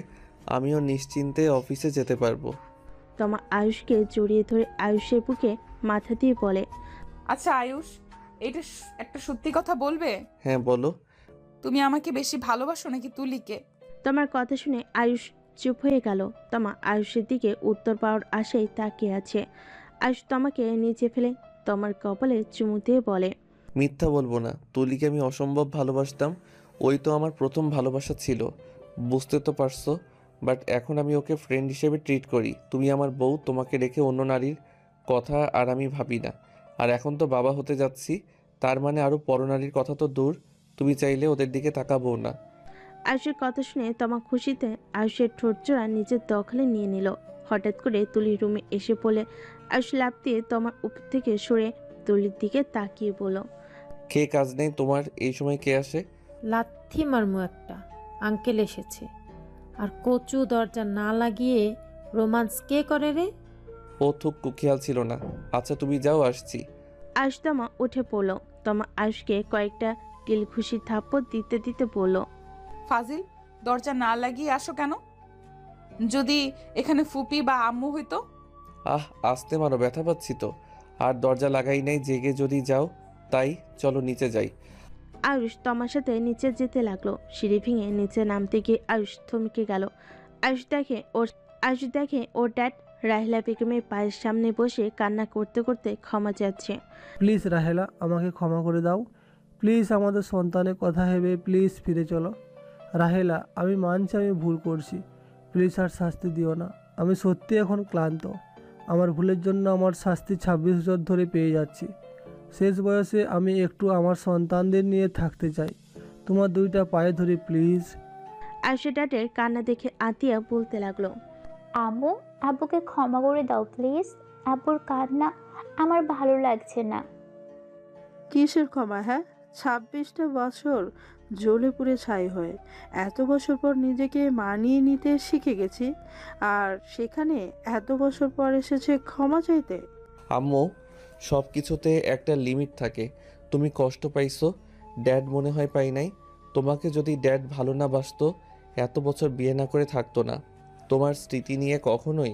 আমিও নিশ্চিন্তে অফিসে যেতে পারবো। তোমার আয়ুষকে জড়িয়ে ধরে আয়ুষের বুকে মাথা দিয়ে বলে, আচ্ছা আয়ুষ, এটা একটা সত্যি কথা বলবে? হ্যাঁ বলো। তুমি আমাকে বেশি ভালোবাসো নাকি তুলিকে? তোমার কথা শুনে আয়ুষ চুপ হয়ে গেল। তোমা আয়ুষের দিকে উত্তর পাওয়ার আশায় তাকিয়ে আছে। আয়ুষ তোমাকে নিচে ফেলে তোমার কপালে চুমু দিয়ে বলে, মিথ্যা বলবো না, তুলিকে আমি অসম্ভব ভালোবাসতাম। ওই তো আমার প্রথম ভালোবাসা ছিল, বুঝতে তো পারছো। বাট এখন আমি ওকে ফ্রেন্ড হিসেবে ট্রিট করি। তুমি আমার বউ, তোমাকে রেখে অন্য নারীর কথা আর আমি ভাবি না। আর এখন তো বাবা হতে যাচ্ছি, তার মানে আরও পরনারীর কথা তো দূর। তুমি চাইলে ওদের দিকে তাকাবো না। আয়ুষের কথা শুনে তোমার খুশিতে আয়ুষের ঠোঁটজোড়া নিজের দখলে নিয়ে নিল। হঠাৎ করে তুলির রুমে এসে পড়লে আয়ুষ লাফ দিয়ে তোমার উপর থেকে সরে তুলির দিকে তাকিয়ে বলল, কে কাজ নেই তোমার এই সময় কে আসে? লাথি মারমু একটা। আঙ্কেল এসেছে। আর কচু দরজা না লাগিয়ে রোমান্স কে করে রে? ও থুক খেয়াল ছিল না। আচ্ছা তুমি যাও, আসছি। আয়ুষ তোমা উঠে পড়ল। তোমা আয়ুষকে কয়েকটা কিলঘুষি থাপ্পড় দিতে দিতে বলল, ফাজিল, দরজা না লাগিয়ে আসো কেন? যদি এখানে ফুপি বা আম্মু হইতো? আসতে মারো, ব্যথা পাচ্ছি তো। আর দরজা লাগাই নাই, জেগে যদি যাও তাই। চলো নিচে যাই। আয়ুষ তোমার সাথে নিচে যেতে লাগলো। সিঁড়ি ভেঙে নিচে নামতে গিয়ে আয়ুষ থমকে গেল। আয়ুষ দেখে ওর ড্যাড রাহিলা বেগমের পায়ের সামনে বসে কান্না করতে করতে ক্ষমা চাচ্ছে। প্লিজ রাহেলা, আমাকে ক্ষমা করে দাও। প্লিজ আমাদের সন্তানের কথা ভেবে প্লিজ ফিরে চলো। রাহেলা, আমি মানছি আমি ভুল করছি। প্লিজ আর শাস্তি দিও না। আমি সত্যি এখন ক্লান্ত। আমার ভুলের জন্য আমার শাস্তি 26 বছর ধরে পেয়ে যাচ্ছি। শেষ বয়সে আমি একটু আমার সন্তানদের নিয়ে থাকতে চাই। তোমার দুইটা পায়ে ধরি প্লিজ। আয়ুষের ড্যাডের কান্না দেখে আতিয়া বলতে লাগলো, আম্মু, আব্বুকে ক্ষমা করে দাও প্লিজ। আব্বুর কান্না আমার ভালো লাগছে না। কিসের ক্ষমা? হ্যাঁ, 26টা বছর জ্বলে পুড়ে ছাই হয়ে এত বছর পর নিজেকে মানিয়ে নিতে শিখে গেছি, আর সেখানে এত বছর পর এসেছে ক্ষমা চাইতে। আম্মু, সব কিছুতে একটা লিমিট থাকে। তুমি কষ্ট পাইছো, ড্যাড মনে হয় পাই নাই। তোমাকে যদি ড্যাড ভালো না বাসতো এত বছর বিয়ে না করে থাকতো না। তোমার স্মৃতি নিয়ে কখনোই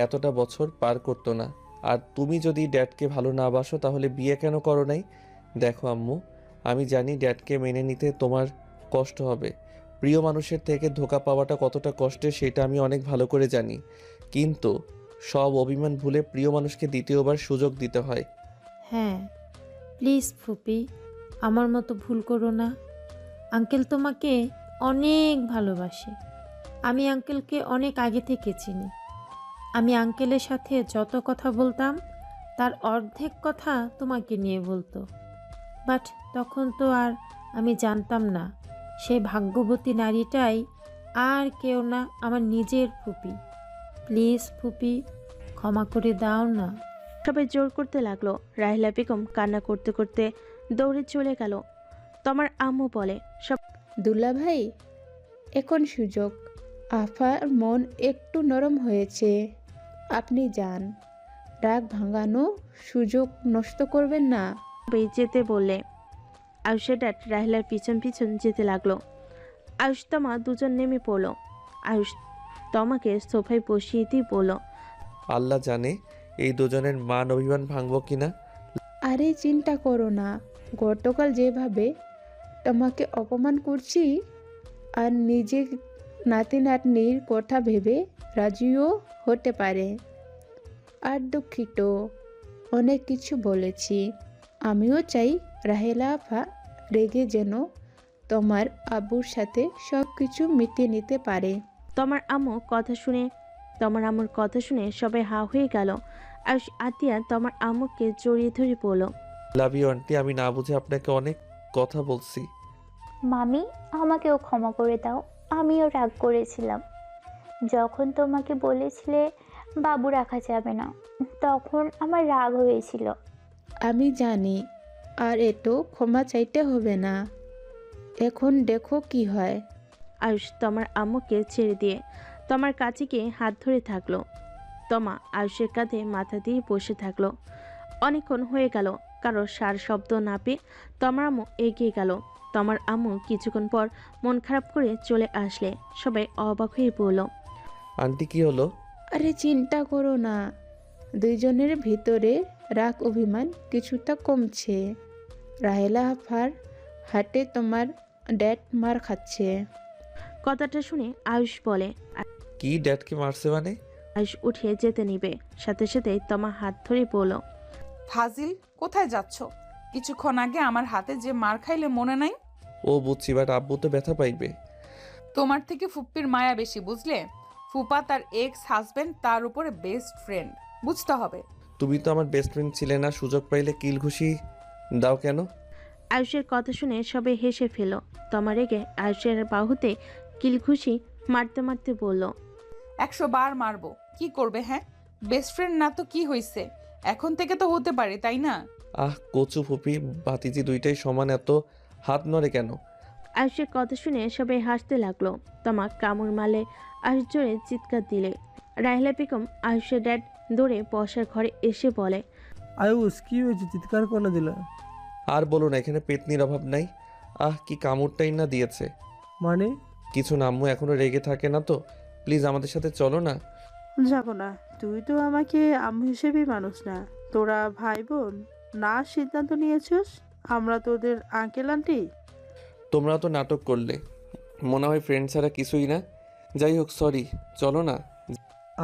এতটা বছর পার করতো না। আর তুমি যদি ড্যাডকে ভালো না বাসো তাহলে বিয়ে কেন করো নাই? দেখো আম্মু, আমি জানি ড্যাডকে মেনে নিতে তোমার কষ্ট হবে। প্রিয় মানুষের থেকে ধোঁকা পাওয়াটা কতটা কষ্টের সেটা আমি অনেক ভালো করে জানি। কিন্তু সব অভিমান ভুলে প্রিয় মানুষকে দ্বিতীয়বার সুযোগ দিতে হয়। হ্যাঁ, প্লিজ ফুপি, আমার মতো ভুল করো না। আঙ্কেল তোমাকে অনেক ভালোবাসে। আমি আঙ্কেলকে অনেক আগে থেকে চিনি। আমি আঙ্কেলের সাথে যত কথা বলতাম তার অর্ধেক কথা তোমাকে নিয়ে বলতো। বাট তখন তো আর আমি জানতাম না সেই ভাগ্যবতী নারীটাই আর কেউ না, আমার নিজের ফুপি। প্লিজ ফুপি, ক্ষমা করে দাও না। সবাই জোর করতে লাগলো। রাহিলা বেগম কান্না করতে করতে দৌড়ে চলে গেল। তোমার আম্মু বলে, সব দুলা ভাই, এখন সুযোগ। আফার মন একটু নরম হয়েছে, আপনি যান। রাগ ভাঙানো সুযোগ নষ্ট করবেন না। যেতে বললে আয়ুষের ড্যাড রাহিলার পিছন পিছন যেতে লাগলো। আয়ুষ তমা দুজন নেমে পড়লো। আয়ুষ তমাকে সোফায় বসিয়ে দিয়ে বলল, আল্লাহ জানে এই দুজনের মান অভিমান ভাঙবো কিনা। আরে চিন্তা করো না, গতকাল যেভাবে তোমাকে অপমান করছি আর নিজে নাতি নাতনির কথা ভেবে রাজিও হতে পারে। আর দুঃখিত, অনেক কিছু বলেছি। আমিও চাই রাহেলা আপা রেগে যেন তোমার আব্বুর সাথে সব কিছু মিটিয়ে নিতে পারে। তোমার আম্মুর কথা শুনে সবাই হা হয়ে গেল। আয়ুষ আতিয়া তোমার আম্মুকে জড়িয়ে ধরে বলল, লাভ ইউ আন্টি, আমি না বুঝে আপনাকে অনেক কথা বলছি। মামি, আমাকেও ক্ষমা করে দাও। আমিও রাগ করেছিলাম। যখন তোমাকে বলেছিলে বাবু রাখা যাবে না, তখন আমার রাগ হয়েছিল। আমি জানি, আর এতো ক্ষমা চাইতে হবে না। এখন দেখো কি হয়। আয়ুষ তোমার আম্মুকে ছেড়ে দিয়ে তোমার কাছে গিয়ে হাত ধরে থাকলো। তমা আয়ুষের কাঁধে মাথা দিয়ে বসে থাকলো। অনেকক্ষণ হয়ে গেল, কারো সার শব্দ না পেয়ে তোমার আম্মু এগিয়ে গেল। তোমার আম্মু কিছুক্ষণ পর মন খারাপ করে চলে আসলে সবাই অবাক হয়ে বলল, আন্টি কি হলো? আরে চিন্তা করো না, দুইজনের ভিতরে রাগ অভিমান কিছুটা কমছে। রাহেলা আপার হাটে তোমার ড্যাড মার খাচ্ছে। কথাটা শুনে আয়ুষ বলে, কি ড্যাডকে মারছে মানে? আয়ুষ উঠে যেতে নিবে, সাথে সাথে তোমার হাত ধরে বলল, ফাজিল, কোথায় যাচ্ছ? কিছুক্ষণ আগে আমার হাতে যে মার খাইলে মনে নাই? ও বুঝছি, বাট আব্বু তো ব্যথা পাইবে। তোমার থেকে ফুপ্পির মায়া বেশি, বুঝলে? ফুপা তার এক্স হাজবেন্ড, তার উপরে বেস্ট ফ্রেন্ড, বুঝতে হবে। তুমি তো আমার বেস্ট ফ্রেন্ড ছিলে না, সুযোগ পাইলে কিল ঘুষি দাও কেন? আয়ুষের কথা শুনে সবাই হেসে ফেল। তোমার রেগে আয়ুষের বাহুতে কিলঘুষি মারতে মারতে বলল, 100 বার মারবো, কি করবে? হ্যাঁ, বেস্ট ফ্রেন্ড না তো কি হয়েছে? এখন থেকে তো হতে পারে, তাই না? আহ কচু ফুপি ভাতিজি দুইটাই সমান, এত হাত নড়ে কেন? আয়ুষের কথা শুনে সবাই হাসতে লাগলো। তোমা কামড় মারলে আয়ুষ জোরে চিৎকার দিলে। রাহিলা বেগম আয়ুষের ড্যাড দৌড়ে বসার ঘরে এসে বলে, আয়ুষ কি হয়েছে, চিৎকার করে দিলে? আর বলো না, এখানে পেতনির অভাব নাই। আহ কি কামড়টাই না দিয়েছে। মানে? কিছু না আম্মু, এখনো রেগে থাকে না তো? প্লিজ আমাদের সাথে চলো না। যাবো না, তুই তো আমাকে আম্মু হিসেবেই মানুষ না। তোরা ভাই বোন না সিদ্ধান্ত নিয়েছিস আমরা তোদের আঙ্কেল আন্টি। তোমরা তো নাটক করলে, মনে হয় ফ্রেন্ড ছাড়া কিছুই না। যাই হোক, সরি, চলো না।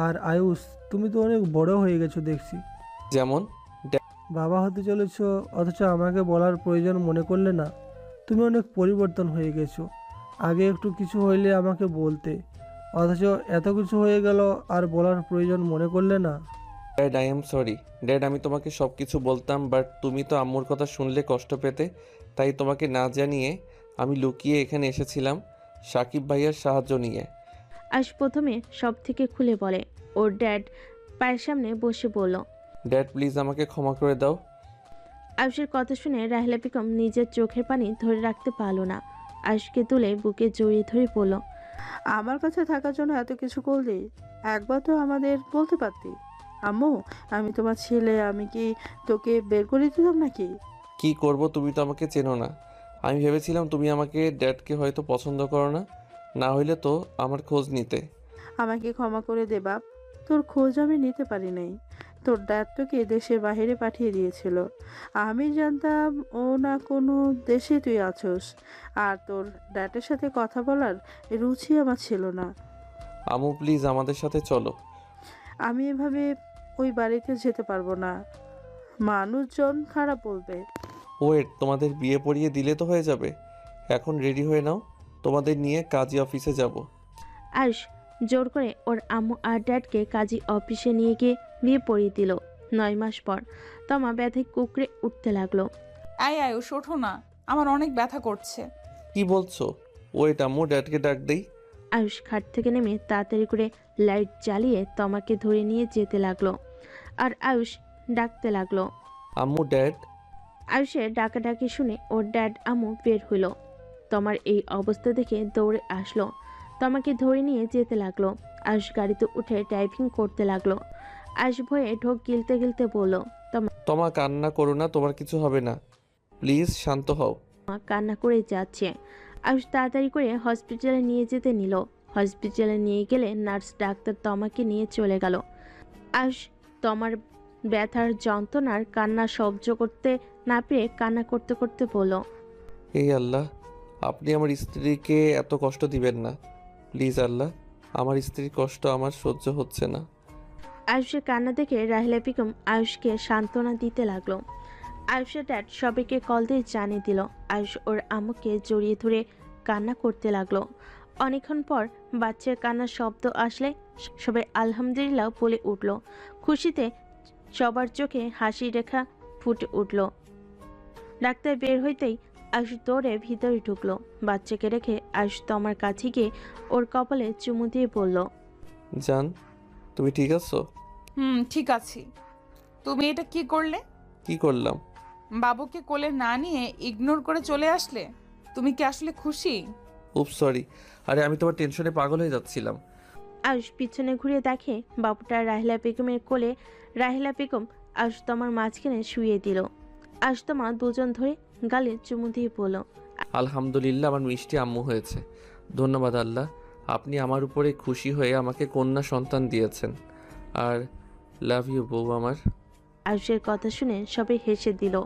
আর আয়ুষ, তুমি তো অনেক বড় হয়ে গেছো দেখছি। যেমন? বাবা হতে চলেছ, অথচ আমাকে বলার প্রয়োজন মনে করলে না। তুমি অনেক পরিবর্তন হয়ে গেছো। আগে একটু কিছু হইলে আমাকে বলতে, অথচ এত কিছু হয়ে গেল আর বলার প্রয়োজন মনে করলে না। Dad, I am sorry. Dad, আমি তোমাকে সব কিছু বলতাম, বাট তুমি তো আম্মুর কথা শুনলে কষ্ট পেতে, তাই তোমাকে না জানিয়ে আমি লুকিয়ে এখানে এসেছিলাম সাকিব ভাইয়ার সাহায্য নিয়ে। আয়ুষ প্রথমে সব থেকে খুলে বলে। ওর ড্যাড পায়ের সামনে বসে বলল, ড্যাড প্লিজ আমাকে ক্ষমা করে দাও। আয়ুষের কথা শুনে রাহিলা বেগম নিজের চোখের পানি ধরে রাখতে পারল না। আয়ুষকে তুলে বুকে জড়িয়ে ধরে বলল, আমার কাছে থাকার জন্য এত কিছু করলি, একবার তো আমাদের বলতে পারতি। আম্মু, আমি তোমার ছেলে, আমি কি তোকে বের করে দিতাম নাকি? কি করব, তুমি তো আমাকে চেনো না। আমি ভেবেছিলাম তুমি আমাকে ড্যাডকে হয়তো পছন্দ করো না, না হইলে তো আমার খোঁজ নিতে। আমাকে ক্ষমা করে দে বাপ, তোর খোঁজ আমি নিতে পারি নাই। তোর ড্যাড তোকে দেশের বাইরে পাঠিয়ে দিয়েছিল। আমি জানতাম ও না কোনো দেশে তুই আছোস, আর তোর ড্যাডের সাথে কথা বলার রুচি আমার ছিল না। আম্মু প্লিজ আমাদের সাথে চলো। আমি এভাবে ওই বাড়িতে যেতে পারবো না, মানুষজন খারাপ বলবে। ওয়েট, তোমাদের বিয়ে পড়িয়ে দিলে তো হয়ে যাবে। এখন রেডি হয়ে নাও, তোমাদের নিয়ে কাজী অফিসে যাব। আয়ুষ জোর করে ওর আম্মু আর ড্যাডকে কাজী অফিসে নিয়ে গিয়ে বিয়ে পড়িয়ে দিল। 9 মাস পর তমা ব্যথায় কুকড়ে উঠতে লাগলো। আয়ুষ, ওঠো না, আমার অনেক ব্যথা করছে। কি বলছো? ওয়েট আম্মু, ড্যাডকে ডাক দেই। আয়ুষ খাট থেকে নেমে তাড়াতাড়ি করে লাইট জ্বালিয়ে তমাকে ধরে নিয়ে যেতে লাগলো। আর আয়ুষ ডাকতে লাগলো, আম্মু, ড্যাড। আয়ুষের ডাকাডাকি শুনে ওর ড্যাড আম্মু বের হইল। তোমার এই অবস্থা দেখে দৌড়ে আসলো, তোমাকে ধরে নিয়ে যেতে লাগলো। আয়ুষ গাড়িতে উঠে ড্রাইভিং করতে লাগলো। আয়ুষ ভয়ে ঢোক গিলতে গিলতে বলল, তোমা কান্না করো না, তোমার কিছু হবে না, প্লিজ শান্ত হও। কান্না করে যাচ্ছে। আয়ুষ তাড়াতাড়ি করে হসপিটালে নিয়ে যেতে নিল। হসপিটালে নিয়ে গেলে নার্স ডাক্তার তমাকে নিয়ে চলে গেল। আয়ুষ তমার ব্যথার যন্ত্রণার কান্না সহ্য করতে না পেরে কান্না করতে করতে বলল, এই আল্লাহ, আপনি আমার স্ত্রীকে এত কষ্ট দিবেন না প্লিজ আল্লাহ, আমার স্ত্রীর কষ্ট আমার সহ্য হচ্ছে না। আয়ুষের কান্না দেখে রাহিলা বেগম আয়ুষকে সান্ত্বনা দিতে লাগলো। আয়ুষের ড্যাড সবাইকে কল দিয়ে জানিয়ে দিল। আয়ুষ ওর আম্মুকে জড়িয়ে ধরে কান্না করতে লাগলো। অনেকক্ষণ পর বাচ্চার কান্নার শব্দ আসলে সবাই আলহামদুলিল্লাহ বলে উঠল। খুশিতে সবার চোখে হাসি রেখা ফুটে উঠল। ডাক্তার বের হইতেই আয়ুষ দৌড়ে ভিতরে ঢুকলো। বাচ্চাকে রেখে আয়ুষ তমার কাছে গিয়ে ওর কপালে চুমু দিয়ে বলল, জান, তুমি ঠিক আছো? ঠিক আছি। তুমি এটা কি করলে? কি করলাম? বাবুকে কোলে না নিয়ে ইগনোর করে চলে আসলে। তুমি কি আসলে খুশি? উপ সরি, আরে আমি তোমার টেনশনে পাগল হয়ে যাচ্ছিলাম। আয়ুষ পিছনে ঘুরে দেখে বাবুটা রাহিলা বেগমের কোলে। রাহিলা বেগম আয়ুষ তমার মাঝখানে শুয়ে দিল। আয়ুষ তমা দুজন ধরে গালে চুমু দিয়ে বলল, আলহামদুলিল্লাহ, আমার মিষ্টি আম্মু হয়েছে। ধন্যবাদ আল্লাহ, আপনি আমার উপরে খুশি হয়ে আমাকে কন্যা সন্তান দিয়েছেন। আর লাভ ইউ বউ আমার। আয়ুষের কথা শুনে সবাই হেসে দিল।